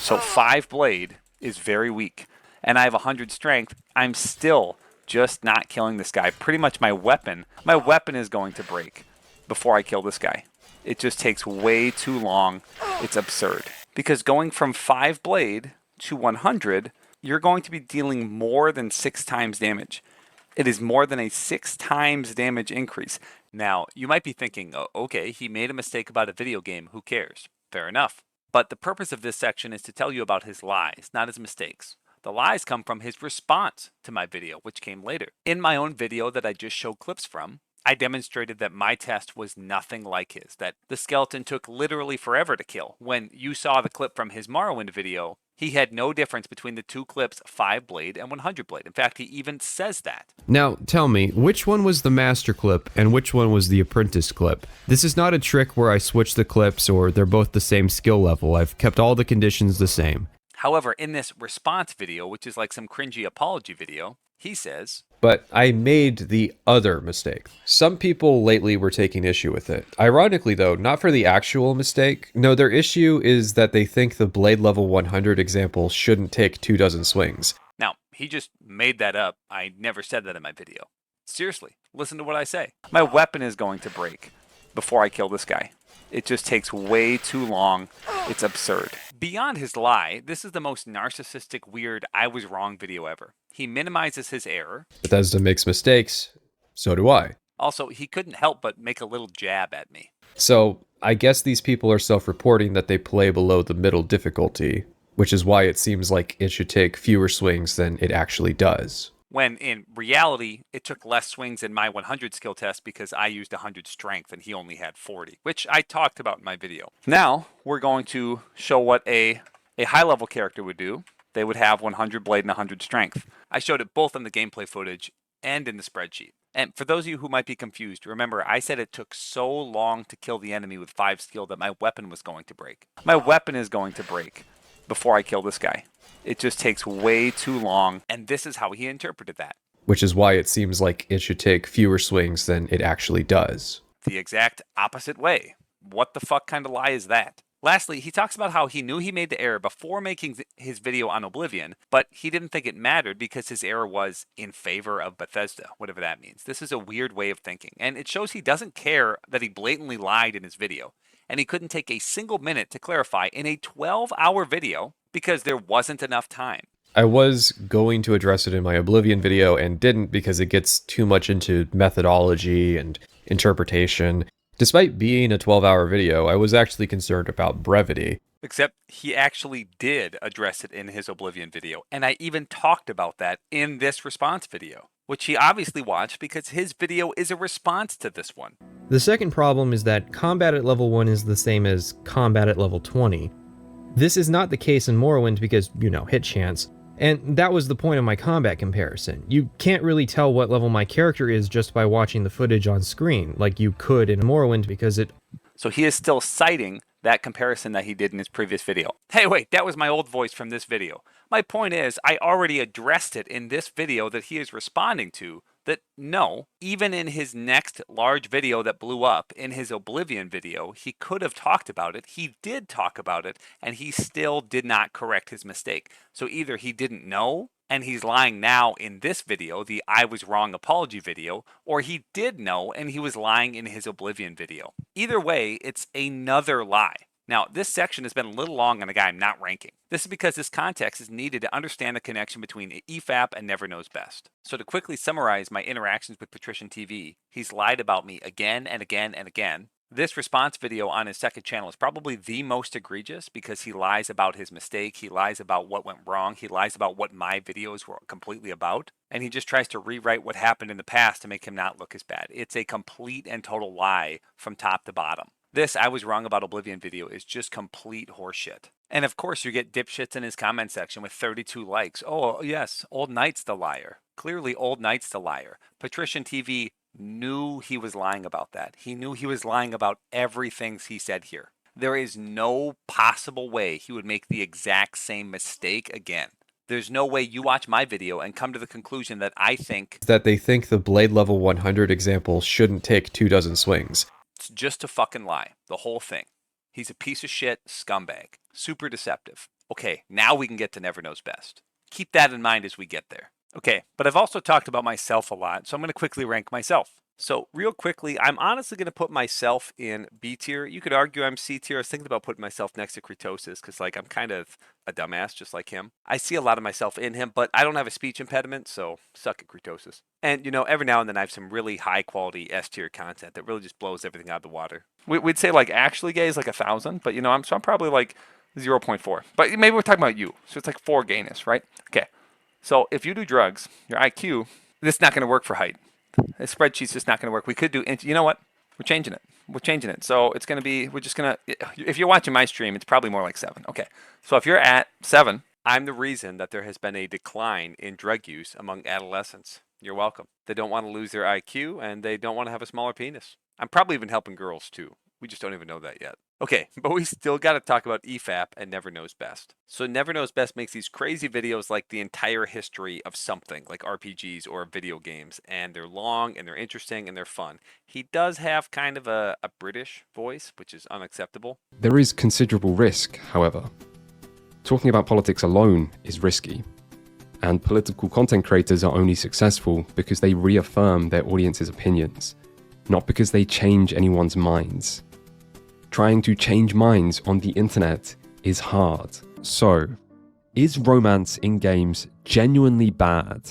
So 5 blade is very weak. And I have 100 strength. I'm still just not killing this guy. Pretty much my weapon is going to break before I kill this guy. It just takes way too long. It's absurd. Because going from 5 blade to 100, you're going to be dealing more than 6 times damage. It is more than a 6 times damage increase. Now, you might be thinking, oh, okay, he made a mistake about a video game, who cares? Fair enough. But the purpose of this section is to tell you about his lies, not his mistakes. The lies come from his response to my video, which came later. In my own video that I just showed clips from, I demonstrated that my test was nothing like his, that the skeleton took literally forever to kill. When you saw the clip from his Morrowind video, he had no difference between the two clips, 5 blade and 100 blade. In fact, he even says that. Now, tell me, which one was the master clip and which one was the apprentice clip? This is not a trick where I switch the clips or they're both the same skill level. I've kept all the conditions the same. However, in this response video, which is like some cringy apology video, he says, but I made the other mistake. Some people lately were taking issue with it. Ironically though, not for the actual mistake. No, their issue is that they think the blade level 100 example shouldn't take 24 swings. Now, he just made that up. I never said that in my video. Seriously, listen to what I say. My weapon is going to break before I kill this guy. It just takes way too long. It's absurd. Beyond his lie, this is the most narcissistic, weird, I was wrong video ever. He minimizes his error. Bethesda makes mistakes. So do I. Also, he couldn't help but make a little jab at me. So, I guess these people are self-reporting that they play below the middle difficulty, which is why it seems like it should take fewer swings than it actually does. When in reality, it took less swings in my 100 skill test because I used 100 strength and he only had 40, which I talked about in my video. Now, we're going to show what a high-level character would do. They would have 100 blade and 100 strength. I showed it both in the gameplay footage and in the spreadsheet. And for those of you who might be confused, remember I said it took so long to kill the enemy with 5 skill that my weapon was going to break. My weapon is going to break before I kill this guy. It just takes way too long, and this is how he interpreted that. Which is why it seems like it should take fewer swings than it actually does. The exact opposite way. What the fuck kind of lie is that? Lastly, he talks about how he knew he made the error before making his video on Oblivion, but he didn't think it mattered because his error was in favor of Bethesda, whatever that means. This is a weird way of thinking, and it shows he doesn't care that he blatantly lied in his video, and he couldn't take a single minute to clarify in a 12-hour video because there wasn't enough time. I was going to address it in my Oblivion video and didn't because it gets too much into methodology and interpretation. Despite being a 12-hour video, I was actually concerned about brevity. Except he actually did address it in his Oblivion video, and I even talked about that in this response video, which he obviously watched because his video is a response to this one. The second problem is that combat at level 1 is the same as combat at level 20. This is not the case in Morrowind because, you know, hit chance. And that was the point of my combat comparison. You can't really tell what level my character is just by watching the footage on screen, like you could in Morrowind because it... So he is still citing that comparison that he did in his previous video. Hey, wait, that was my old voice from this video. My point is, I already addressed it in this video that he is responding to, that no, even in his next large video that blew up, in his Oblivion video, he could have talked about it, he did talk about it, and he still did not correct his mistake. So either he didn't know, and he's lying now in this video, the I was wrong apology video, or he did know and he was lying in his Oblivion video. Either way, it's another lie. Now, this section has been a little long on a guy I'm not ranking. This is because this context is needed to understand the connection between EFAP and NeverKnowsBest. So to quickly summarize my interactions with PatricianTV, he's lied about me again and again and again. This response video on his second channel is probably the most egregious because he lies about his mistake, he lies about what went wrong, he lies about what my videos were completely about, and he just tries to rewrite what happened in the past to make him not look as bad. It's a complete and total lie from top to bottom. This I was wrong about Oblivion video is just complete horseshit. And of course you get dipshits in his comment section with 32 likes. Oh yes, Old Knight's the liar. Clearly Old Knight's the liar. PatricianTV knew he was lying about that. He knew he was lying about everything he said here. There is no possible way he would make the exact same mistake again. There's no way you watch my video and come to the conclusion that I think that they think the blade level 100 example shouldn't take 24 swings. It's just a fucking lie. The whole thing. He's a piece of shit scumbag. Super deceptive. Okay, now we can get to NeverKnowsBest. Keep that in mind as we get there. Okay, but I've also talked about myself a lot, so I'm going to quickly rank myself. So real quickly, I'm honestly going to put myself in B tier. You could argue I'm C tier. I was thinking about putting myself next to Creetosis because like I'm kind of a dumbass just like him. I see a lot of myself in him, but I don't have a speech impediment, so suck it, Creetosis. And you know, every now and then I have some really high quality S tier content that really just blows everything out of the water. We'd say like actually gay is like 1,000, but you know, I'm probably like 0.4. But maybe we're talking about you, so it's like 4 gayness, right? Okay. So if you do drugs, your IQ, this is not going to work for height. The spreadsheet's just not going to work. We could do, you know what? We're changing it. We're changing it. So it's going to be, we're just going to, if you're watching my stream, it's probably more like 7. Okay. So if you're at 7, I'm the reason that there has been a decline in drug use among adolescents. You're welcome. They don't want to lose their IQ and they don't want to have a smaller penis. I'm probably even helping girls too. We just don't even know that yet. Okay, but we still got to talk about EFAP and NeverKnowsBest. So NeverKnowsBest makes these crazy videos like the entire history of something, like RPGs or video games, and they're long and they're interesting and they're fun. He does have kind of a British voice, which is unacceptable. There is considerable risk, however. Talking about politics alone is risky, and political content creators are only successful because they reaffirm their audience's opinions, not because they change anyone's minds. Trying to change minds on the internet is hard. So, is romance in games genuinely bad?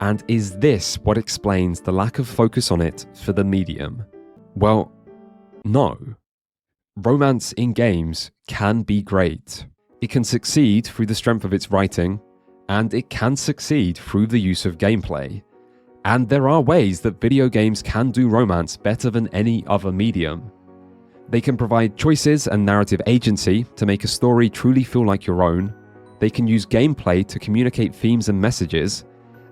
And is this what explains the lack of focus on it for the medium? Well, no. Romance in games can be great. It can succeed through the strength of its writing, and it can succeed through the use of gameplay. And there are ways that video games can do romance better than any other medium. They can provide choices and narrative agency to make a story truly feel like your own. They can use gameplay to communicate themes and messages.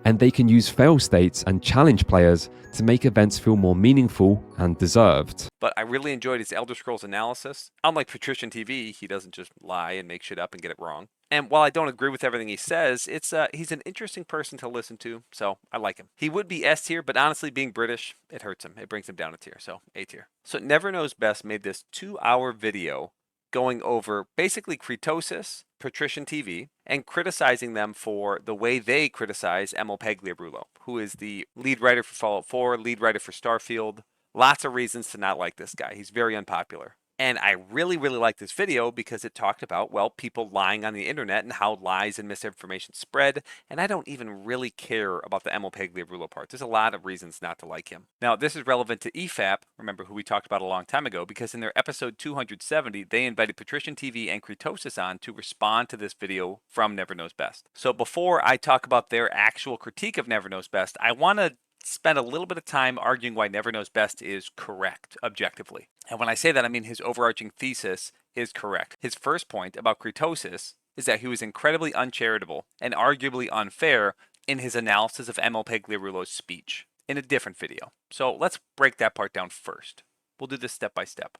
And they can use fail states and challenge players to make events feel more meaningful and deserved. But I really enjoyed his Elder Scrolls analysis. Unlike PatricianTV, he doesn't just lie and make shit up and get it wrong. And while I don't agree with everything he says, he's an interesting person to listen to, so I like him. He would be S tier, but honestly, being British, it hurts him. It brings him down a tier, so A tier. So NeverKnowsBest made this 2-hour video going over basically Creetosis, PatricianTV, and criticizing them for the way they criticize Emil Pagliarulo, who is the lead writer for Fallout 4, lead writer for Starfield. Lots of reasons to not like this guy. He's very unpopular. And I really, really like this video because it talked about, well, people lying on the internet and how lies and misinformation spread. And I don't even really care about the Emil Pagliarulo part. There's a lot of reasons not to like him. Now, this is relevant to EFAP, remember who we talked about a long time ago, because in their episode 270, they invited PatricianTV and Creetosis on to respond to this video from NeverKnowsBest. So before I talk about their actual critique of NeverKnowsBest, I want to spend a little bit of time arguing why NeverKnowsBest is correct objectively. And when I say that, I mean his overarching thesis is correct. His first point about Creetosis is that he was incredibly uncharitable and arguably unfair in his analysis of Emil Pagliarulo's speech in a different video. So let's break that part down first. We'll do this step by step.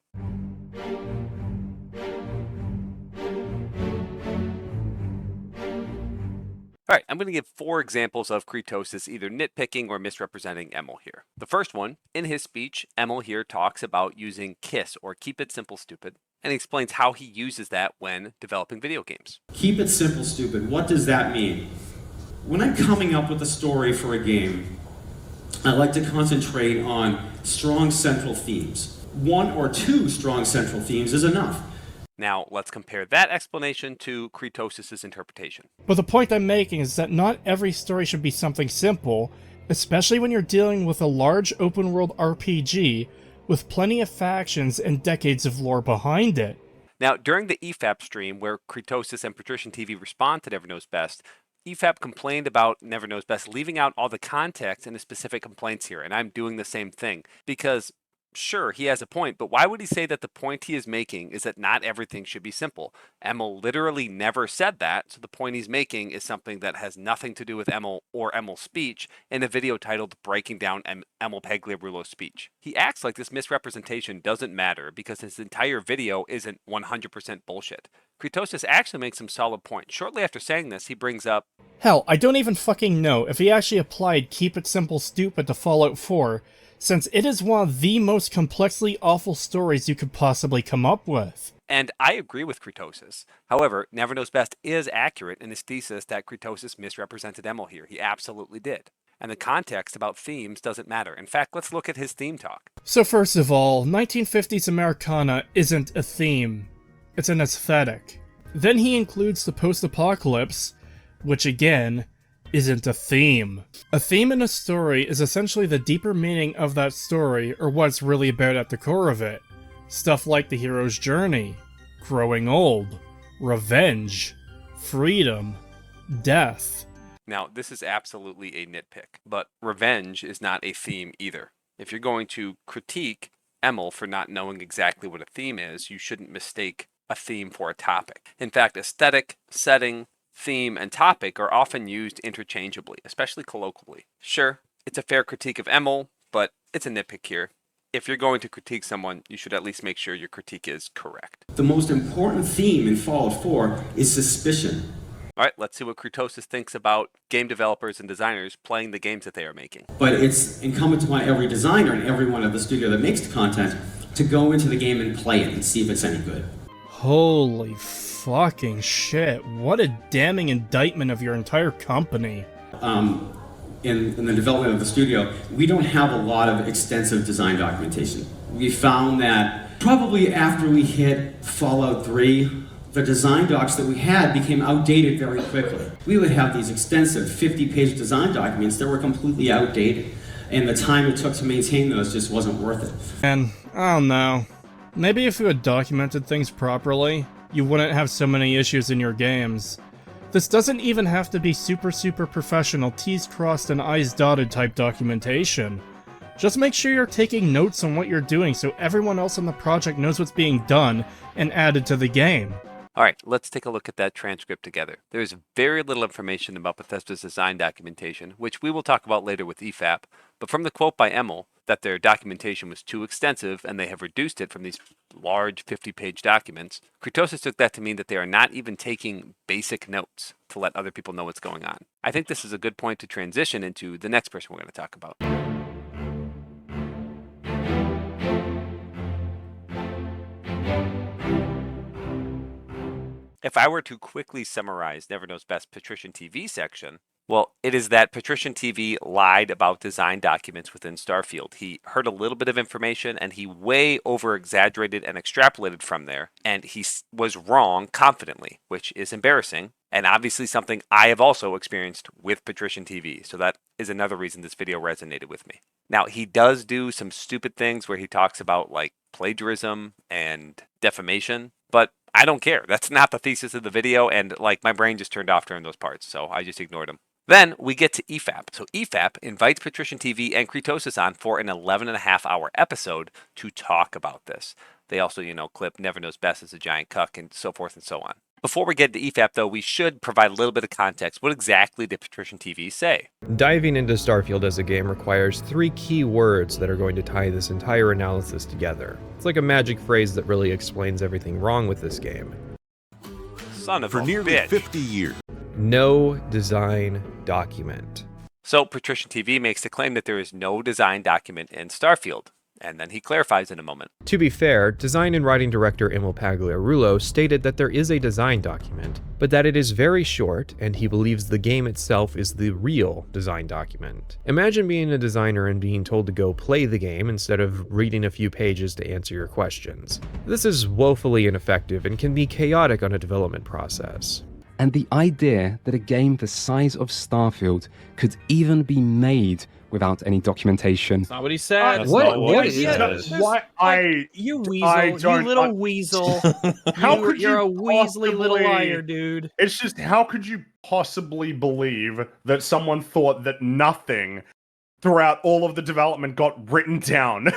All right, I'm going to give 4 examples of Creetosis either nitpicking or misrepresenting Emil here. The first one, in his speech, Emil here talks about using KISS, or Keep It Simple Stupid, and he explains how he uses that when developing video games. Keep it simple, stupid. What does that mean? When I'm coming up with a story for a game, I like to concentrate on strong central themes. 1 or 2 strong central themes is enough. Now, let's compare that explanation to Creetosis' interpretation. But the point I'm making is that not every story should be something simple, especially when you're dealing with a large open-world RPG with plenty of factions and decades of lore behind it. Now, during the EFAP stream where Creetosis and PatricianTV respond to NeverKnowsBest, EFAP complained about NeverKnowsBest leaving out all the context and the specific complaints here, and I'm doing the same thing, because sure, he has a point, but why would he say that the point he is making is that not everything should be simple? Emil literally never said that, so the point he's making is something that has nothing to do with Emil or Emil's speech in a video titled Breaking Down Emil Pagliarulo's Speech. He acts like this misrepresentation doesn't matter because his entire video isn't 100% bullshit. Creetosis actually makes some solid points. Shortly after saying this, he brings up, hell, I don't even fucking know if he actually applied Keep It Simple Stupid to Fallout 4, since it is one of the most complexly awful stories you could possibly come up with. And I agree with Creetosis. However, NeverKnowsBest is accurate in his thesis that Creetosis misrepresented Emil here. He absolutely did. And the context about themes doesn't matter. In fact, let's look at his theme talk. So first of all, 1950s Americana isn't a theme. It's an aesthetic. Then he includes the post-apocalypse, which again, isn't a theme. A theme in a story is essentially the deeper meaning of that story, or what's really about at the core of it. Stuff like the hero's journey, growing old, revenge, freedom, death. Now, this is absolutely a nitpick, but revenge is not a theme either. If you're going to critique Emil for not knowing exactly what a theme is, you shouldn't mistake a theme for a topic. In fact, aesthetic, setting, theme, and topic are often used interchangeably, especially colloquially. Sure, it's a fair critique of Emil, but it's a nitpick here. If you're going to critique someone, you should at least make sure your critique is correct. The most important theme in Fallout 4 is suspicion. All right, let's see what Creetosis thinks about game developers and designers playing the games that they are making. But it's incumbent upon every designer and everyone at the studio that makes the content to go into the game and play it and see if it's any good. Holy fucking shit. What a damning indictment of your entire company. In the development of the studio, we don't have a lot of extensive design documentation. We found that probably after we hit Fallout 3, the design docs that we had became outdated very quickly. We would have these extensive 50-page design documents that were completely outdated, and the time it took to maintain those just wasn't worth it. And, I don't know. Maybe if you had documented things properly, you wouldn't have so many issues in your games. This doesn't even have to be super professional T's crossed and I's dotted type documentation. Just make sure you're taking notes on what you're doing so everyone else on the project knows what's being done and added to the game. All right, let's take a look at that transcript together. There's very little information about Bethesda's design documentation, which we will talk about later with EFAP, but from the quote by Emil, that their documentation was too extensive and they have reduced it from these large 50-page documents, Creetosis took that to mean that they are not even taking basic notes to let other people know what's going on. I think this is a good point to transition into the next person we're going to talk about. If I were to quickly summarize NeverKnowsBest PatricianTV section, well, it is that PatricianTV lied about design documents within Starfield. He heard a little bit of information and he way over-exaggerated and extrapolated from there, and he was wrong confidently, which is embarrassing, and obviously something I have also experienced with PatricianTV, so that is another reason this video resonated with me. Now, he does do some stupid things where he talks about, like, plagiarism and defamation, but I don't care. That's not the thesis of the video, and like my brain just turned off during those parts, so I just ignored them. Then we get to EFAP. So EFAP invites PatricianTV and Creetosis on for an 11.5-hour episode to talk about this. They also, clip NeverKnowsBest as a giant cuck and so forth and so on. Before we get to EFAP, though, we should provide a little bit of context. What exactly did PatricianTV say? Diving into Starfield as a game requires 3 key words that are going to tie this entire analysis together. It's like a magic phrase that really explains everything wrong with this game. Son of a bitch. For nearly 50 years. No design document. So PatricianTV makes the claim that there is no design document in Starfield. And then he clarifies in a moment. To be fair, design and writing director Emil Pagliarulo stated that there is a design document, but that it is very short, and he believes the game itself is the real design document. Imagine being a designer and being told to go play the game instead of reading a few pages to answer your questions. This is woefully ineffective and can be chaotic on a development process. And the idea that a game the size of Starfield could even be made without any documentation. That's not what he said. What is this? You weasel, you little weasel. You're a weaselly little liar, dude. It's just, how could you possibly believe that someone thought that nothing throughout all of the development got written down?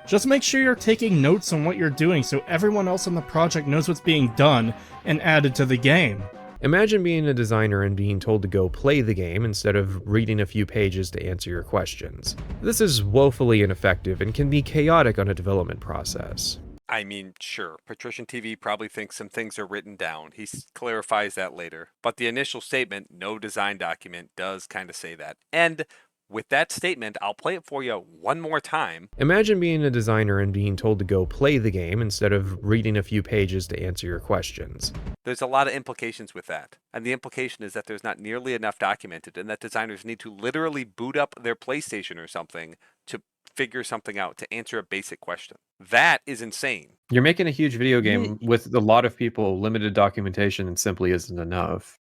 Just make sure you're taking notes on what you're doing so everyone else on the project knows what's being done and added to the game. Imagine being a designer and being told to go play the game instead of reading a few pages to answer your questions. This is woefully ineffective and can be chaotic on a development process. I mean, sure, PatricianTV probably thinks some things are written down. He clarifies that later. But the initial statement, no design document, does kind of say that. And with that statement, I'll play it for you one more time. Imagine being a designer and being told to go play the game instead of reading a few pages to answer your questions. There's a lot of implications with that. And the implication is that there's not nearly enough documented and that designers need to literally boot up their PlayStation or something to figure something out, to answer a basic question. That is insane. You're making a huge video game with a lot of people, limited documentation, and simply isn't enough.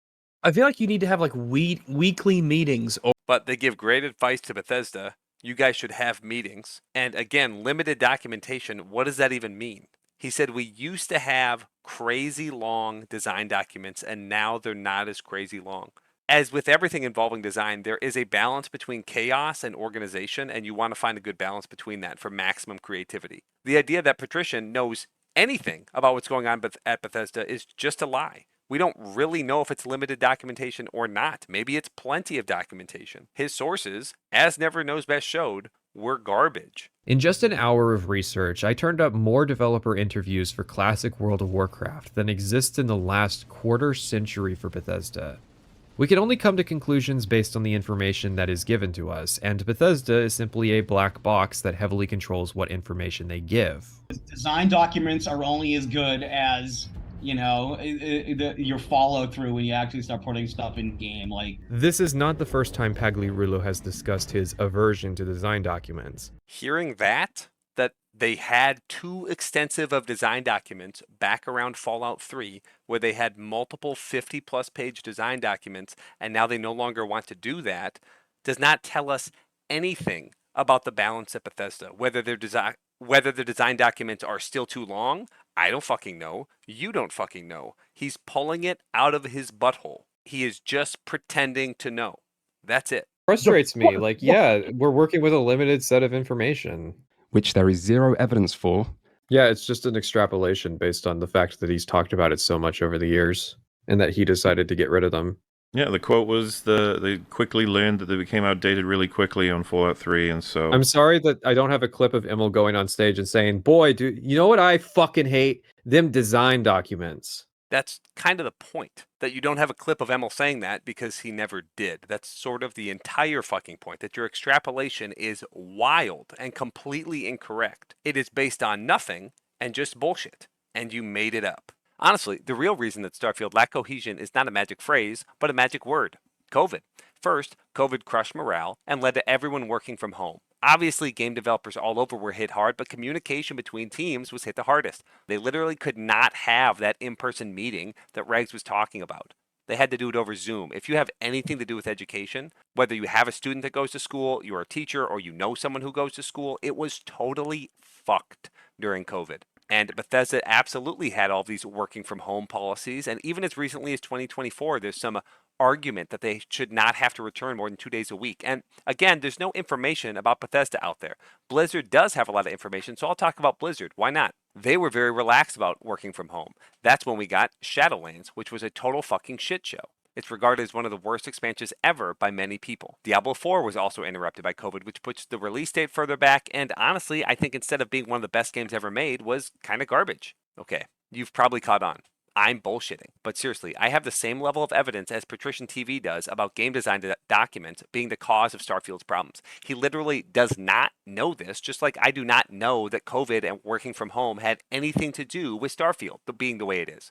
I feel like you need to have like weekly meetings. But they give great advice to Bethesda. You guys should have meetings. And again, limited documentation, what does that even mean? He said we used to have crazy long design documents and now they're not as crazy long. as with everything involving design, there is a balance between chaos and organization, and you want to find a good balance between that for maximum creativity. The idea that Patrician knows anything about what's going on at Bethesda is just a lie. We don't really know if it's limited documentation or not. Maybe it's plenty of documentation. His sources, as NeverKnowsBest showed, were garbage. In just an hour of research, I turned up more developer interviews for classic World of Warcraft than exists in the last quarter century for Bethesda. We can only come to conclusions based on the information that is given to us, and Bethesda is simply a black box that heavily controls what information they give. Design documents are only as good as, you know, your follow through when you actually start putting stuff in game. Like, this is not the first time Pagliarulo has discussed his aversion to design documents. Hearing that they had too extensive of design documents back around Fallout 3, where they had multiple 50-plus page design documents, and now they no longer want to do that, does not tell us anything about the balance at Bethesda. Whether the design documents are still too long, I don't fucking know. You don't fucking know. He's pulling it out of his butthole. He is just pretending to know. That's it. Frustrates me. Like, yeah, we're working with a limited set of information. Which there is zero evidence for. Yeah, it's just an extrapolation based on the fact that he's talked about it so much over the years, and that he decided to get rid of them. Yeah, the quote was they quickly learned that they became outdated really quickly on Fallout 3, and so... I'm sorry that I don't have a clip of Emil going on stage and saying, boy, dude, you know what I fucking hate? Them design documents. That's kind of the point, that you don't have a clip of Emil saying that because he never did. That's sort of the entire fucking point, that your extrapolation is wild and completely incorrect. It is based on nothing and just bullshit, and you made it up. Honestly, the real reason that Starfield lacked cohesion is not a magic phrase, but a magic word: COVID. First, COVID crushed morale and led to everyone working from home. Obviously, game developers all over were hit hard, but communication between teams was hit the hardest. They literally could not have that in-person meeting that Regs was talking about. They had to do it over Zoom. If you have anything to do with education, whether you have a student that goes to school, you're a teacher, or you know someone who goes to school, it was totally fucked during COVID. And Bethesda absolutely had all these working from home policies, and even as recently as 2024, there's some argument that they should not have to return more than 2 days a week. And again, there's no information about Bethesda out there. Blizzard does have a lot of information, so I'll talk about Blizzard. Why not? They were very relaxed about working from home. That's when we got Shadowlands, which was a total fucking shit show. It's regarded as one of the worst expansions ever by many people. Diablo 4 was also interrupted by COVID, which puts the release date further back, and honestly, I think instead of being one of the best games ever made, was kind of garbage. Okay, you've probably caught on. I'm bullshitting. But seriously, I have the same level of evidence as PatricianTV does about game design documents being the cause of Starfield's problems. He literally does not know this, just like I do not know that COVID and working from home had anything to do with Starfield being the way it is.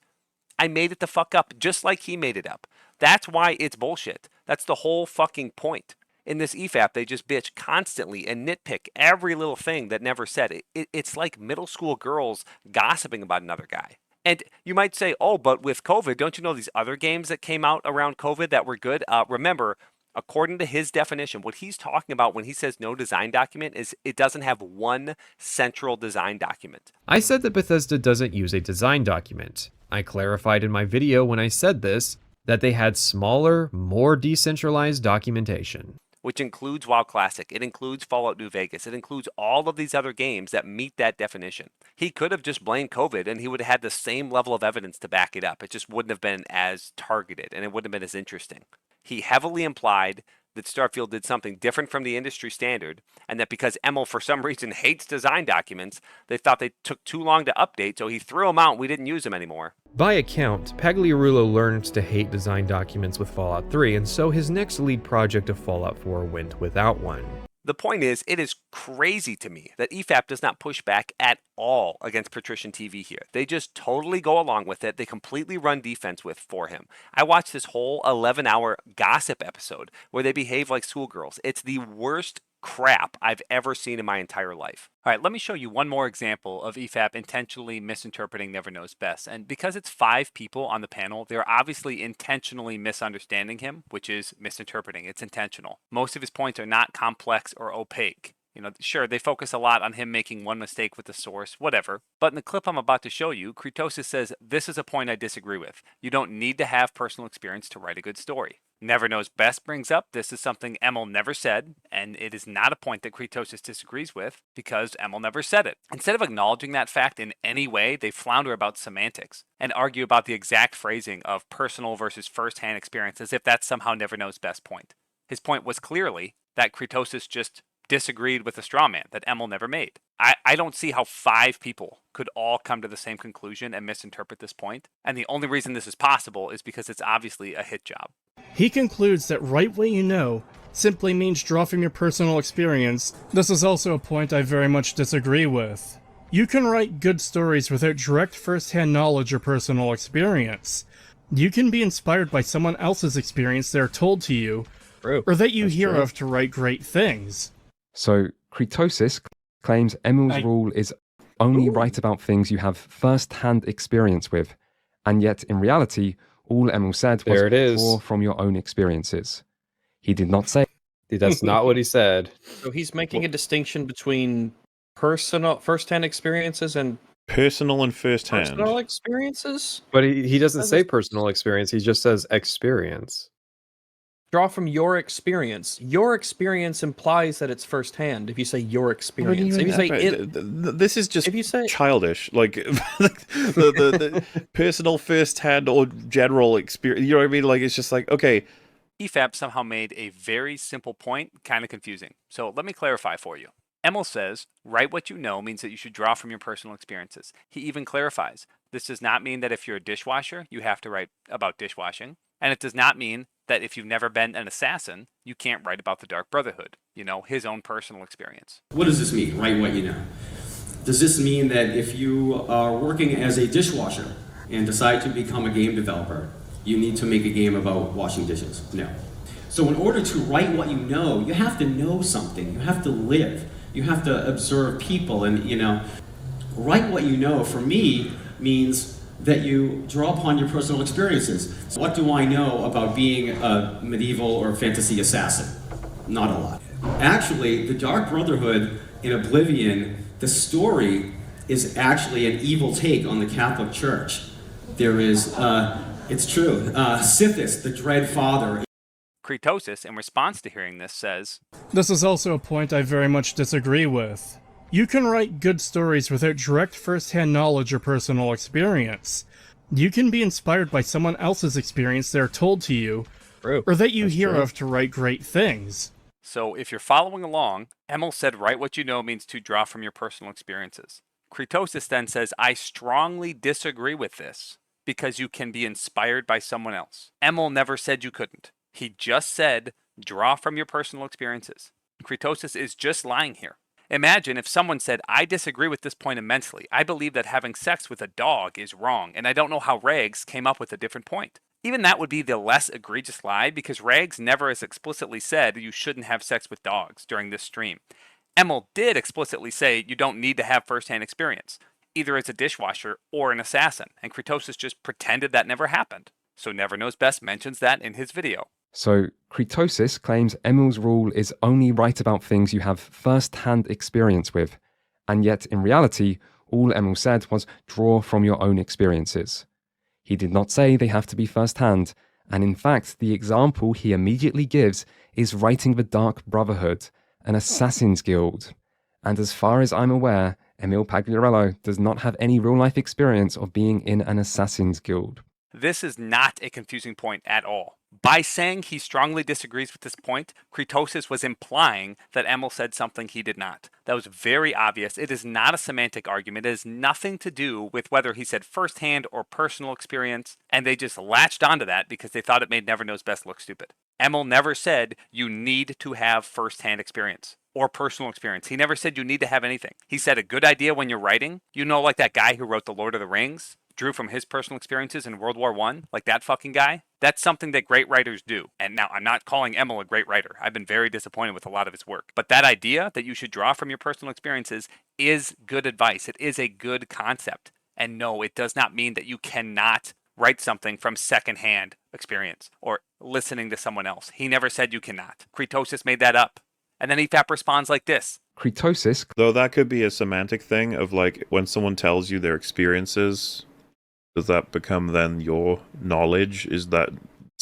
I made it the fuck up, just like he made it up. That's why it's bullshit. That's the whole fucking point. In this EFAP, they just bitch constantly and nitpick every little thing that never said. It's like middle school girls gossiping about another guy. And you might say, oh, but with COVID, don't you know these other games that came out around COVID that were good? Remember, according to his definition, what he's talking about when he says no design document is it doesn't have one central design document. I said that Bethesda doesn't use a design document. I clarified in my video when I said this that they had smaller, more decentralized documentation. Which includes WoW Classic, it includes Fallout New Vegas, it includes all of these other games that meet that definition. He could have just blamed COVID and he would have had the same level of evidence to back it up. It just wouldn't have been as targeted and it wouldn't have been as interesting. He heavily implied that Starfield did something different from the industry standard, and that because Emil for some reason hates design documents, they thought they took too long to update, so he threw them out and we didn't use them anymore. By account, Pagliarulo learned to hate design documents with Fallout 3, and so his next lead project of Fallout 4 went without one. The point is, it is crazy to me that EFAP does not push back at all against PatricianTV here. They just totally go along with it. They completely run defense for him. I watched this whole 11-hour gossip episode where they behave like schoolgirls. It's the worst crap I've ever seen in my entire life. All right, let me show you one more example of EFAP intentionally misinterpreting NeverKnowsBest. And because it's 5 people on the panel, they're obviously intentionally misunderstanding him, which is misinterpreting. It's intentional. Most of his points are not complex or opaque. You know, sure, they focus a lot on him making one mistake with the source, whatever. But in the clip I'm about to show you, Creetosis says, this is a point I disagree with. You don't need to have personal experience to write a good story. NeverKnowsBest brings up this is something Emil never said, and it is not a point that Creetosis disagrees with because Emil never said it. Instead of acknowledging that fact in any way, they flounder about semantics and argue about the exact phrasing of personal versus first-hand experience as if that's somehow NeverKnowsBest's point. His point was clearly that Creetosis just disagreed with a straw man that Emil never made. I don't see how 5 people could all come to the same conclusion and misinterpret this point, and the only reason this is possible is because it's obviously a hit job. He concludes that right what you know simply means draw from your personal experience. This is also a point I very much disagree with. You can write good stories without direct first-hand knowledge or personal experience. You can be inspired by someone else's experience they're told to you, or that you hear of to write great things. So, Creetosis claims Emil's rule is only right about things you have first-hand experience with, and yet in reality, all Emil said was draw from your own experiences. He did not say... That's not what he said. So he's making a distinction between first-hand experiences and personal and first-hand. Personal experiences? But he doesn't say personal experience, he just says experience. Draw from your experience. Your experience implies that it's firsthand. If you say your experience, if you say this is just childish. Like the personal, first-hand, or general experience. You know what I mean? Like it's just like okay. EFAP somehow made a very simple point, kind of confusing. So let me clarify for you. Emil says, write what you know means that you should draw from your personal experiences. He even clarifies, this does not mean that if you're a dishwasher, you have to write about dishwashing. And it does not mean that if you've never been an assassin, you can't write about the Dark Brotherhood, you know, his own personal experience. What does this mean, write what you know? Does this mean that if you are working as a dishwasher and decide to become a game developer, you need to make a game about washing dishes? No. So in order to write what you know have to know something. You have to live. You have to observe people and, you know, write what you know for me means that you draw upon your personal experiences. So what do I know about being a medieval or fantasy assassin? Not a lot. Actually, the Dark Brotherhood in Oblivion, the story is actually an evil take on the Catholic Church. There is, it's true, Sithis, the Dread Father. Creetosis, in response to hearing this, says, this is also a point I very much disagree with. You can write good stories without direct first-hand knowledge or personal experience. You can be inspired by someone else's experience they're told to you, or that you hear of to write great things. So if you're following along, Emil said write what you know means to draw from your personal experiences. Creetosis then says, I strongly disagree with this, because you can be inspired by someone else. Emil never said you couldn't. He just said, draw from your personal experiences. Creetosis is just lying here. Imagine if someone said, I disagree with this point immensely. I believe that having sex with a dog is wrong, and I don't know how Rags came up with a different point. Even that would be the less egregious lie, because Rags never as explicitly said you shouldn't have sex with dogs during this stream. Emil did explicitly say you don't need to have first-hand experience, either as a dishwasher or an assassin, and Creetosis just pretended that never happened. So NeverKnowsBest mentions that in his video. So, Creetosis claims Emil's rule is only right about things you have first-hand experience with, and yet in reality, all Emil said was draw from your own experiences. He did not say they have to be first-hand, and in fact, the example he immediately gives is writing the Dark Brotherhood, an assassin's guild. And as far as I'm aware, Emil Pagliarello does not have any real-life experience of being in an assassin's guild. This is not a confusing point at all. By saying he strongly disagrees with this point, Creetosis was implying that Emil said something he did not. That was very obvious. It is not a semantic argument. It has nothing to do with whether he said firsthand or personal experience, and they just latched onto that because they thought it made NeverKnowsBest look stupid. Emil never said you need to have firsthand experience or personal experience. He never said you need to have anything. He said a good idea when you're writing, you know, like that guy who wrote The Lord of the Rings, drew from his personal experiences in World War I, like that fucking guy. That's something that great writers do. And now, I'm not calling Emil a great writer. I've been very disappointed with a lot of his work. But that idea that you should draw from your personal experiences is good advice. It is a good concept. And no, it does not mean that you cannot write something from secondhand experience or listening to someone else. He never said you cannot. Creetosis made that up. And then EFAP responds like this. Creetosis. Though that could be a semantic thing of like when someone tells you their experiences, does that become then your knowledge? Is that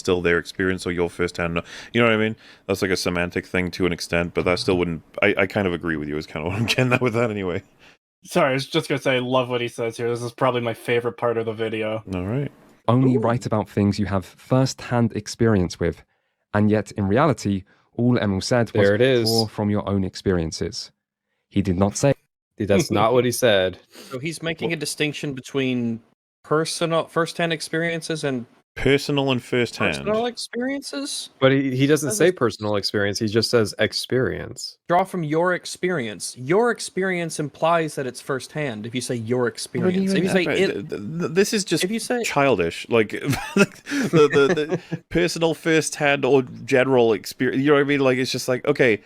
still their experience or your first-hand. You know what I mean? That's like a semantic thing to an extent, but that still wouldn't. I kind of agree with you. Is kind of what I'm getting at with that anyway. Sorry, I was just gonna say I love what he says here. This is probably my favorite part of the video. All right. Only write about things you have first-hand experience with, and yet in reality, all Emil said was There it is. draw from your own experiences. He did not say. That's not what he said. So he's making a distinction between personal first-hand experiences and Personal and first-hand. personal experiences. But he doesn't say personal experience. He just says experience. Draw from your experience. Your experience implies that it's first-hand. If you say your experience, if you say this is just if you say childish. Like the personal first-hand or general experience. You know what I mean? Like it's just like okay.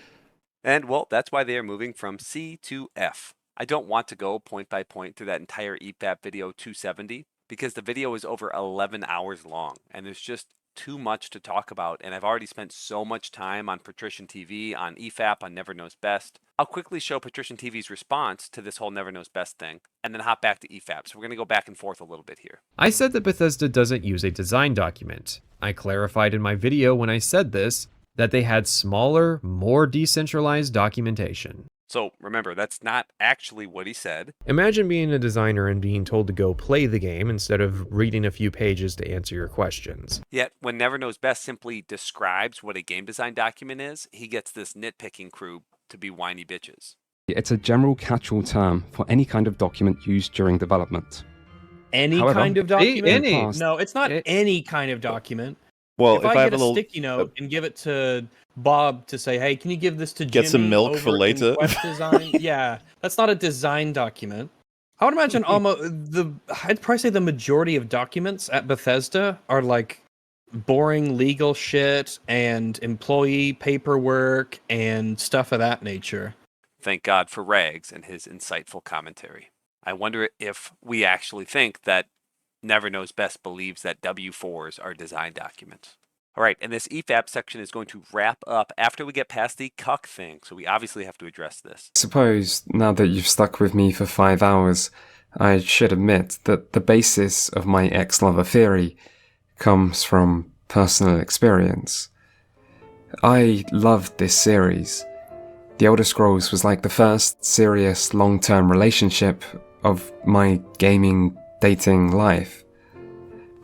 And well, that's why they are moving from C to F. I don't want to go point by point through that entire EFAP video 270 because the video is over 11 hours long and there's just too much to talk about. And I've already spent so much time on PatricianTV, on EFAP, on NeverKnowsBest. I'll quickly show PatricianTV's response to this whole NeverKnowsBest thing and then hop back to EFAP. So we're going to go back and forth a little bit here. I said that Bethesda doesn't use a design document. I clarified in my video when I said this that they had smaller, more decentralized documentation. So remember, that's not actually what he said. Imagine being a designer and being told to go play the game instead of reading a few pages to answer your questions. Yet, when NeverKnowsBest simply describes what a game design document is, he gets this nitpicking crew to be whiny bitches. It's a general catch-all term for any kind of document used during development. any However, kind of document. any. No, it's not any kind of document. Well, if I get a sticky note and give it to Bob to say, "Hey, can you give this to Jimmy?" Get some milk for over in later. Web design? Yeah, that's not a design document. I would imagine I'd probably say the majority of documents at Bethesda are like boring legal shit and employee paperwork and stuff of that nature. Thank God for Rags and his insightful commentary. I wonder if we actually think that NeverKnowsBest believes that W4s are design documents. All right, and this EFAP section is going to wrap up after we get past the cuck thing, so we obviously have to address this. Suppose, now that you've stuck with me for 5 hours, I should admit that the basis of my ex-lover theory comes from personal experience. I loved this series. The Elder Scrolls was like the first serious long-term relationship of my gaming dating life.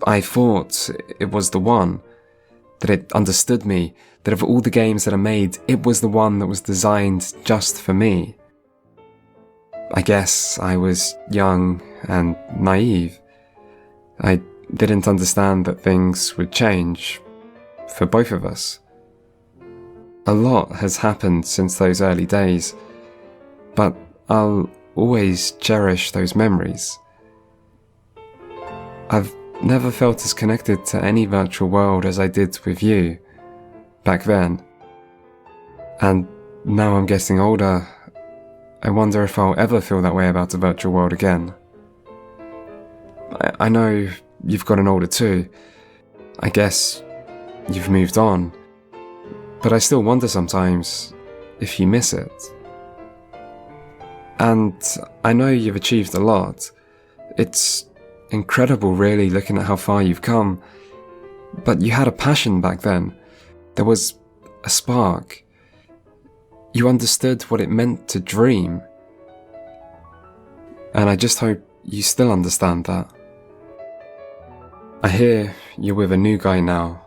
I thought it was the one, that it understood me, that of all the games that are made, it was the one that was designed just for me. I guess I was young and naive. I didn't understand that things would change for both of us. A lot has happened since those early days, but I'll always cherish those memories. I've never felt as connected to any virtual world as I did with you back then. And now I'm getting older, I wonder if I'll ever feel that way about a virtual world again. I know you've gotten older too. I guess you've moved on. But I still wonder sometimes if you miss it. And I know you've achieved a lot. It's incredible really looking at how far you've come. But you had a passion back then. There was a spark. You understood what it meant to dream. And I just hope you still understand that. I hear you're with a new guy now.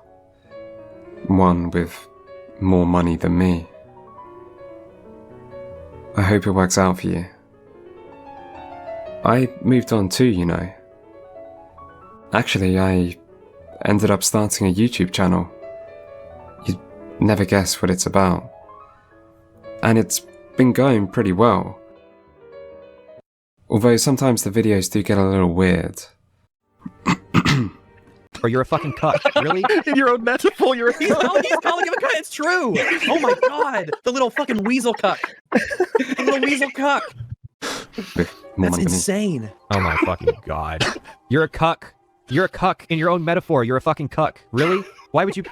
One with more money than me. I hope it works out for you. I moved on too, you know. Actually, I ended up starting a YouTube channel. You'd never guess what it's about. And it's been going pretty well. Although sometimes the videos do get a little weird. Or you're a fucking cuck. Really? In your own metaphor, you're He's calling him a cuck. It's true. Oh my god. The little fucking weasel cuck. The little weasel cuck. That's insane. Oh my fucking god. You're a cuck. You're a cuck in your own metaphor. You're a fucking cuck. Really? Why would you...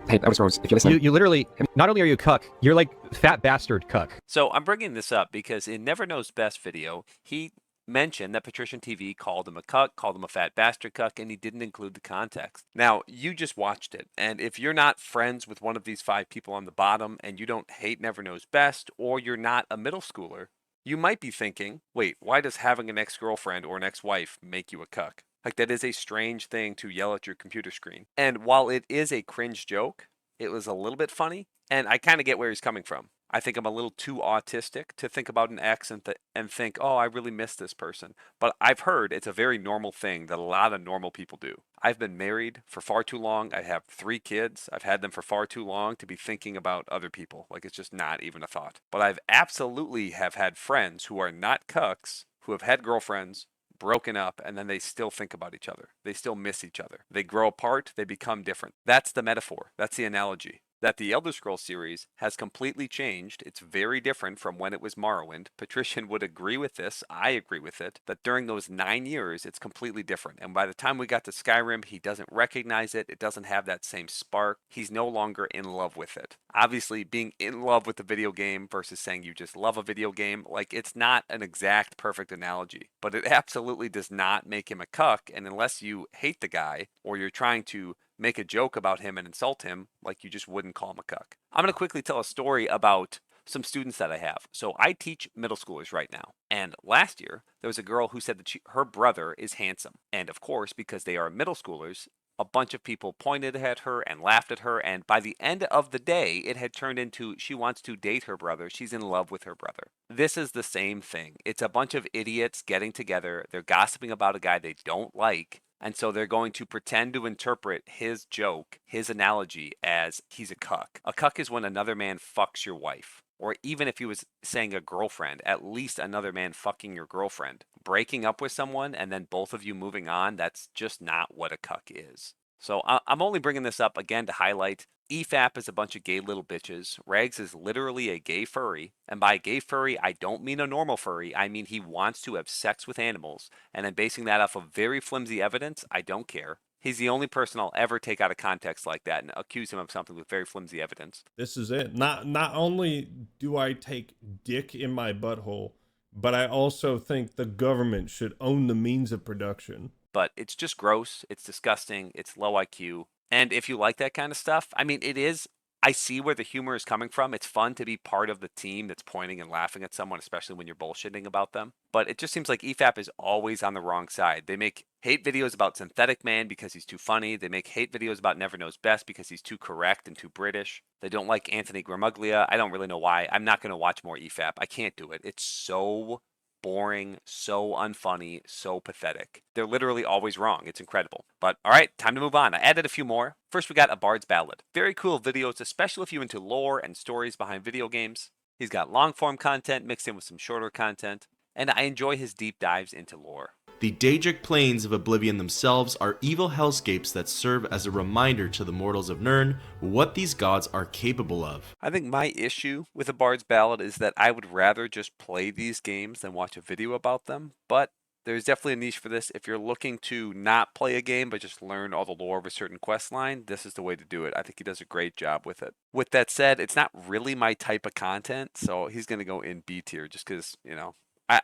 Hey, Elder Scrolls, if you're listening... You literally... Not only are you a cuck, you're like fat bastard cuck. So I'm bringing this up because in NeverKnowsBest video, he mention that PatricianTV called him a cuck, called him a fat bastard cuck, and he didn't include the context. Now, you just watched it, and if you're not friends with one of these 5 people on the bottom, and you don't hate NeverKnowsBest, or you're not a middle schooler, you might be thinking, wait, why does having an ex-girlfriend or an ex-wife make you a cuck? Like, that is a strange thing to yell at your computer screen. And while it is a cringe joke, it was a little bit funny, and I kind of get where he's coming from. I think I'm a little too autistic to think about an ex and think, oh, I really miss this person. But I've heard it's a very normal thing that a lot of normal people do. I've been married for far too long. I have 3 kids. I've had them for far too long to be thinking about other people. Like, it's just not even a thought. But I've absolutely have had friends who are not cucks, who have had girlfriends, broken up, and then they still think about each other. They still miss each other. They grow apart. They become different. That's the metaphor. That's the analogy. That the Elder Scrolls series has completely changed. It's very different from when it was Morrowind. Patrician would agree with this. I agree with it. That during those 9 years, it's completely different. And by the time we got to Skyrim, he doesn't recognize it. It doesn't have that same spark. He's no longer in love with it. Obviously, being in love with the video game versus saying you just love a video game, like, it's not an exact perfect analogy. But it absolutely does not make him a cuck. And unless you hate the guy or you're trying to make a joke about him and insult him, like, you just wouldn't call him a cuck. I'm going to quickly tell a story about some students that I have. So I teach middle schoolers right now. And last year, there was a girl who said that her brother is handsome. And of course, because they are middle schoolers, a bunch of people pointed at her and laughed at her. And by the end of the day, it had turned into she wants to date her brother. She's in love with her brother. This is the same thing. It's a bunch of idiots getting together. They're gossiping about a guy they don't like. And so they're going to pretend to interpret his joke, his analogy, as he's a cuck. A cuck is when another man fucks your wife. Or even if he was saying a girlfriend, at least another man fucking your girlfriend. Breaking up with someone and then both of you moving on, that's just not what a cuck is. So I'm only bringing this up again to highlight EFAP is a bunch of gay little bitches. Rags is literally a gay furry. And by gay furry, I don't mean a normal furry. I mean he wants to have sex with animals. And I'm basing that off of very flimsy evidence. I don't care. He's the only person I'll ever take out of context like that and accuse him of something with very flimsy evidence. This is it. Not only do I take dick in my butthole, but I also think the government should own the means of production. But it's just gross. It's disgusting. It's low IQ. And if you like that kind of stuff, I mean, it is. I see where the humor is coming from. It's fun to be part of the team that's pointing and laughing at someone, especially when you're bullshitting about them. But it just seems like EFAP is always on the wrong side. They make hate videos about Synthetic Man because he's too funny. They make hate videos about NeverKnowsBest because he's too correct and too British. They don't like Anthony Gramuglia. I don't really know why. I'm not going to watch more EFAP. I can't do it. It's so boring, so unfunny, so pathetic. They're literally always wrong. It's incredible. But all right, time to move on. I added a few more. First, we got A Bard's Ballad. Very cool videos, especially if you're into lore and stories behind video games. He's got long form content mixed in with some shorter content, and I enjoy his deep dives into lore. The Daedric planes of Oblivion themselves are evil hellscapes that serve as a reminder to the mortals of Nirn what these gods are capable of. I think my issue with A Bard's Ballad is that I would rather just play these games than watch a video about them, but there's definitely a niche for this. If you're looking to not play a game but just learn all the lore of a certain quest line, this is the way to do it. I think he does a great job with it. With that said, it's not really my type of content, so he's going to go in B tier just because, you know,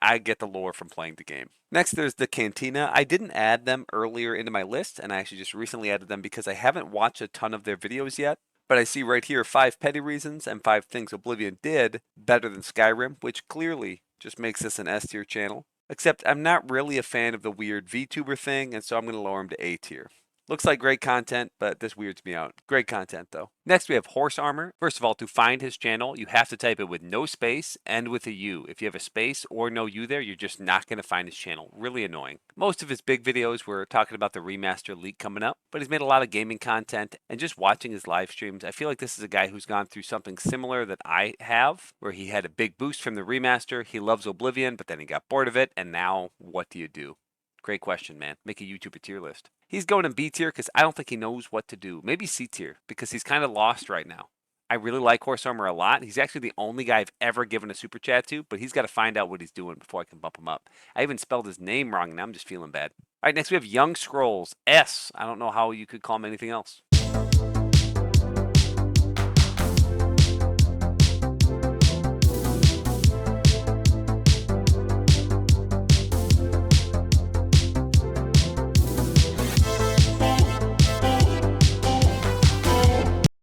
I get the lore from playing the game. Next, there's the Cantina. I didn't add them earlier into my list, and I actually just recently added them because I haven't watched a ton of their videos yet. But I see right here 5 petty reasons and 5 things Oblivion did better than Skyrim, which clearly just makes this an S tier channel. Except I'm not really a fan of the weird VTuber thing, and so I'm going to lower him to A tier. Looks like great content, but this weirds me out. Great content, though. Next, we have HorseArmour. First of all, to find his channel, you have to type it with no space and with a U. If you have a space or no U there, you're just not going to find his channel. Really annoying. Most of his big videos were talking about the remaster leak coming up, but he's made a lot of gaming content, and just watching his live streams, I feel like this is a guy who's gone through something similar that I have, where he had a big boost from the remaster, he loves Oblivion, but then he got bored of it, and now, what do you do? Great question, man. Make a YouTuber tier list. He's going in B tier because I don't think he knows what to do. Maybe C tier because he's kind of lost right now. I really like HorseArmour a lot. He's actually the only guy I've ever given a super chat to, but he's got to find out what he's doing before I can bump him up. I even spelled his name wrong, and I'm just feeling bad. All right, next we have YoungScrolls. S. I don't know how you could call him anything else.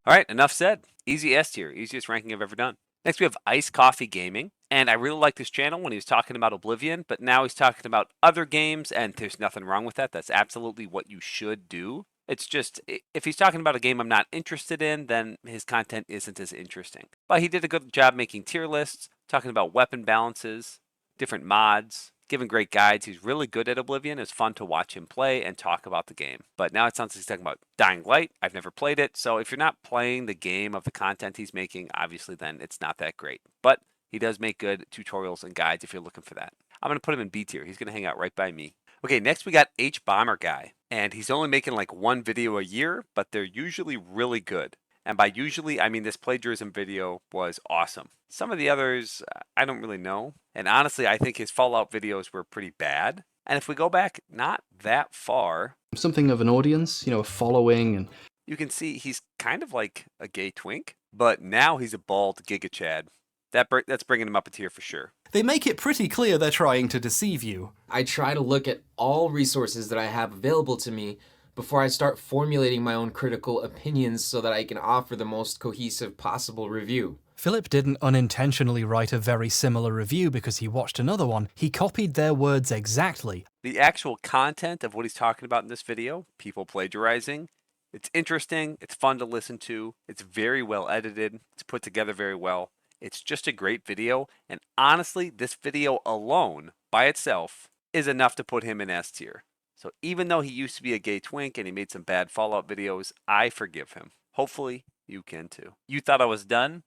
All right, enough said. Easy S tier, easiest ranking I've ever done. Next, we have Iced Coffee Gaming. And I really like this channel when he was talking about Oblivion, but now he's talking about other games, and there's nothing wrong with that. That's absolutely what you should do. It's just, if he's talking about a game I'm not interested in, then his content isn't as interesting. But he did a good job making tier lists, talking about weapon balances, different mods, giving great guides. He's really good at Oblivion. It's fun to watch him play and talk about the game. But now it sounds like he's talking about Dying Light. I've never played it, so if you're not playing the game of the content he's making, obviously then it's not that great. But he does make good tutorials and guides if you're looking for that. I'm going to put him in B tier. He's going to hang out right by me. Okay, next we got H-Bomber Guy. And he's only making like one video a year, but they're usually really good. And by usually, I mean this plagiarism video was awesome. Some of the others, I don't really know. And honestly, I think his Fallout videos were pretty bad. And if we go back not that far, something of an audience, a following, and you can see he's kind of like a gay twink, but now he's a bald Giga Chad. That's bringing him up a tier for sure. They make it pretty clear they're trying to deceive you. I try to look at all resources that I have available to me before I start formulating my own critical opinions so that I can offer the most cohesive possible review. Philip didn't unintentionally write a very similar review because he watched another one. He copied their words exactly. The actual content of what he's talking about in this video, people plagiarizing, it's interesting, it's fun to listen to, it's very well edited, it's put together very well. It's just a great video, and honestly, this video alone, by itself, is enough to put him in S tier. So even though he used to be a gay twink and he made some bad Fallout videos, I forgive him. Hopefully, you can too. You thought I was done?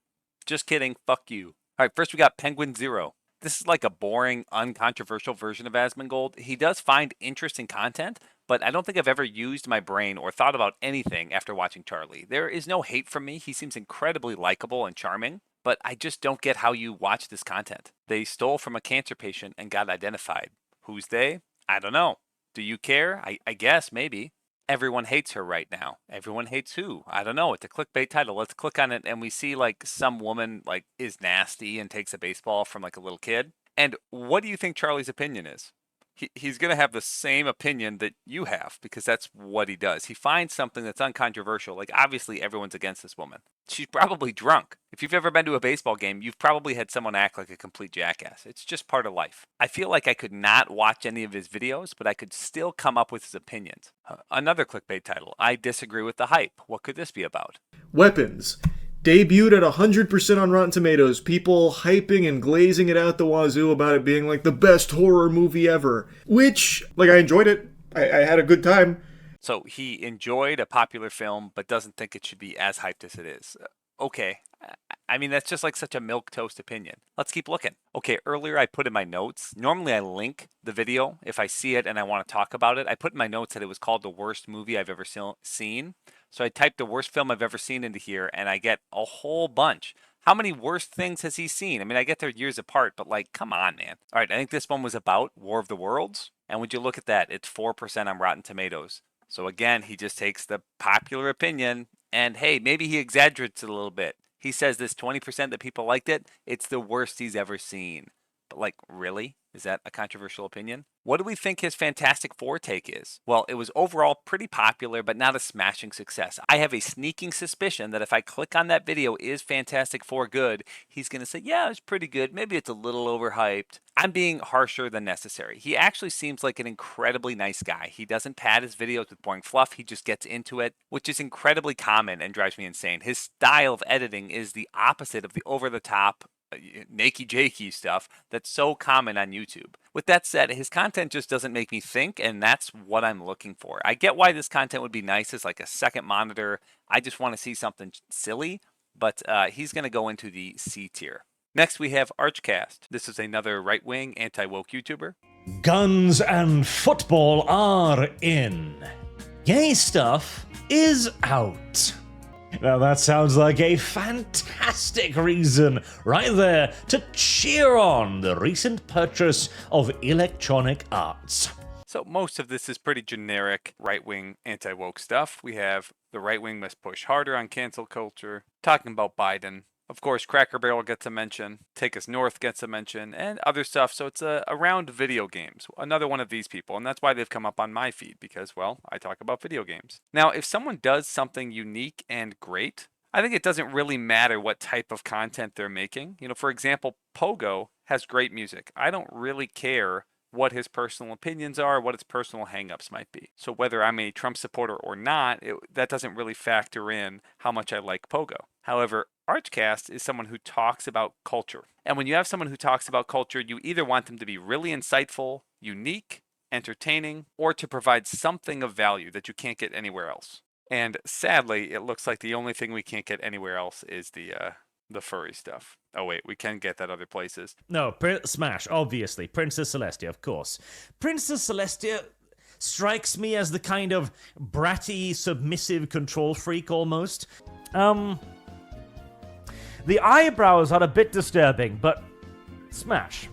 Just kidding, fuck you. All right, first we got Penguin Zero. This is like a boring, uncontroversial version of Asmongold. He does find interesting content, but I don't think I've ever used my brain or thought about anything after watching Charlie. There is no hate from me. He seems incredibly likable and charming. But I just don't get how you watch this content. They stole from a cancer patient and got identified. Who's they? I don't know. Do you care? I guess, maybe. Everyone hates her right now. Everyone hates who? I don't know. It's a clickbait title. Let's click on it and we see like some woman like is nasty and takes a baseball from like a little kid. And what do you think Charlie's opinion is? He's going to have the same opinion that you have because that's what he does. He finds something that's uncontroversial. Like, obviously, everyone's against this woman. She's probably drunk. If you've ever been to a baseball game, you've probably had someone act like a complete jackass. It's just part of life. I feel like I could not watch any of his videos, but I could still come up with his opinions. Another clickbait title. I disagree with the hype. What could this be about? Weapons. Debuted at 100% on Rotten Tomatoes, people hyping and glazing it out the wazoo about it being like the best horror movie ever. Which, like, I enjoyed it. I had a good time. So he enjoyed a popular film, but doesn't think it should be as hyped as it is. Okay. I mean, that's just like such a milquetoast opinion. Let's keep looking. Okay, earlier I put in my notes. Normally I link the video if I see it and I want to talk about it. I put in my notes that it was called the worst movie I've ever seen. So I typed the worst film I've ever seen into here and I get a whole bunch. How many worst things has he seen? I mean, I get they're years apart, but like, come on, man. All right, I think this one was about War of the Worlds. And would you look at that? It's 4% on Rotten Tomatoes. So again, he just takes the popular opinion and hey, maybe he exaggerates it a little bit. He says this 20% that people liked it, it's the worst he's ever seen. But like, really? Is that a controversial opinion? What do we think his Fantastic Four take is? Well, it was overall pretty popular, but not a smashing success. I have a sneaking suspicion that if I click on that video, is Fantastic Four good? He's going to say, yeah, it's pretty good. Maybe it's a little overhyped. I'm being harsher than necessary. He actually seems like an incredibly nice guy. He doesn't pad his videos with boring fluff. He just gets into it, which is incredibly common and drives me insane. His style of editing is the opposite of the over-the-top Nakey Jakey stuff that's so common on YouTube. With that said, his content just doesn't make me think, and that's what I'm looking for. I get why this content would be nice as like a second monitor. I just want to see something silly, but he's going to go into the C tier. Next, we have Archcast. This is another right-wing, anti-woke YouTuber. Guns and football are in. Gay stuff is out. Now that sounds like a fantastic reason right there to cheer on the recent purchase of Electronic Arts. So most of this is pretty generic right-wing anti-woke stuff. We have the right wing must push harder on cancel culture, talking about Biden. Of course, Cracker Barrel gets a mention, Take Us North gets a mention, and other stuff. So it's around video games. Another one of these people, and that's why they've come up on my feed because, well, I talk about video games. Now, if someone does something unique and great, I think it doesn't really matter what type of content they're making. You know, for example, Pogo has great music. I don't really care what his personal opinions are, what his personal hangups might be. So whether I'm a Trump supporter or not, that doesn't really factor in how much I like Pogo. However, Archcast is someone who talks about culture. And when you have someone who talks about culture, you either want them to be really insightful, unique, entertaining, or to provide something of value that you can't get anywhere else. And sadly, it looks like the only thing we can't get anywhere else is the furry stuff. Oh wait, we can get that other places. No, Smash, obviously. Princess Celestia, of course. Princess Celestia strikes me as the kind of bratty, submissive control freak almost. The eyebrows are a bit disturbing, but Smash.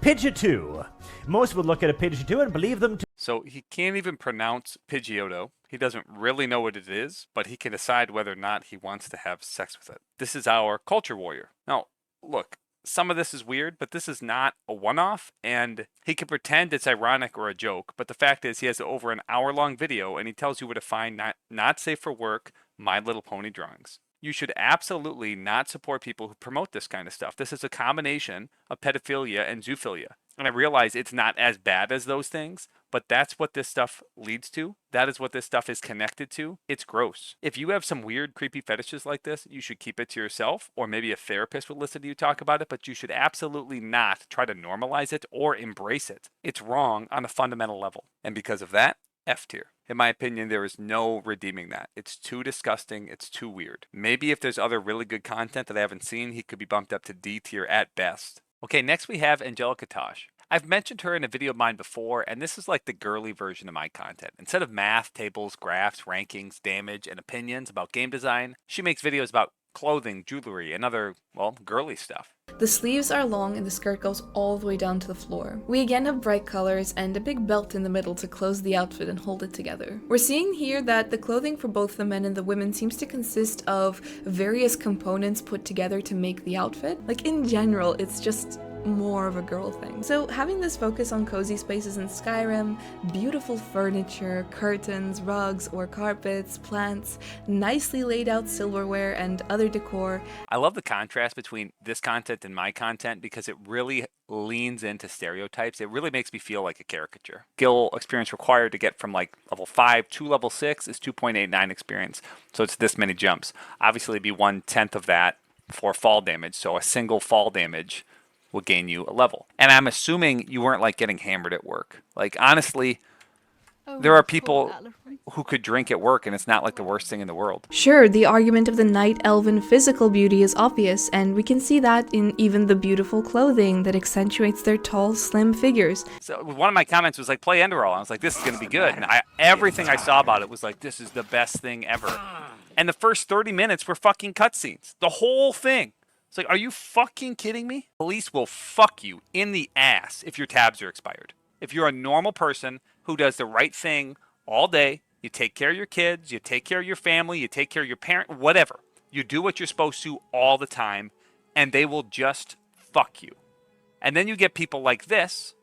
Pidgeotto. Most would look at a Pidgeotto and believe them to... So he can't even pronounce Pidgeotto. He doesn't really know what it is, but he can decide whether or not he wants to have sex with it. This is our culture warrior. Now, look, some of this is weird, but this is not a one-off, and he can pretend it's ironic or a joke, but the fact is he has over an hour-long video, and he tells you where to find not safe for work My Little Pony drawings. You should absolutely not support people who promote this kind of stuff. This is a combination of pedophilia and zoophilia. And I realize it's not as bad as those things, but that's what this stuff leads to. That is what this stuff is connected to. It's gross. If you have some weird, creepy fetishes like this, you should keep it to yourself, or maybe a therapist would listen to you talk about it, but you should absolutely not try to normalize it or embrace it. It's wrong on a fundamental level. And because of that, F tier. In my opinion, there is no redeeming that. It's too disgusting. It's too weird. Maybe if there's other really good content that I haven't seen, he could be bumped up to D tier at best. Okay, next we have Angelica Tosh. I've mentioned her in a video of mine before, and this is like the girly version of my content. Instead of math, tables, graphs, rankings, damage, and opinions about game design, she makes videos about clothing, jewelry, and other, well, girly stuff. The sleeves are long and the skirt goes all the way down to the floor. We again have bright colors and a big belt in the middle to close the outfit and hold it together. We're seeing here that the clothing for both the men and the women seems to consist of various components put together to make the outfit. Like in general, it's just more of a girl thing. So having this focus on cozy spaces in Skyrim, beautiful furniture, curtains, rugs or carpets, plants, nicely laid out silverware and other decor. I love the contrast between this content and my content because it really leans into stereotypes. It really makes me feel like a caricature. Skill experience required to get from like level 5 to level 6 is 2.89 experience. So it's this many jumps. Obviously it'd be 1/10 of that for fall damage. So a single fall damage will gain you a level. And I'm assuming you weren't like getting hammered at work. Like honestly, there are people who could drink at work and it's not like the worst thing in the world. Sure, the argument of the night elven physical beauty is obvious, and we can see that in even the beautiful clothing that accentuates their tall, slim figures. So one of my comments was like, play Enderall. I was like, this is gonna be good. And everything I saw about it was like, this is the best thing ever. And the first 30 minutes were fucking cutscenes. The whole thing. It's like, are you fucking kidding me? Police will fuck you in the ass if your tabs are expired. If you're a normal person who does the right thing all day, you take care of your kids, you take care of your family, you take care of your parent, whatever. You do what you're supposed to all the time, and they will just fuck you. And then you get people like this,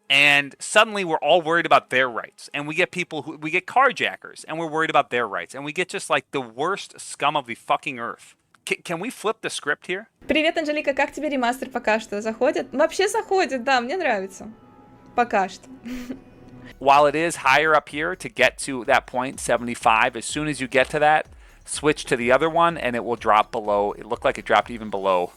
and suddenly we're all worried about their rights. And we get people we get carjackers, and we're worried about their rights. And we get just like the worst scum of the fucking earth. Can we flip the script here? Привет, Анжелика, как тебе ремастер пока что? Заходит? Вообще заходит, да, мне нравится. Пока что. While it is higher up here to get to that point, 75, as soon as you get to that, switch to the other one and it will drop below. It looked like it dropped even below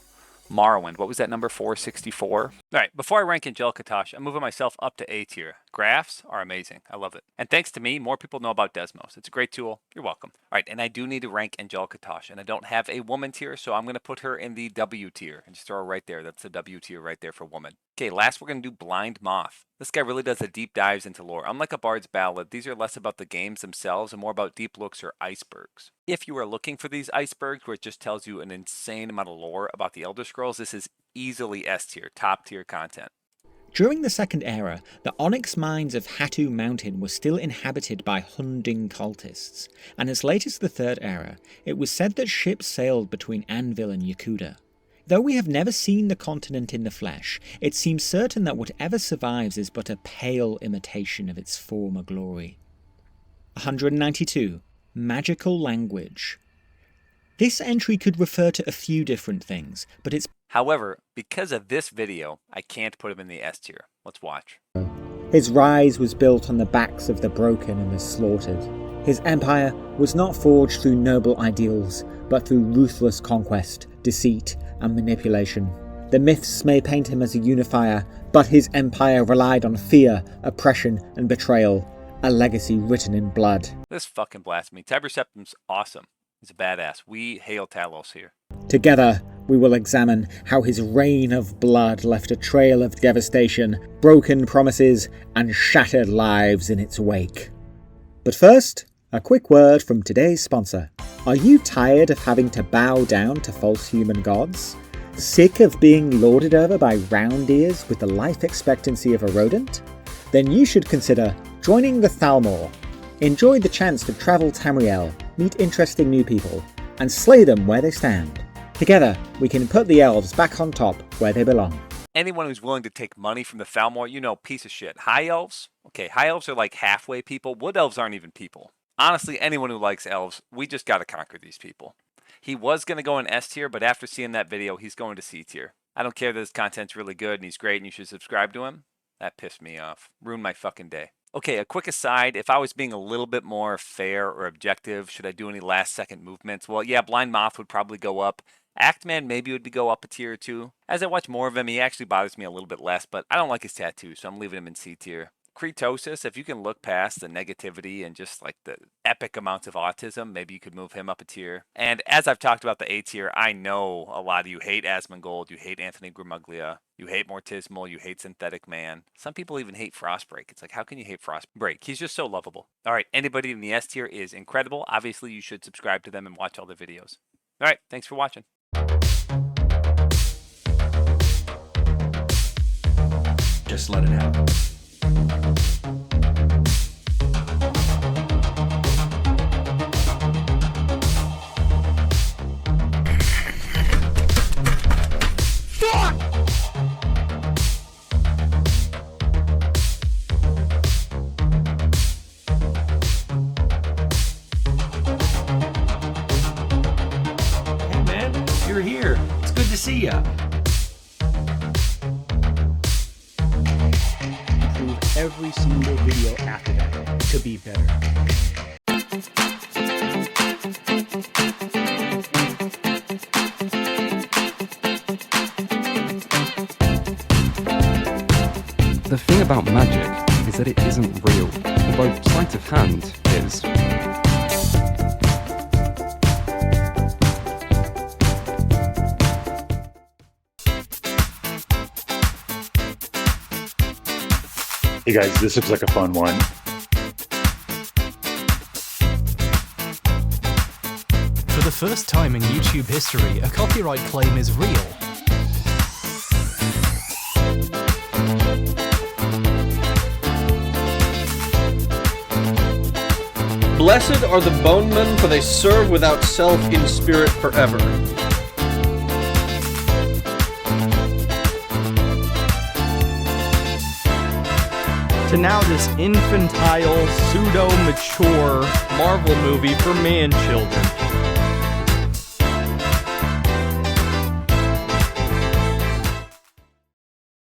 Morrowind. What was that number? 464? All right, before I rank Angelica Tosh, I'm moving myself up to A tier. Graphs are amazing. I love it. And thanks to me, more people know about Desmos. It's a great tool. You're welcome. All right, and I do need to rank Angelica Tosh, and I don't have a woman tier, so I'm going to put her in the W tier. And just throw her right there. That's the W tier right there for woman. Okay, last we're going to do Blind Moth. This guy really does a deep dives into lore. Unlike a Bard's Ballad, these are less about the games themselves and more about deep looks or icebergs. If you are looking for these icebergs where it just tells you an insane amount of lore about the Elder Scrolls, this is easily S tier, top tier content. During the Second Era, the onyx mines of Hatu Mountain were still inhabited by Hunding cultists, and as late as the Third Era, it was said that ships sailed between Anvil and Yakuda. Though we have never seen the continent in the flesh, it seems certain that whatever survives is but a pale imitation of its former glory. 192. magical language. This entry could refer to a few different things, but it's... However, because of this video, I can't put him in the S tier. Let's watch. His rise was built on the backs of the broken and the slaughtered. His empire was not forged through noble ideals, but through ruthless conquest, deceit, and manipulation. The myths may paint him as a unifier, but his empire relied on fear, oppression, and betrayal, a legacy written in blood. This fucking blasphemy. Tiberseptum's awesome. He's a badass. We hail Talos here. Together, we will examine how his reign of blood left a trail of devastation, broken promises, and shattered lives in its wake. But first, a quick word from today's sponsor. Are you tired of having to bow down to false human gods? Sick of being lorded over by round ears with the life expectancy of a rodent? Then you should consider joining the Thalmor. Enjoy the chance to travel Tamriel, meet interesting new people, and slay them where they stand. Together, we can put the elves back on top where they belong. Anyone who's willing to take money from the Thalmor, you know, piece of shit. High elves? Okay, high elves are like halfway people. Wood elves aren't even people. Honestly, anyone who likes elves, we just gotta conquer these people. He was gonna go in S tier, but after seeing that video, he's going to C tier. I don't care that his content's really good and he's great and you should subscribe to him. That pissed me off. Ruined my fucking day. Okay, a quick aside, if I was being a little bit more fair or objective, should I do any last second movements? Well, yeah, Blind Moth would probably go up. Actman maybe would go up a tier or two. As I watch more of him, he actually bothers me a little bit less, but I don't like his tattoo, so I'm leaving him in C tier. Creetosis, if you can look past the negativity and just like the epic amounts of autism, maybe you could move him up a tier. And as I've talked about the A tier, I know a lot of you hate Asmongold, you hate Anthony Gramuglia, you hate Mortismal, you hate Synthetic Man. Some people even hate Frostbreak. It's like, how can you hate Frostbreak? He's just so lovable. All right, anybody in the S tier is incredible. Obviously, you should subscribe to them and watch all their videos. All right, thanks for watching. Just let it happen. Fuck! Hey man, you're here. It's good to see ya. Every single video after that to be better. The thing about magic is that it isn't real, although sleight of hand is. Hey guys, this looks like a fun one. For the first time in YouTube history, a copyright claim is real. Blessed are the bonemen, for they serve without self in spirit forever. To now this infantile, pseudo-mature Marvel movie for man-children.